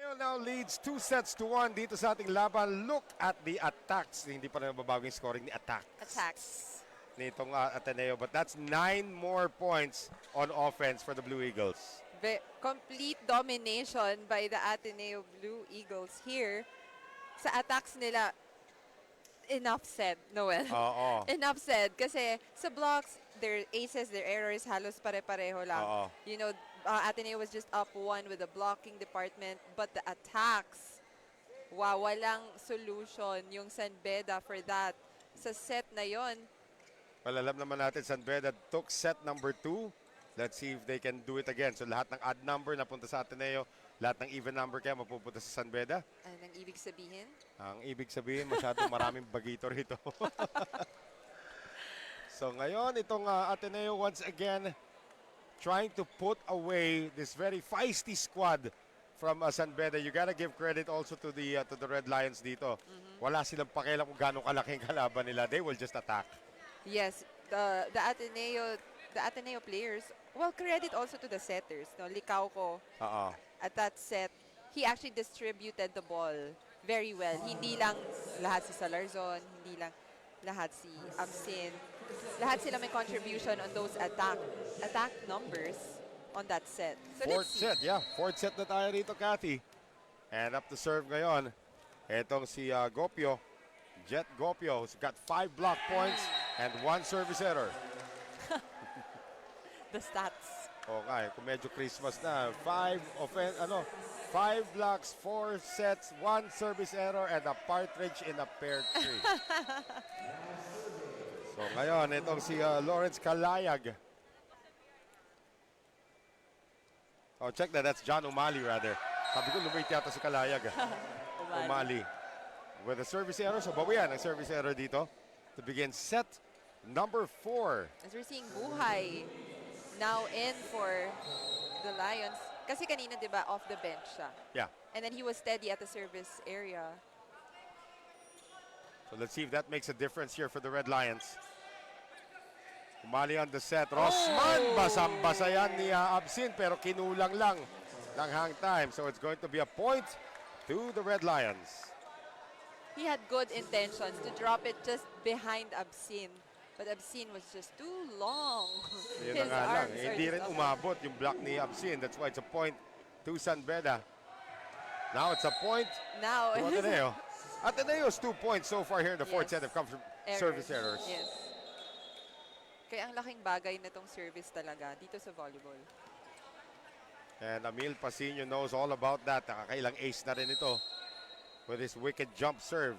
[SPEAKER 1] Ateneo now leads 2-1 dito sa ating laban. Look at the attacks. Hindi pa rin mababago yung scoring ni
[SPEAKER 4] Attacks.
[SPEAKER 1] nitong Ateneo. But that's 9 more points on offense for the Blue Eagles.
[SPEAKER 4] Complete domination by the Ateneo Blue Eagles here. Sa attacks nila, enough said, Noel.
[SPEAKER 1] Oo.
[SPEAKER 4] Enough said. Kasi sa blocks, their aces, their errors, halos pare-pareho lang.
[SPEAKER 1] Oo.
[SPEAKER 4] You know, Ateneo was just up 1 with the blocking department. But the attacks, wow, walang solution yung San Beda for that. Sa set na yon.
[SPEAKER 1] Well, alam naman natin, San Beda took set number 2. Let's see if they can do it again. So lahat ng odd number napunta sa Ateneo. Lahat ng even number kaya mapupunta sa San Beda.
[SPEAKER 4] Ano ang ibig sabihin?
[SPEAKER 1] Ang ibig sabihin, masyadong maraming bagito rito. So ngayon, itong Ateneo once again trying to put away this very feisty squad from San Beda. You gotta give credit also to the Red Lions dito. Wala silang pakialam kung gaano kalaking kalaban nila. They will just attack.
[SPEAKER 4] Yes, the Ateneo players, well, credit also to the setters. No? Likaw ko,
[SPEAKER 1] Oo.
[SPEAKER 4] at that set, he actually distributed the ball very well. Hindi lang lahat si Salarzon, hindi lang lahat si Absin. Lahat sila may contribution on those attack numbers on that set. So
[SPEAKER 1] Fourth
[SPEAKER 4] let's see.
[SPEAKER 1] set, yeah. Fourth set na tayo rito, Cathy. And up to serve ngayon, etong si Gopio. Jet Gopio, who's got 5 block points and 1 service error.
[SPEAKER 4] The stats.
[SPEAKER 1] Okay, kung medyo Christmas na, 5 blocks, 4 sets, 1 service error, and a partridge in a pear tree. So ngayon, itong si Lawrence Kalayag. Oh, check that. That's John Umali, rather. Sabi ko, lumait yata si Kalayag. Umali. With a service error. So bawian ang service error dito to begin set number 4.
[SPEAKER 4] As we're seeing Buhay now in for the Lions. Kasi kanina, di ba, off the bench siya.
[SPEAKER 1] Yeah.
[SPEAKER 4] And then he was steady at the service area.
[SPEAKER 1] So let's see if that makes a difference here for the Red Lions. Umali on the set. Rosman, basang-basa yan ni Absin, pero kinulang lang ng hang time. So it's going to be a point to the Red Lions.
[SPEAKER 4] He had good intentions to drop it just behind Absin. But Absin was just too long.
[SPEAKER 1] Yun na nga lang. Hindi rin umabot yung block ni Absin. That's why it's a point to San Beda. Now it's a point
[SPEAKER 4] Now,
[SPEAKER 1] to Ateneo. Ateneo's 2 points so far here in the fourth
[SPEAKER 4] Yes.
[SPEAKER 1] set have come from service errors.
[SPEAKER 4] Yes. Kaya ang laking bagay na tong service talaga dito sa volleyball.
[SPEAKER 1] And Emil Pasino knows all about that. Nakakailang ace na rin ito with his wicked jump serve.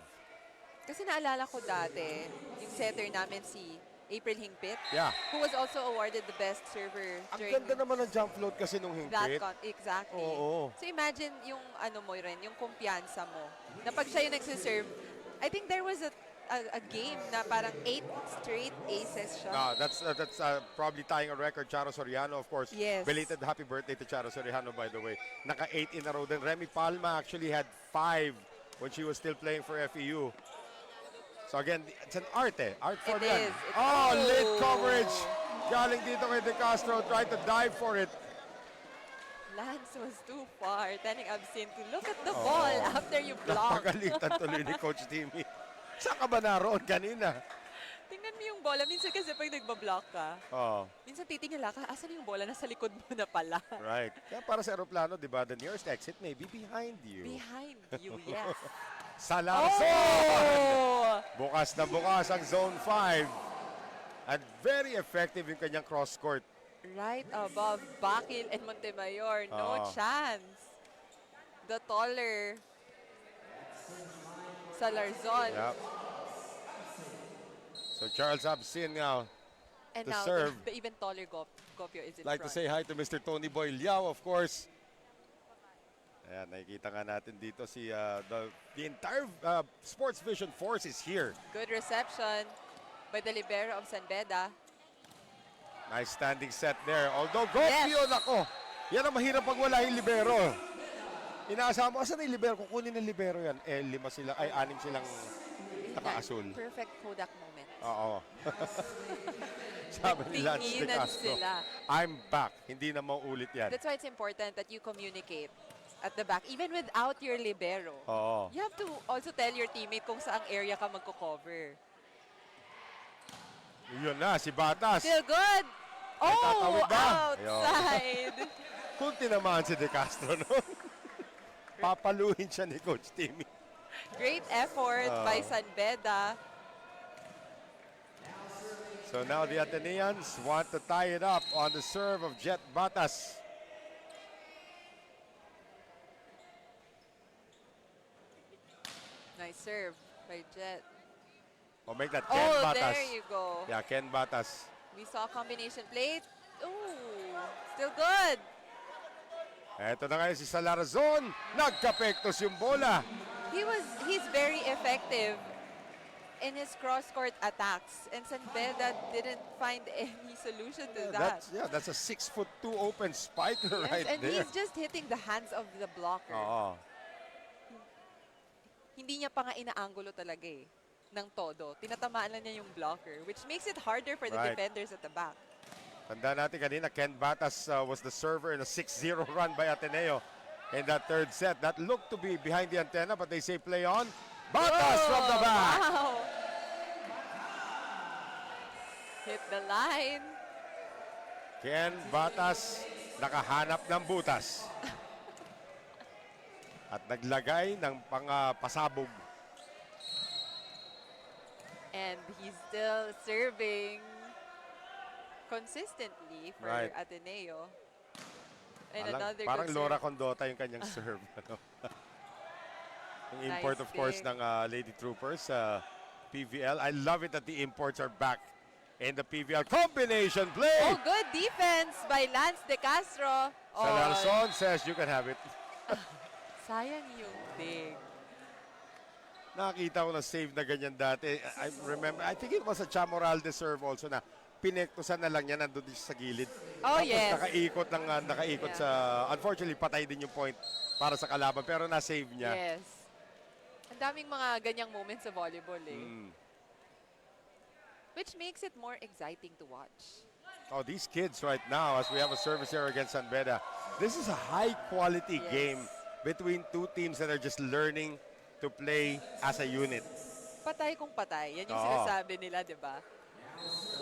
[SPEAKER 4] Kasi naalala ko dati, yung setter namin si April Hingpit,
[SPEAKER 1] Yeah.
[SPEAKER 4] who was also awarded the best server
[SPEAKER 1] Ang
[SPEAKER 4] during
[SPEAKER 1] ganda naman ng jump float kasi nung
[SPEAKER 4] that
[SPEAKER 1] hingpit.
[SPEAKER 4] exactly.
[SPEAKER 1] Oo.
[SPEAKER 4] So imagine yung ano mo rin, yung kumpiyansa mo. Na pag siya yung nagsiserve, I think there was a game na parang 8 straight aces siya.
[SPEAKER 1] That's probably tying a record. Charo Soriano, of course.
[SPEAKER 4] Yes.
[SPEAKER 1] Belated happy birthday to Charo Soriano, by the way. Naka 8 in a row. Then Remy Palma actually had 5 when she was still playing for FEU. So again, it's an art Art form
[SPEAKER 4] It
[SPEAKER 1] yan.
[SPEAKER 4] is.
[SPEAKER 1] Oh, late coverage. Galing dito kay De Castro. Tried to dive for it.
[SPEAKER 4] Lance was too far, telling Absin to look at the ball after you block.
[SPEAKER 1] Napagalitan tuloy ni Coach Timmy. Saan ka ba naroon kanina?
[SPEAKER 4] Tingnan mo yung bola. Minsan kasi pag nagbablock ka,
[SPEAKER 1] Oh,
[SPEAKER 4] minsan titingala ka, asan yung bola? Nasa likod mo na pala.
[SPEAKER 1] right. Kaya para sa aeroplano, di ba, the nearest exit may be behind you.
[SPEAKER 4] Behind you, yes.
[SPEAKER 1] Salarzon!
[SPEAKER 4] Oh!
[SPEAKER 1] Bukas na bukas ang Zone 5. At very effective yung kanyang cross-court.
[SPEAKER 4] Right above Bakil and Montemayor. No
[SPEAKER 1] Oo.
[SPEAKER 4] chance. The taller Salarzon.
[SPEAKER 1] Yep. So Charles Absin now.
[SPEAKER 4] And
[SPEAKER 1] to
[SPEAKER 4] now
[SPEAKER 1] serve.
[SPEAKER 4] The even taller Gopio is in
[SPEAKER 1] Like to
[SPEAKER 4] front.
[SPEAKER 1] say hi to Mr. Tony Boy Liao, of course. Ayan, nakikita nga natin dito si the entire Sports Vision force is here.
[SPEAKER 4] Good reception by the libero of San Beda.
[SPEAKER 1] Nice standing set there. Although Gopio,
[SPEAKER 4] Yes.
[SPEAKER 1] nako, yan ang mahirap pag wala yung libero. Inaasahan mo, asan na yung libero? Kukunin ng libero yan. 6 silang nakaasul.
[SPEAKER 4] Perfect Kodak moment.
[SPEAKER 1] Oo. Sabi ni Lance De
[SPEAKER 4] Tinginan
[SPEAKER 1] Castro,
[SPEAKER 4] sila.
[SPEAKER 1] I'm back. Hindi na mauulit yan.
[SPEAKER 4] That's why it's important that you communicate. at the back, even without your libero.
[SPEAKER 1] Oo.
[SPEAKER 4] You have to also tell your teammate kung saang area ka magko-cover.
[SPEAKER 1] Yun na, si Batas.
[SPEAKER 4] Still good. Oh,
[SPEAKER 1] tatawid ba?
[SPEAKER 4] outside.
[SPEAKER 1] Kung tinamaan si De Castro, no? Papaluhin siya ni Coach Timmy.
[SPEAKER 4] Great effort by San Beda.
[SPEAKER 1] So now the Ateneans want to tie it up on the serve of Jet Batas.
[SPEAKER 4] Nice serve by Jet.
[SPEAKER 1] O make that Ken
[SPEAKER 4] Oh,
[SPEAKER 1] Batas.
[SPEAKER 4] there you go.
[SPEAKER 1] Yeah, Ken Batas.
[SPEAKER 4] We saw combination play. Ooh, still good.
[SPEAKER 1] Eto na ngayon si Salarazon. Nagkapektos yung bola.
[SPEAKER 4] He's very effective in his cross-court attacks, and San Beda didn't find any solution to that.
[SPEAKER 1] That's a 6'2" open spiker
[SPEAKER 4] Yes,
[SPEAKER 1] right
[SPEAKER 4] and
[SPEAKER 1] there.
[SPEAKER 4] he's just hitting the hands of the blocker.
[SPEAKER 1] Oo.
[SPEAKER 4] Hindi niya pa nga inaanggulo talaga eh, ng todo. Tinatamaan lang niya yung blocker, which makes it harder for the
[SPEAKER 1] Right.
[SPEAKER 4] defenders at the back.
[SPEAKER 1] Tanda natin kanina, Ken Batas was the server in a 6-0 run by Ateneo in that third set. That looked to be behind the antenna, but they say play on. Batas from the back.
[SPEAKER 4] Wow! Hit the line.
[SPEAKER 1] Ken Batas nakahanap ng butas. At naglagay ng pasabog.
[SPEAKER 4] And he's still serving consistently for
[SPEAKER 1] Right.
[SPEAKER 4] Ateneo. And another
[SPEAKER 1] Parang
[SPEAKER 4] good
[SPEAKER 1] Laura
[SPEAKER 4] serve.
[SPEAKER 1] Condota yung kanyang serve. Ano? Yung
[SPEAKER 4] Nice
[SPEAKER 1] import, of course,
[SPEAKER 4] pick.
[SPEAKER 1] ng Lady Troopers sa PVL. I love it that the imports are back in the PVL. Combination play!
[SPEAKER 4] Oh, good defense by Lance De Castro.
[SPEAKER 1] Salarzon says you can have it.
[SPEAKER 4] Sayang yung dig.
[SPEAKER 1] Nakita ko na save na ganyan dati. I remember, I think it was a Chamoralde serve also na pinektusan na lang niya, nandun din siya sa gilid.
[SPEAKER 4] Oh,
[SPEAKER 1] Tapos
[SPEAKER 4] yes.
[SPEAKER 1] nakaikot
[SPEAKER 4] Yeah.
[SPEAKER 1] sa, unfortunately, patay din yung point para sa kalaban, pero na-save niya.
[SPEAKER 4] Yes. Ang daming mga ganyang moments sa volleyball eh.
[SPEAKER 1] Mm.
[SPEAKER 4] Which makes it more exciting to watch.
[SPEAKER 1] Oh, these kids right now, as we have a service here against San Beda, this is a high-quality
[SPEAKER 4] Yes.
[SPEAKER 1] game between two teams that are just learning to play as a unit.
[SPEAKER 4] Patay kung patay. Yan yung
[SPEAKER 1] Oo.
[SPEAKER 4] sinasabi nila, di ba?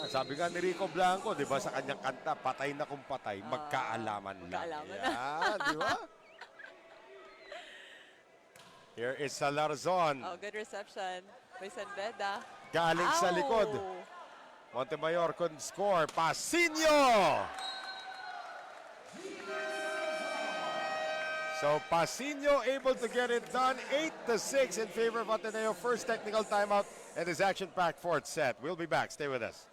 [SPEAKER 1] Sabi nga ni Rico Blanco, di ba, sa kanyang kanta, patay na kung patay, magkaalaman lang.
[SPEAKER 4] magkaalaman na.
[SPEAKER 1] Yan, di ba? Here is Salarzon.
[SPEAKER 4] Oh, good reception by San Beda.
[SPEAKER 1] Galing sa likod.
[SPEAKER 4] Ow!
[SPEAKER 1] Montemayor could score. Pasinio! So Pasinio able to get it done. 8-6 in favor of Ateneo. First technical timeout in this action-packed fourth set. We'll be back. Stay with us.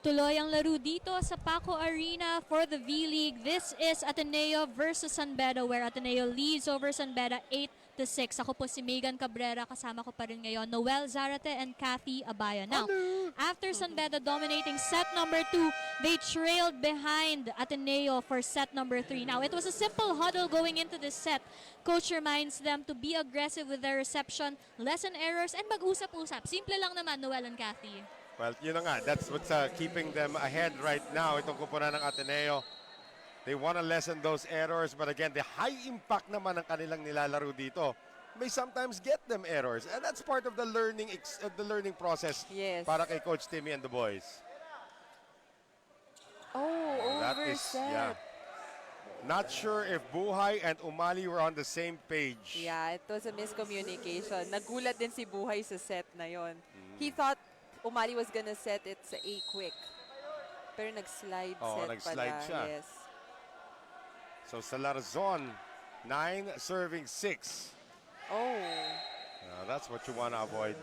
[SPEAKER 5] Tuloy ang laro dito sa Paco Arena for the V-League. This is Ateneo versus San Beda, where Ateneo leads over San Beda 8-6. Ako po si Megan Cabrera, kasama ko pa rin ngayon Noel Zarate and Kathy Abaya. Now, after San Beda dominating set number 2, they trailed behind Ateneo for set number 3. Now, it was a simple huddle going into this set. Coach reminds them to be aggressive with their reception, lessen errors, and mag-usap-usap. Simple lang naman, Noel and Kathy.
[SPEAKER 1] Well, yun na nga. That's what's keeping them ahead right now. Itong kupunan ng Ateneo. They want to lessen those errors. But again, the high impact naman ng kanilang nilalaro dito may sometimes get them errors. And that's part of the learning process
[SPEAKER 4] Yes.
[SPEAKER 1] para kay Coach Timmy and the boys.
[SPEAKER 4] Oh,
[SPEAKER 1] That is,
[SPEAKER 4] overset.
[SPEAKER 1] Not sure if Buhay and Umali were on the same page.
[SPEAKER 4] Yeah, it was a miscommunication. Nagulat din si Buhay sa set na yon. He thought Umali was gonna set it sa A quick. Pero nag-slide set
[SPEAKER 1] nag-slide
[SPEAKER 4] pala.
[SPEAKER 1] siya.
[SPEAKER 4] Yes.
[SPEAKER 1] So Salarzon, 9 serving 6.
[SPEAKER 4] Oh.
[SPEAKER 1] That's what you want to avoid.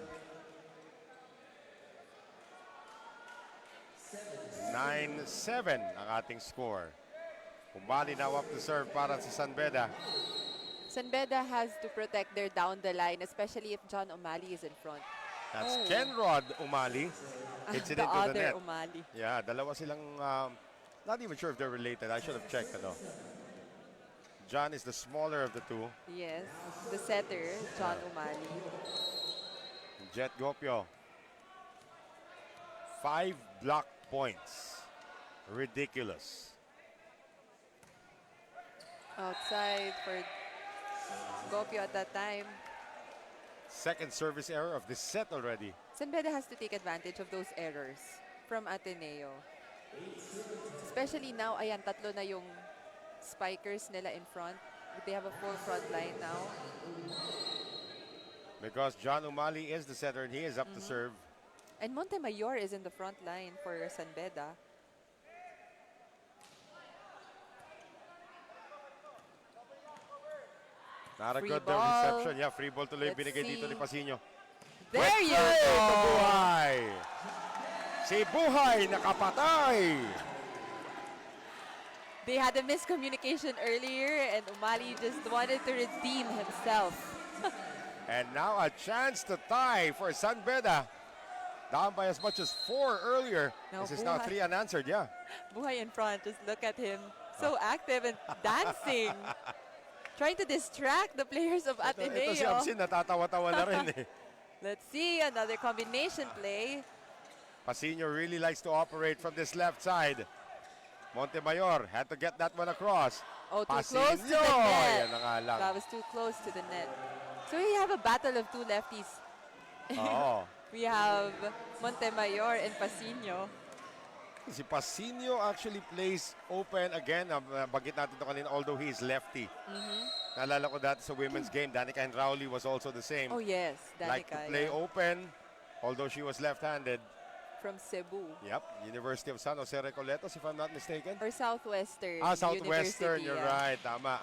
[SPEAKER 1] 9-7 ang ating score. Umali now up to serve para sa San Beda.
[SPEAKER 4] San Beda has to protect their down the line, especially if John O'Malley is in front.
[SPEAKER 1] That's Kenrod Umali. Hits it
[SPEAKER 4] The
[SPEAKER 1] into the
[SPEAKER 4] other
[SPEAKER 1] net.
[SPEAKER 4] O'Malley.
[SPEAKER 1] Yeah, dalawa silang, not even sure if they're related. I should have checked, ano. John is the smaller of the two.
[SPEAKER 4] Yes, the setter, John O'Malley.
[SPEAKER 1] Jet Gopio. 5 block points. Ridiculous.
[SPEAKER 4] Outside for Gopio at that time.
[SPEAKER 1] Second service error of this set already.
[SPEAKER 4] San Beda has to take advantage of those errors from Ateneo. Especially now, ayan, tatlo na yung spikers nila in front. They have a full front line now.
[SPEAKER 1] Because John Umali is the setter and he is up to serve.
[SPEAKER 4] And Montemayor is in the front line for San Beda.
[SPEAKER 1] Not a
[SPEAKER 4] Free
[SPEAKER 1] good
[SPEAKER 4] ball.
[SPEAKER 1] reception. Yeah, free ball tuloy
[SPEAKER 4] Let's
[SPEAKER 1] binigay dito ni
[SPEAKER 4] see.
[SPEAKER 1] Pasino.
[SPEAKER 4] There you
[SPEAKER 1] Ito
[SPEAKER 4] go!
[SPEAKER 1] Buhay! Si Buhay nakapatay!
[SPEAKER 4] They had a miscommunication earlier and Umali just wanted to redeem himself.
[SPEAKER 1] And now a chance to tie for San Beda. Down by as much as 4 earlier.
[SPEAKER 4] No,
[SPEAKER 1] This is now
[SPEAKER 4] Buhay.
[SPEAKER 1] 3 unanswered, yeah.
[SPEAKER 4] Buhay in front, just look at him. So active and dancing. Trying to distract the players of
[SPEAKER 1] Ito si
[SPEAKER 4] Ateneo.
[SPEAKER 1] Absin, natatawa-tawa na rin eh.
[SPEAKER 4] Let's see, another combination play.
[SPEAKER 1] Pasino really likes to operate from this left side. Montemayor had to get that one across.
[SPEAKER 4] Oh, too
[SPEAKER 1] Pasino!
[SPEAKER 4] close to the net.
[SPEAKER 1] Yan na nga lang.
[SPEAKER 4] That was too close to the net. So we have a battle of two lefties.
[SPEAKER 1] Oo.
[SPEAKER 4] We have Montemayor and Pasino.
[SPEAKER 1] Si Pasino actually plays open again. Bagit natin ito kanina, although he is lefty. Naalala ko dati sa women's game, Danica and Rowley was also the same.
[SPEAKER 4] Oh yes,
[SPEAKER 1] Like to
[SPEAKER 4] Danica
[SPEAKER 1] play
[SPEAKER 4] yeah.
[SPEAKER 1] open, although she was left-handed.
[SPEAKER 4] From Cebu.
[SPEAKER 1] Yep, University of San Jose Recoletos, if I'm not mistaken.
[SPEAKER 4] Or Southwestern
[SPEAKER 1] Southwestern,
[SPEAKER 4] University,
[SPEAKER 1] you're
[SPEAKER 4] yeah.
[SPEAKER 1] right, tama.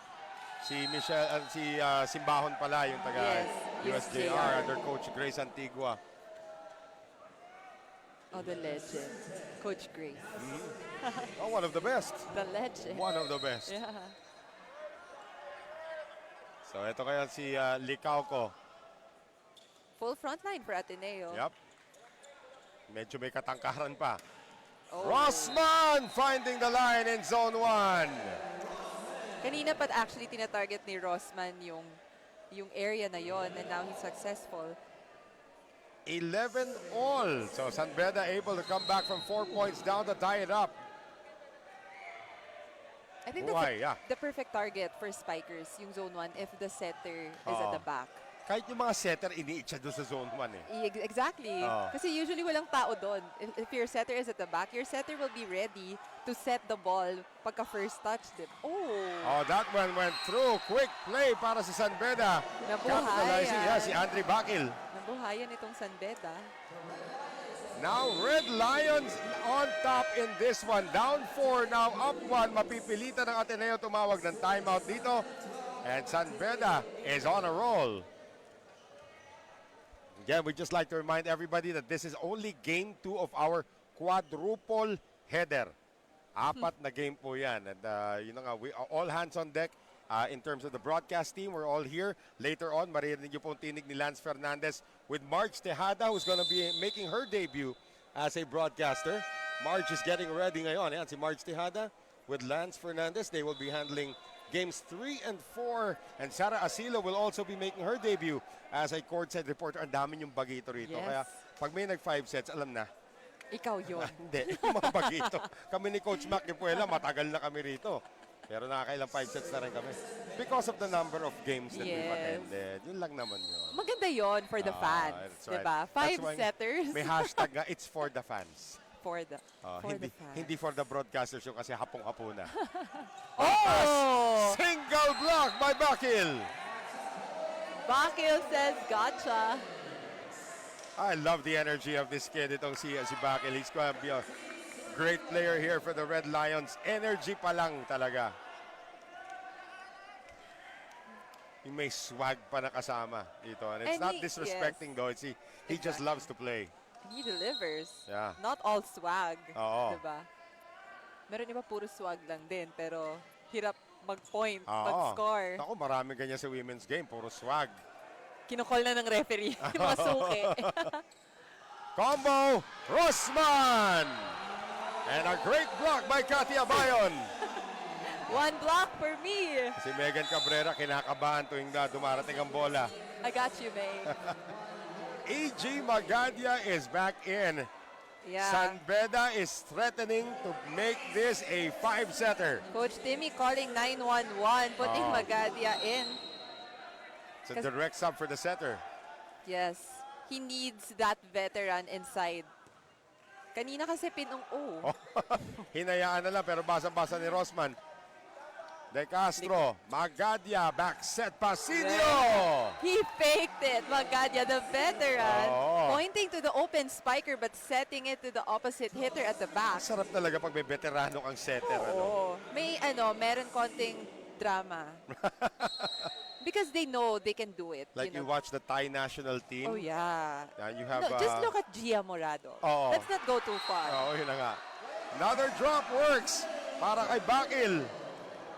[SPEAKER 1] Si Michelle, Simbahon pala yung taga
[SPEAKER 4] Yes,
[SPEAKER 1] USJR
[SPEAKER 4] USJR.
[SPEAKER 1] under Coach Grace Antigua.
[SPEAKER 4] Oh, the legend. Coach Grace.
[SPEAKER 1] Oh, one of the best.
[SPEAKER 4] The legend.
[SPEAKER 1] One of the best.
[SPEAKER 4] Yeah.
[SPEAKER 1] So ito kaya si Licauco.
[SPEAKER 4] Full front line for Ateneo.
[SPEAKER 1] Yep. Medyo may katangkaran pa.
[SPEAKER 4] Oh.
[SPEAKER 1] Rossman finding the line in zone 1.
[SPEAKER 4] Kanina pa actually tinatarget ni Rossman yung area na yon and now he's successful.
[SPEAKER 1] 11 all. So San Beda able to come back from 4 points down to tie it up.
[SPEAKER 4] I think
[SPEAKER 1] Buhay, yeah.
[SPEAKER 4] that's the perfect target for spikers, yung zone 1, if the setter is at
[SPEAKER 1] Oo.
[SPEAKER 4] the back.
[SPEAKER 1] Kahit yung mga setter, iniit siya doon sa zone 1 eh.
[SPEAKER 4] Exactly.
[SPEAKER 1] Oo.
[SPEAKER 4] Kasi usually walang tao doon. If your setter is at the back, your setter will be ready to set the ball pagka first touch din.
[SPEAKER 1] Oh, that one went through. Quick play para sa San Beda.
[SPEAKER 4] Nabuhay,
[SPEAKER 1] Capitalizing, yeah, si Andre Bakil.
[SPEAKER 4] Nabuhayan itong San Beda.
[SPEAKER 1] Now, Red Lions on top in this one. Down 4, now up 1. Mapipilitan ng Ateneo tumawag ng timeout dito. And San Beda is on a roll. Again, we'd just like to remind everybody that this is only game 2 of our quadruple header. 4 na game po yan. And yun na nga, we are all hands on deck. In terms of the broadcast team, we're all here. Later on, maririnig niyo po ang tinig ni Lance Fernandez with Marge Tejada, who's going to be making her debut as a broadcaster. Marge is getting ready ngayon. Yan, si Marge Tejada with Lance Fernandez. They will be handling games 3 and 4. And Sarah Asilo will also be making her debut as a courtside reporter. Ang dami yung bagito rito.
[SPEAKER 4] Yes.
[SPEAKER 1] Kaya pag may nag-5 sets, alam na.
[SPEAKER 4] Ikaw yun.
[SPEAKER 1] Hindi, yung mga bagito. Kami ni Coach Mac Nipuela, matagal na kami rito. Pero nakakailang 5 sets na rin kami. Because of the number of games that we've
[SPEAKER 4] Yes.
[SPEAKER 1] attended. Yun lang naman yun.
[SPEAKER 4] Maganda yon for the fans.
[SPEAKER 1] That's right.
[SPEAKER 4] Diba?
[SPEAKER 1] That's
[SPEAKER 4] 5
[SPEAKER 1] why
[SPEAKER 4] setters
[SPEAKER 1] May hashtag nga, it's for the fans.
[SPEAKER 4] for the
[SPEAKER 1] Hindi,
[SPEAKER 4] fans.
[SPEAKER 1] hindi for the broadcasters yung kasi hapong-hapo na.
[SPEAKER 4] Oh!
[SPEAKER 1] Single block by Bakil.
[SPEAKER 4] Bakil says gotcha.
[SPEAKER 1] I love the energy of this kid. Itong si Bakil. He's going to be a great player here for the Red Lions. Energy pa lang talaga. Yung may swag pa na kasama dito. And it's
[SPEAKER 4] And
[SPEAKER 1] not
[SPEAKER 4] he-
[SPEAKER 1] disrespecting though. It's he just loves to play.
[SPEAKER 4] He delivers.
[SPEAKER 1] Yeah.
[SPEAKER 4] Not all swag.
[SPEAKER 1] Oo.
[SPEAKER 4] Diba? Meron iba puro swag lang din, pero hirap mag-point,
[SPEAKER 1] Oo.
[SPEAKER 4] mag-score.
[SPEAKER 1] Ako, marami ganyan sa women's game. Puro swag.
[SPEAKER 4] Kinukol na ng referee. Yung mga suki.
[SPEAKER 1] Combo, Rosman! And a great block by Katia Bayon.
[SPEAKER 4] One block for me.
[SPEAKER 1] Si Megan Cabrera kinakabahan tuwing na dumarating ang bola.
[SPEAKER 4] I got you, May.
[SPEAKER 1] E.G. Magadia is back in.
[SPEAKER 4] Yeah.
[SPEAKER 1] San Beda is threatening to make this a 5-setter.
[SPEAKER 4] Coach Timmy calling 9-1-1, putting
[SPEAKER 1] Oh.
[SPEAKER 4] Magadia in.
[SPEAKER 1] It's a direct sub for the setter.
[SPEAKER 4] Yes. He needs that veteran inside. Kanina kasi pinung-o.
[SPEAKER 1] Hinayaan na lang pero basa-basa ni Rosman. De Castro, Magadia, back set, Pasillo!
[SPEAKER 4] He faked it, Magadia, the veteran,
[SPEAKER 1] Oo.
[SPEAKER 4] pointing to the open spiker but setting it to the opposite hitter at the back.
[SPEAKER 1] Sarap talaga pag may veterano kang setter. Ano?
[SPEAKER 4] Oo. May meron konting drama. Because they know they can do it.
[SPEAKER 1] Like you watch the Thai national team.
[SPEAKER 4] Oh yeah.
[SPEAKER 1] And you have...
[SPEAKER 4] No, just look at Gia Morado.
[SPEAKER 1] Oo.
[SPEAKER 4] Let's not go too far.
[SPEAKER 1] Oo, yun na nga. Another drop works para kay Bakil.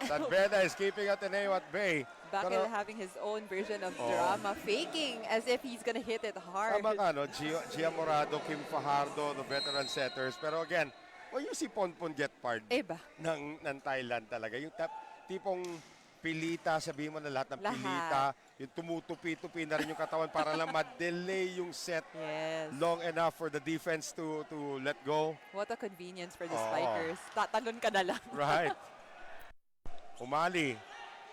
[SPEAKER 1] San Beda is keeping Ateneo at bay.
[SPEAKER 4] Bakil having his own version of drama, faking as if he's gonna hit it hard.
[SPEAKER 1] Tama ka, no? Gia Morado, Kim Fajardo, the veteran setters. Pero again, when you see Ponpon get part
[SPEAKER 4] Iba.
[SPEAKER 1] ng Thailand talaga, yung tipong pilita, sabihin mo na lahat ng
[SPEAKER 4] Lahat.
[SPEAKER 1] pilita, yung tumutupi-tupi na rin yung katawan para lang ma-delay yung set
[SPEAKER 4] Yes.
[SPEAKER 1] long enough for the defense to let go.
[SPEAKER 4] What a convenience for the
[SPEAKER 1] Oo.
[SPEAKER 4] spikers. Tatagon ka na lang.
[SPEAKER 1] Right. Umali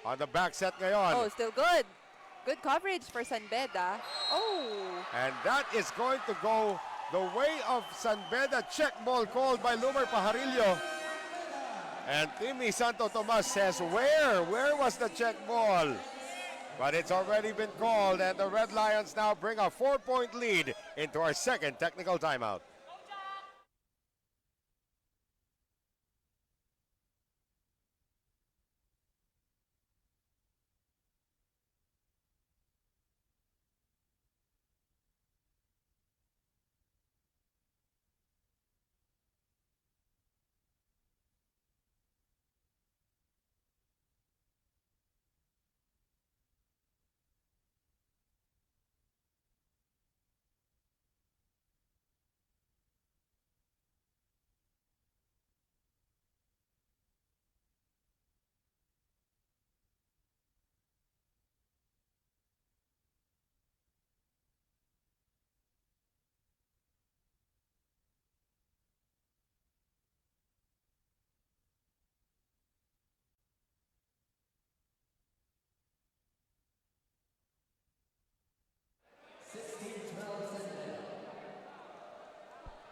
[SPEAKER 1] on the back set ngayon.
[SPEAKER 4] Oh, still good. Good coverage for San Beda. Oh.
[SPEAKER 1] And that is going to go the way of San Beda. Check ball called by Lumer Pajarillo. And Timmy Santo Tomas says, where? Where was the check ball? But it's already been called, and the Red Lions now bring a 4-point lead into our second technical timeout.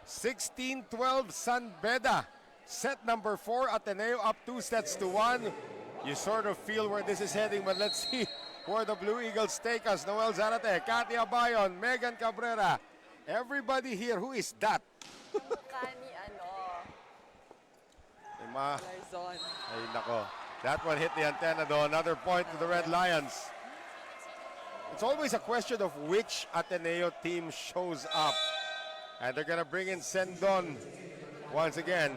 [SPEAKER 1] (16-12) San Beda. Set number 4, Ateneo up 2-1. You sort of feel where this is heading, but let's see where the Blue Eagles take us. Noel Zarate, Katia Bayon, Megan Cabrera. Everybody here, who is that?
[SPEAKER 4] Kani
[SPEAKER 1] Ay, ma-
[SPEAKER 4] Larzon.
[SPEAKER 1] ay, nako. That one hit the antenna though. Another point to the Red Lions. It's always a question of which Ateneo team shows up. And they're going to bring in Sendon once again.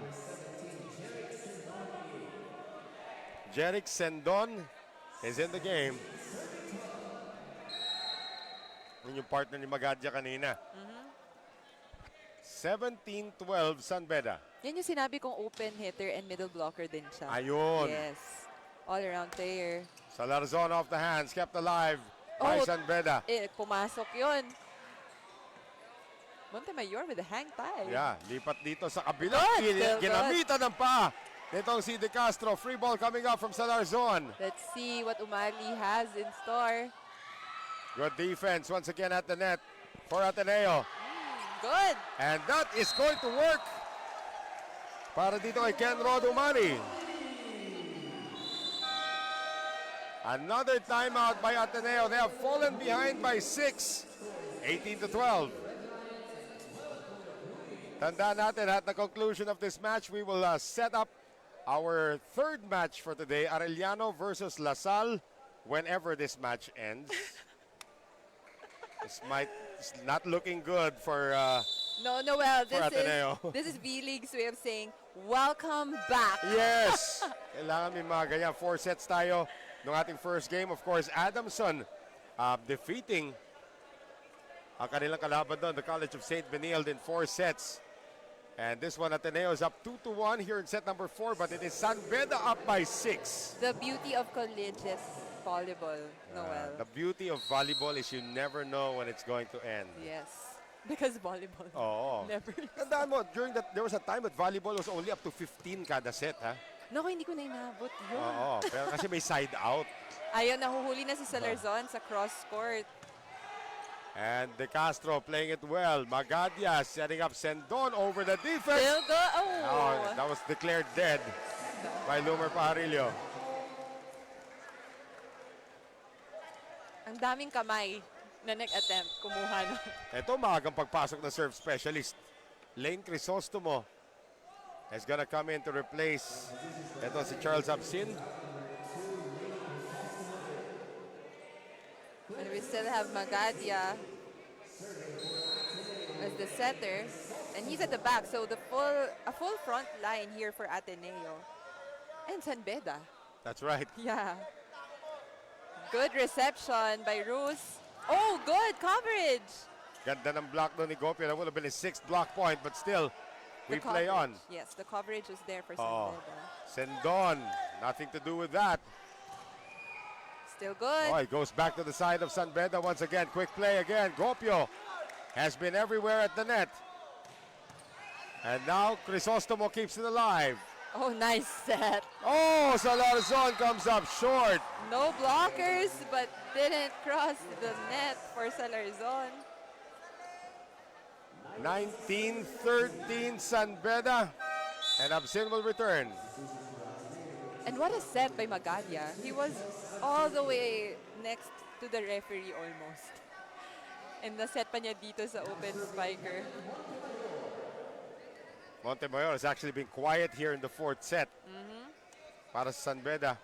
[SPEAKER 1] Jerick Sendon is in the game. Yun yung partner ni Magadia kanina. 17-12 San Beda.
[SPEAKER 4] Yan yung sinabi kong open hitter and middle blocker din siya.
[SPEAKER 1] Ayun.
[SPEAKER 4] Yes. All-around player.
[SPEAKER 1] Salarzon off the hands, kept alive by
[SPEAKER 4] Oh.
[SPEAKER 1] San Beda.
[SPEAKER 4] Pumasok yun. Montemayor with a hang tie.
[SPEAKER 1] Yeah, lipat dito sa kabila.
[SPEAKER 4] Good, still good.
[SPEAKER 1] Ginamitan ng pa. Nitong si De Castro. Free ball coming up from Salarzon.
[SPEAKER 4] Let's see what Umali has in store.
[SPEAKER 1] Good defense once again at the net for Ateneo.
[SPEAKER 4] Good.
[SPEAKER 1] And that is going to work para dito kay Ken Rod Umali. Another timeout by Ateneo. They have fallen behind by 6. 18-12. Tandaan natin at the conclusion of this match, we will set up our third match for today, Arellano versus Lasal, whenever this match ends. It's not looking good for
[SPEAKER 4] No, Noel,
[SPEAKER 1] For Ateneo.
[SPEAKER 4] this is V-League's way of saying, welcome back.
[SPEAKER 1] Yes! Kailangan may mga ganyan. 4 sets tayo ng ating first game. Of course, Adamson defeating ang kanilang kalaban doon, the College of St. Benilde in 4 sets. And this one, Ateneo is up 2-1 here in set number 4, but it is San Beda up by 6.
[SPEAKER 4] The beauty of collegiate volleyball, Noel.
[SPEAKER 1] The beauty of volleyball is you never know when it's going to end.
[SPEAKER 4] Yes. Because volleyball
[SPEAKER 1] Oo.
[SPEAKER 4] never.
[SPEAKER 1] Tandaan mo, during that, there was a time that volleyball was only up to 15 kada set, ha?
[SPEAKER 4] Naku, hindi ko na inabot yun.
[SPEAKER 1] Oo, pero kasi may side out.
[SPEAKER 4] Ayun, nahuhuli na si Salarzon sa cross court.
[SPEAKER 1] And De Castro playing it well. Magadia setting up Sendon over the defense.
[SPEAKER 4] Still go.
[SPEAKER 1] Oh, that was declared dead by Lumer Pajarillo.
[SPEAKER 4] Ang daming kamay na nag-attempt kumuha no.
[SPEAKER 1] Ito, maagang pagpasok ng serve specialist. Lane Crisostomo is gonna come in to replace ito si Charles Absin.
[SPEAKER 4] And we still have Magadia as the setter. And he's at the back, so a full front line here for Ateneo. And San Beda.
[SPEAKER 1] That's right.
[SPEAKER 4] Yeah. Good reception by Rus. Oh, good coverage.
[SPEAKER 1] Ganda ng block doon ni Gopio. That would have been his 6th block point, but still, we
[SPEAKER 4] The
[SPEAKER 1] play on.
[SPEAKER 4] coverage. Yes, the coverage was there for San
[SPEAKER 1] Oh,
[SPEAKER 4] Beda.
[SPEAKER 1] Sendon, nothing to do with that.
[SPEAKER 4] Still good.
[SPEAKER 1] Oh, it goes back to the side of San Beda once again. Quick play again. Gopio has been everywhere at the net. And now Crisostomo keeps it alive.
[SPEAKER 4] Oh, nice set.
[SPEAKER 1] Oh, Salarzon comes up short.
[SPEAKER 4] No blockers, but didn't cross the net for Salarzon.
[SPEAKER 1] 19-13 San Beda. And Absin will return.
[SPEAKER 4] And what a set by Magadia. He was all the way next to the referee almost. And naset pa niya dito sa open spiker.
[SPEAKER 1] Montemayor has actually been quiet here in the 4th set. Para sa San Beda.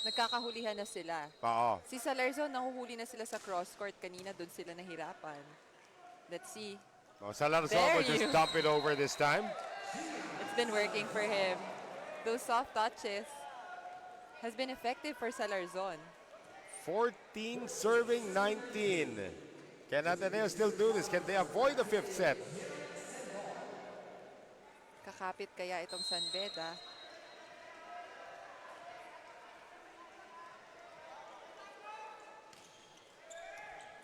[SPEAKER 4] Nagkakahulihan na sila.
[SPEAKER 1] Oo.
[SPEAKER 4] Si Salarzon, nahuhuli na sila sa cross court kanina. Doon sila nahirapan. Let's see.
[SPEAKER 1] Oh, Salarzon
[SPEAKER 4] There
[SPEAKER 1] will just
[SPEAKER 4] you-
[SPEAKER 1] dump it over this time.
[SPEAKER 4] It's been working for him. Those soft touches has been effective for Salarzon.
[SPEAKER 1] 14 serving 19. Can Ateneo still do this? Can they avoid the 5th set?
[SPEAKER 4] Kakapit kaya itong San Beda.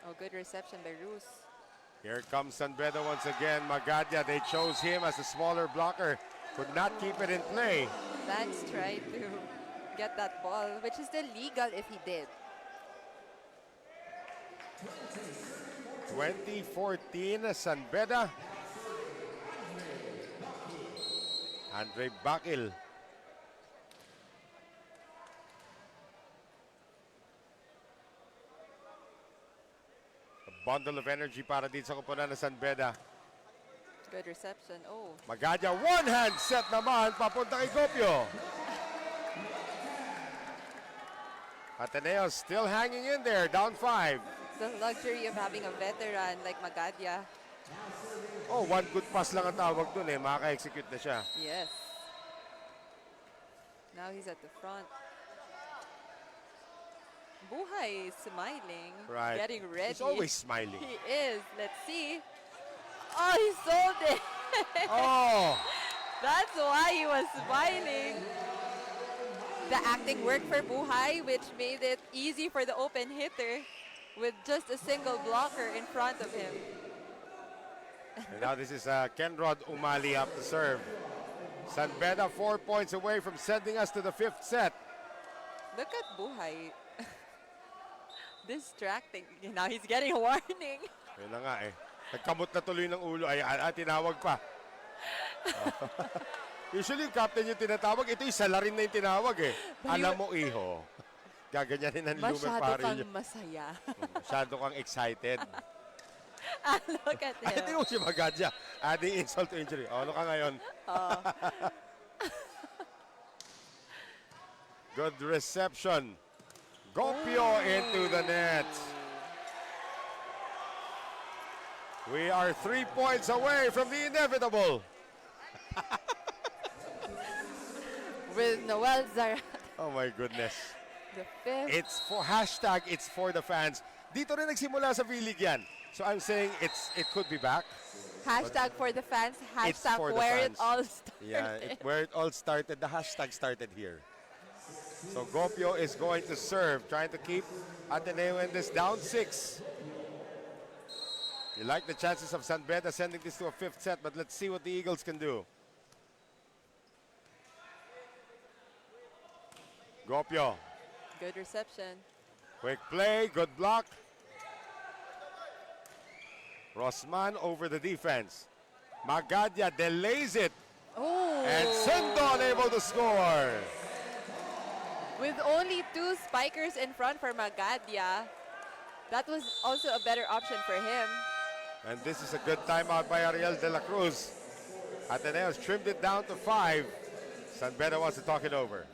[SPEAKER 4] Oh, good reception by Rus.
[SPEAKER 1] Here comes San Beda once again. Magadia, they chose him as a smaller blocker. Could not keep it in play.
[SPEAKER 4] Lance tried to get that ball, which is still legal if he did.
[SPEAKER 1] 2014 San Beda. Andre Bakil. A bundle of energy para dito sa kupunan ng San Beda.
[SPEAKER 4] Good reception. Oh,
[SPEAKER 1] Magadia, one hand set naman, papunta kay Gopio. Ateneo still hanging in there, down 5.
[SPEAKER 4] the luxury of having a veteran like Magadia.
[SPEAKER 1] Oh, one good pass lang ang tawag dun eh, makaka-execute na siya.
[SPEAKER 4] Yes. Now he's at the front. Buhay is smiling,
[SPEAKER 1] Right.
[SPEAKER 4] getting ready.
[SPEAKER 1] He's always smiling.
[SPEAKER 4] He is. Let's see. Oh, he sold it.
[SPEAKER 1] Oh,
[SPEAKER 4] That's why he was smiling. The acting worked for Buhay, which made it easy for the open hitter with just a single blocker in front of him.
[SPEAKER 1] and now this is Kenrod Umali up to serve. San Beda 4 points away from sending us to the 5th set.
[SPEAKER 4] Look at Buhay. Distracting. Now he's getting a warning.
[SPEAKER 1] Yun na nga eh. Nagkamot na tuloy ng ulo. Ay, tinawag pa. Usually, yung captain yung tinatawag. Ito yung salarin na yung tinawag eh. Alam mo, iho. Gaganyanin ng Lumer
[SPEAKER 4] Masyado
[SPEAKER 1] Parillo.
[SPEAKER 4] kang masaya.
[SPEAKER 1] Masyado kang excited.
[SPEAKER 4] Look at
[SPEAKER 1] Ay,
[SPEAKER 4] him.
[SPEAKER 1] tingnan mo si Magadia. Adding insult to injury. O, ano ka ngayon? Good reception. Gopio into the net. We are 3 points away from the inevitable.
[SPEAKER 4] With Noel Zarat,
[SPEAKER 1] Oh my goodness.
[SPEAKER 4] the fifth.
[SPEAKER 1] It's for hashtag, it's for the fans. Dito rin nagsimula sa V-League yan. So I'm saying it could be back.
[SPEAKER 4] Hashtag for the fans.
[SPEAKER 1] It's
[SPEAKER 4] Hashtag
[SPEAKER 1] for the
[SPEAKER 4] where it
[SPEAKER 1] fans.
[SPEAKER 4] all started.
[SPEAKER 1] Yeah, where it all started, the hashtag started here. So Gopio is going to serve, trying to keep Ateneo in this down 6. You like the chances of San Beda sending this to a 5th set, but let's see what the Eagles can do. Gopio,
[SPEAKER 4] Good reception.
[SPEAKER 1] quick play, good block. Rosman over the defense. Magadia delays it,
[SPEAKER 4] Oh.
[SPEAKER 1] and Sendo unable to score.
[SPEAKER 4] With only 2 spikers in front for Magadia, that was also a better option for him.
[SPEAKER 1] And this is a good timeout by Ariel de la Cruz. Ateneo's trimmed it down to 5. San Beda wants to talk it over.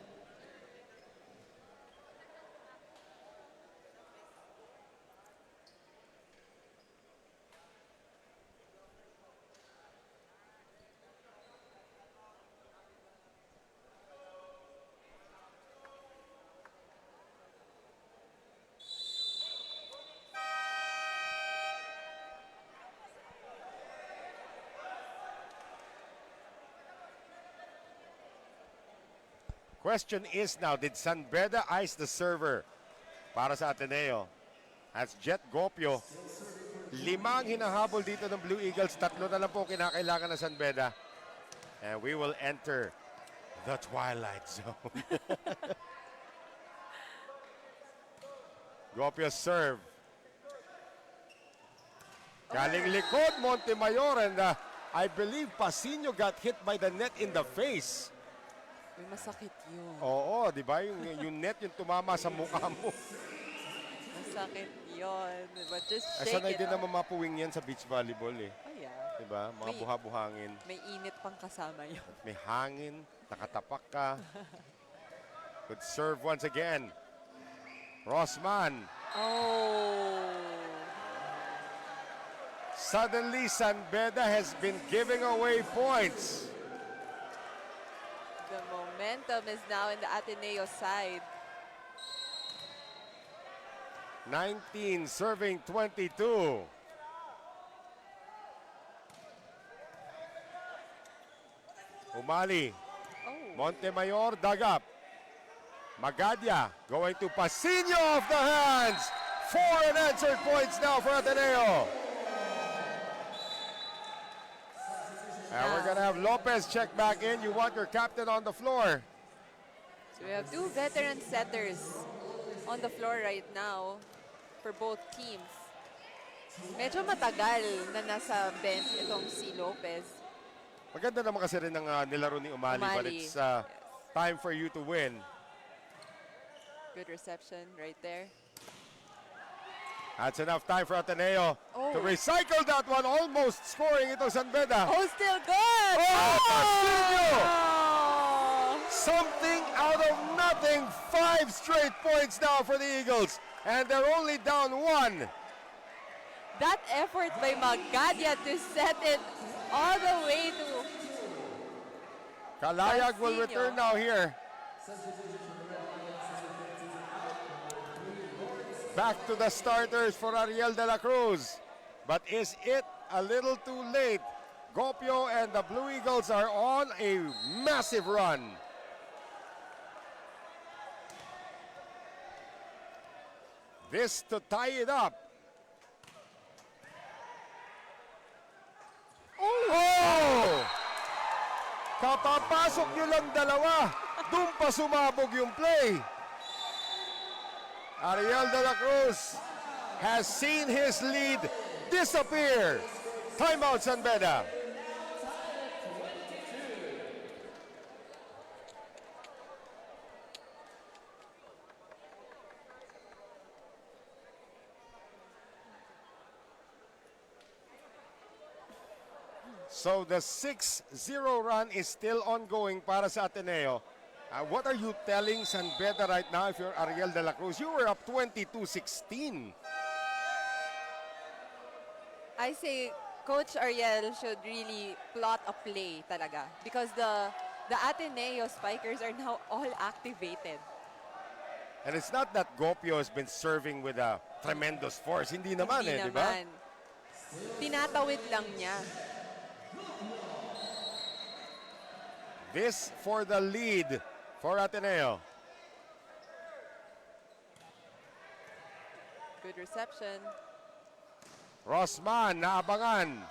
[SPEAKER 1] Question is now, did San Beda ice the server para sa Ateneo? As Jet Gopio, 5 ang hinahabol dito ng Blue Eagles, 3 na lang po kinakailangan ng San Beda. And we will enter the twilight zone. Gopio serve. Galing likod, Montemayor, and I believe Pasino got hit by the net in the face.
[SPEAKER 4] Uy, masakit yun.
[SPEAKER 1] Oo, di ba? Yung net yung tumama sa mukha mo.
[SPEAKER 4] Masakit yun. But just
[SPEAKER 1] Ay,
[SPEAKER 4] shake
[SPEAKER 1] sanay
[SPEAKER 4] it
[SPEAKER 1] din
[SPEAKER 4] off.
[SPEAKER 1] naman mapuwing yan sa beach volleyball eh.
[SPEAKER 4] Oh, yeah.
[SPEAKER 1] Di ba? Mga
[SPEAKER 4] May-
[SPEAKER 1] buha-buhangin.
[SPEAKER 4] May init pang kasama yun.
[SPEAKER 1] May hangin, nakatapak ka. Good serve once again. Rossman.
[SPEAKER 4] Oh.
[SPEAKER 1] Suddenly, San Beda has been giving away points.
[SPEAKER 4] The momentum is now in the Ateneo side.
[SPEAKER 1] 19 serving 22. Umali.
[SPEAKER 4] Oh.
[SPEAKER 1] Montemayor dug up. Magadia going to Pasino off the hands. 4 unanswered points now for Ateneo. And we're going to have Lopez check back in. You want your captain on the floor.
[SPEAKER 4] So we have 2 veteran setters on the floor right now for both teams. Medyo matagal na nasa bench itong si Lopez.
[SPEAKER 1] Maganda naman kasi rin ng nilaro ni Umali, but
[SPEAKER 4] Umali.
[SPEAKER 1] it's time for you to win.
[SPEAKER 4] Good reception right there.
[SPEAKER 1] That's enough time for Ateneo to
[SPEAKER 4] Oh.
[SPEAKER 1] recycle that one. Almost scoring ito San Beda.
[SPEAKER 4] Oh, still good!
[SPEAKER 1] Oh, Pasino!
[SPEAKER 4] Oh!
[SPEAKER 1] Something out of nothing. 5 straight points now for the Eagles. And they're only down 1.
[SPEAKER 4] That effort by Magadia to set it all the way to...
[SPEAKER 1] Kalayag will
[SPEAKER 4] Pasino.
[SPEAKER 1] return now here. Back to the starters for Ariel de la Cruz. But is it a little too late? Gopio and the Blue Eagles are on a massive run. This to tie it up. Oh! Kapapasok nyo lang dalawa. Doon pa sumabog yung play. Ariel de la Cruz has seen his lead disappear. Timeout, San Beda. So the 6-0 run is still ongoing para sa Ateneo. What are you telling San Beda right now if you're Ariel de la Cruz? You were up 22-16.
[SPEAKER 4] I say Coach Ariel should really plot a play talaga because the Ateneo Spikers are now all activated.
[SPEAKER 1] And it's not that Gopio has been serving with a tremendous force. Hindi naman
[SPEAKER 4] Hindi
[SPEAKER 1] di ba?
[SPEAKER 4] naman. Tinatawid lang niya.
[SPEAKER 1] This for the lead for Ateneo.
[SPEAKER 4] Good reception.
[SPEAKER 1] Rosman, naabangan.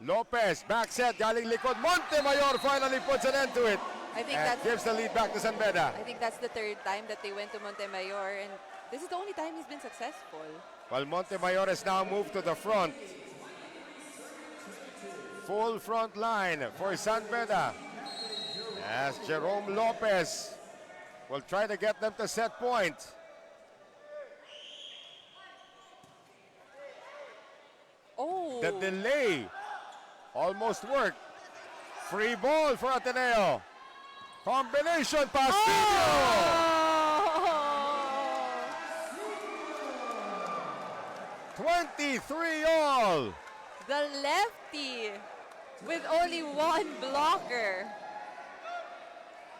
[SPEAKER 1] Lopez, back set, galing likod. Montemayor finally puts an end to it.
[SPEAKER 4] I think
[SPEAKER 1] And
[SPEAKER 4] that's
[SPEAKER 1] gives the lead back to San Beda.
[SPEAKER 4] I think that's the third time that they went to Montemayor, and this is the only time he's been successful.
[SPEAKER 1] While Montemayor has now moved to the front. Full front line for San Beda. As Jerome Lopez will try to get them to set point.
[SPEAKER 4] Oh,
[SPEAKER 1] The delay almost worked. Free ball for Ateneo. Combination Pastillo!
[SPEAKER 4] Oh!
[SPEAKER 1] 23 all.
[SPEAKER 4] The lefty with only one blocker.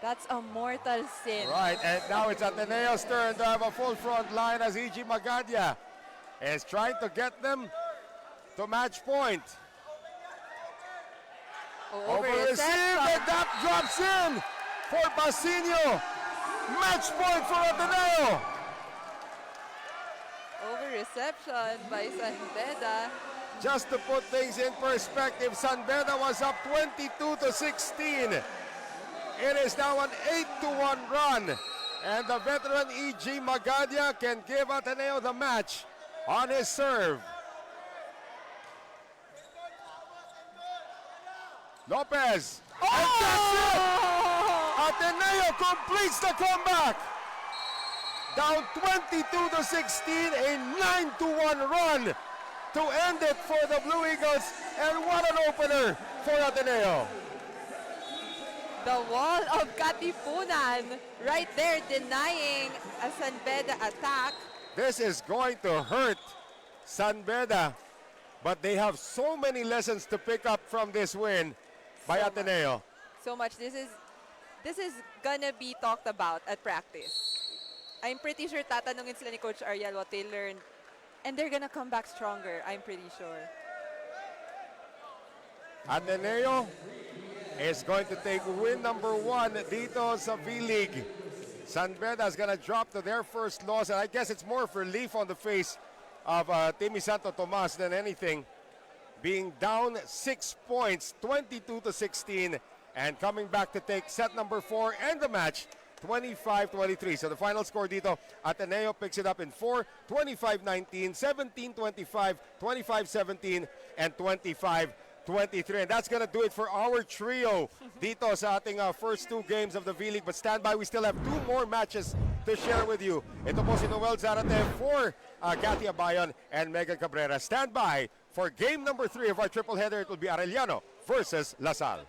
[SPEAKER 4] That's a mortal sin.
[SPEAKER 1] Right, and now it's Ateneo's turn to have a full front line as E.G. Magadia is trying to get them to match point.
[SPEAKER 4] Oh,
[SPEAKER 1] Over receive, and that drops in for Pasino. Match point for Ateneo.
[SPEAKER 4] Over reception by San Beda.
[SPEAKER 1] Just to put things in perspective, San Beda was up 22-16. It is now an 8-1 run. And the veteran E.G. Magadia can give Ateneo the match on his serve. Lopez. And that's it! Ateneo completes the comeback. Down 22-16, a 9-1 run to end it for the Blue Eagles. And what an opener for Ateneo.
[SPEAKER 4] The wall of Katipunan right there denying a San Beda attack.
[SPEAKER 1] This is going to hurt San Beda, but they have so many lessons to pick up from this win by Ateneo.
[SPEAKER 4] So much. This is gonna be talked about at practice. I'm pretty sure tatanungin sila ni Coach Ariel what they learned. And they're gonna come back stronger, I'm pretty sure.
[SPEAKER 1] Ateneo is going to take win number 1 dito sa V-League. San Beda is gonna drop to their first loss, and I guess it's more of relief on the face of Timmy Santo Tomas than anything. Being down 6 points, 22-16, and coming back to take set number 4 and the match 25-23. So the final score dito, Ateneo picks it up in 4, 25-19, 17-25, 25-17, and 25-23. And that's going to do it for our trio dito sa ating first 2 games of the V-League. But stand by, we still have 2 more matches to share with you. Ito po si Noel Zarate for Cathy Abayon and Megan Cabrera. Stand by for game number 3 of our triple header. It will be Arellano versus Lasal.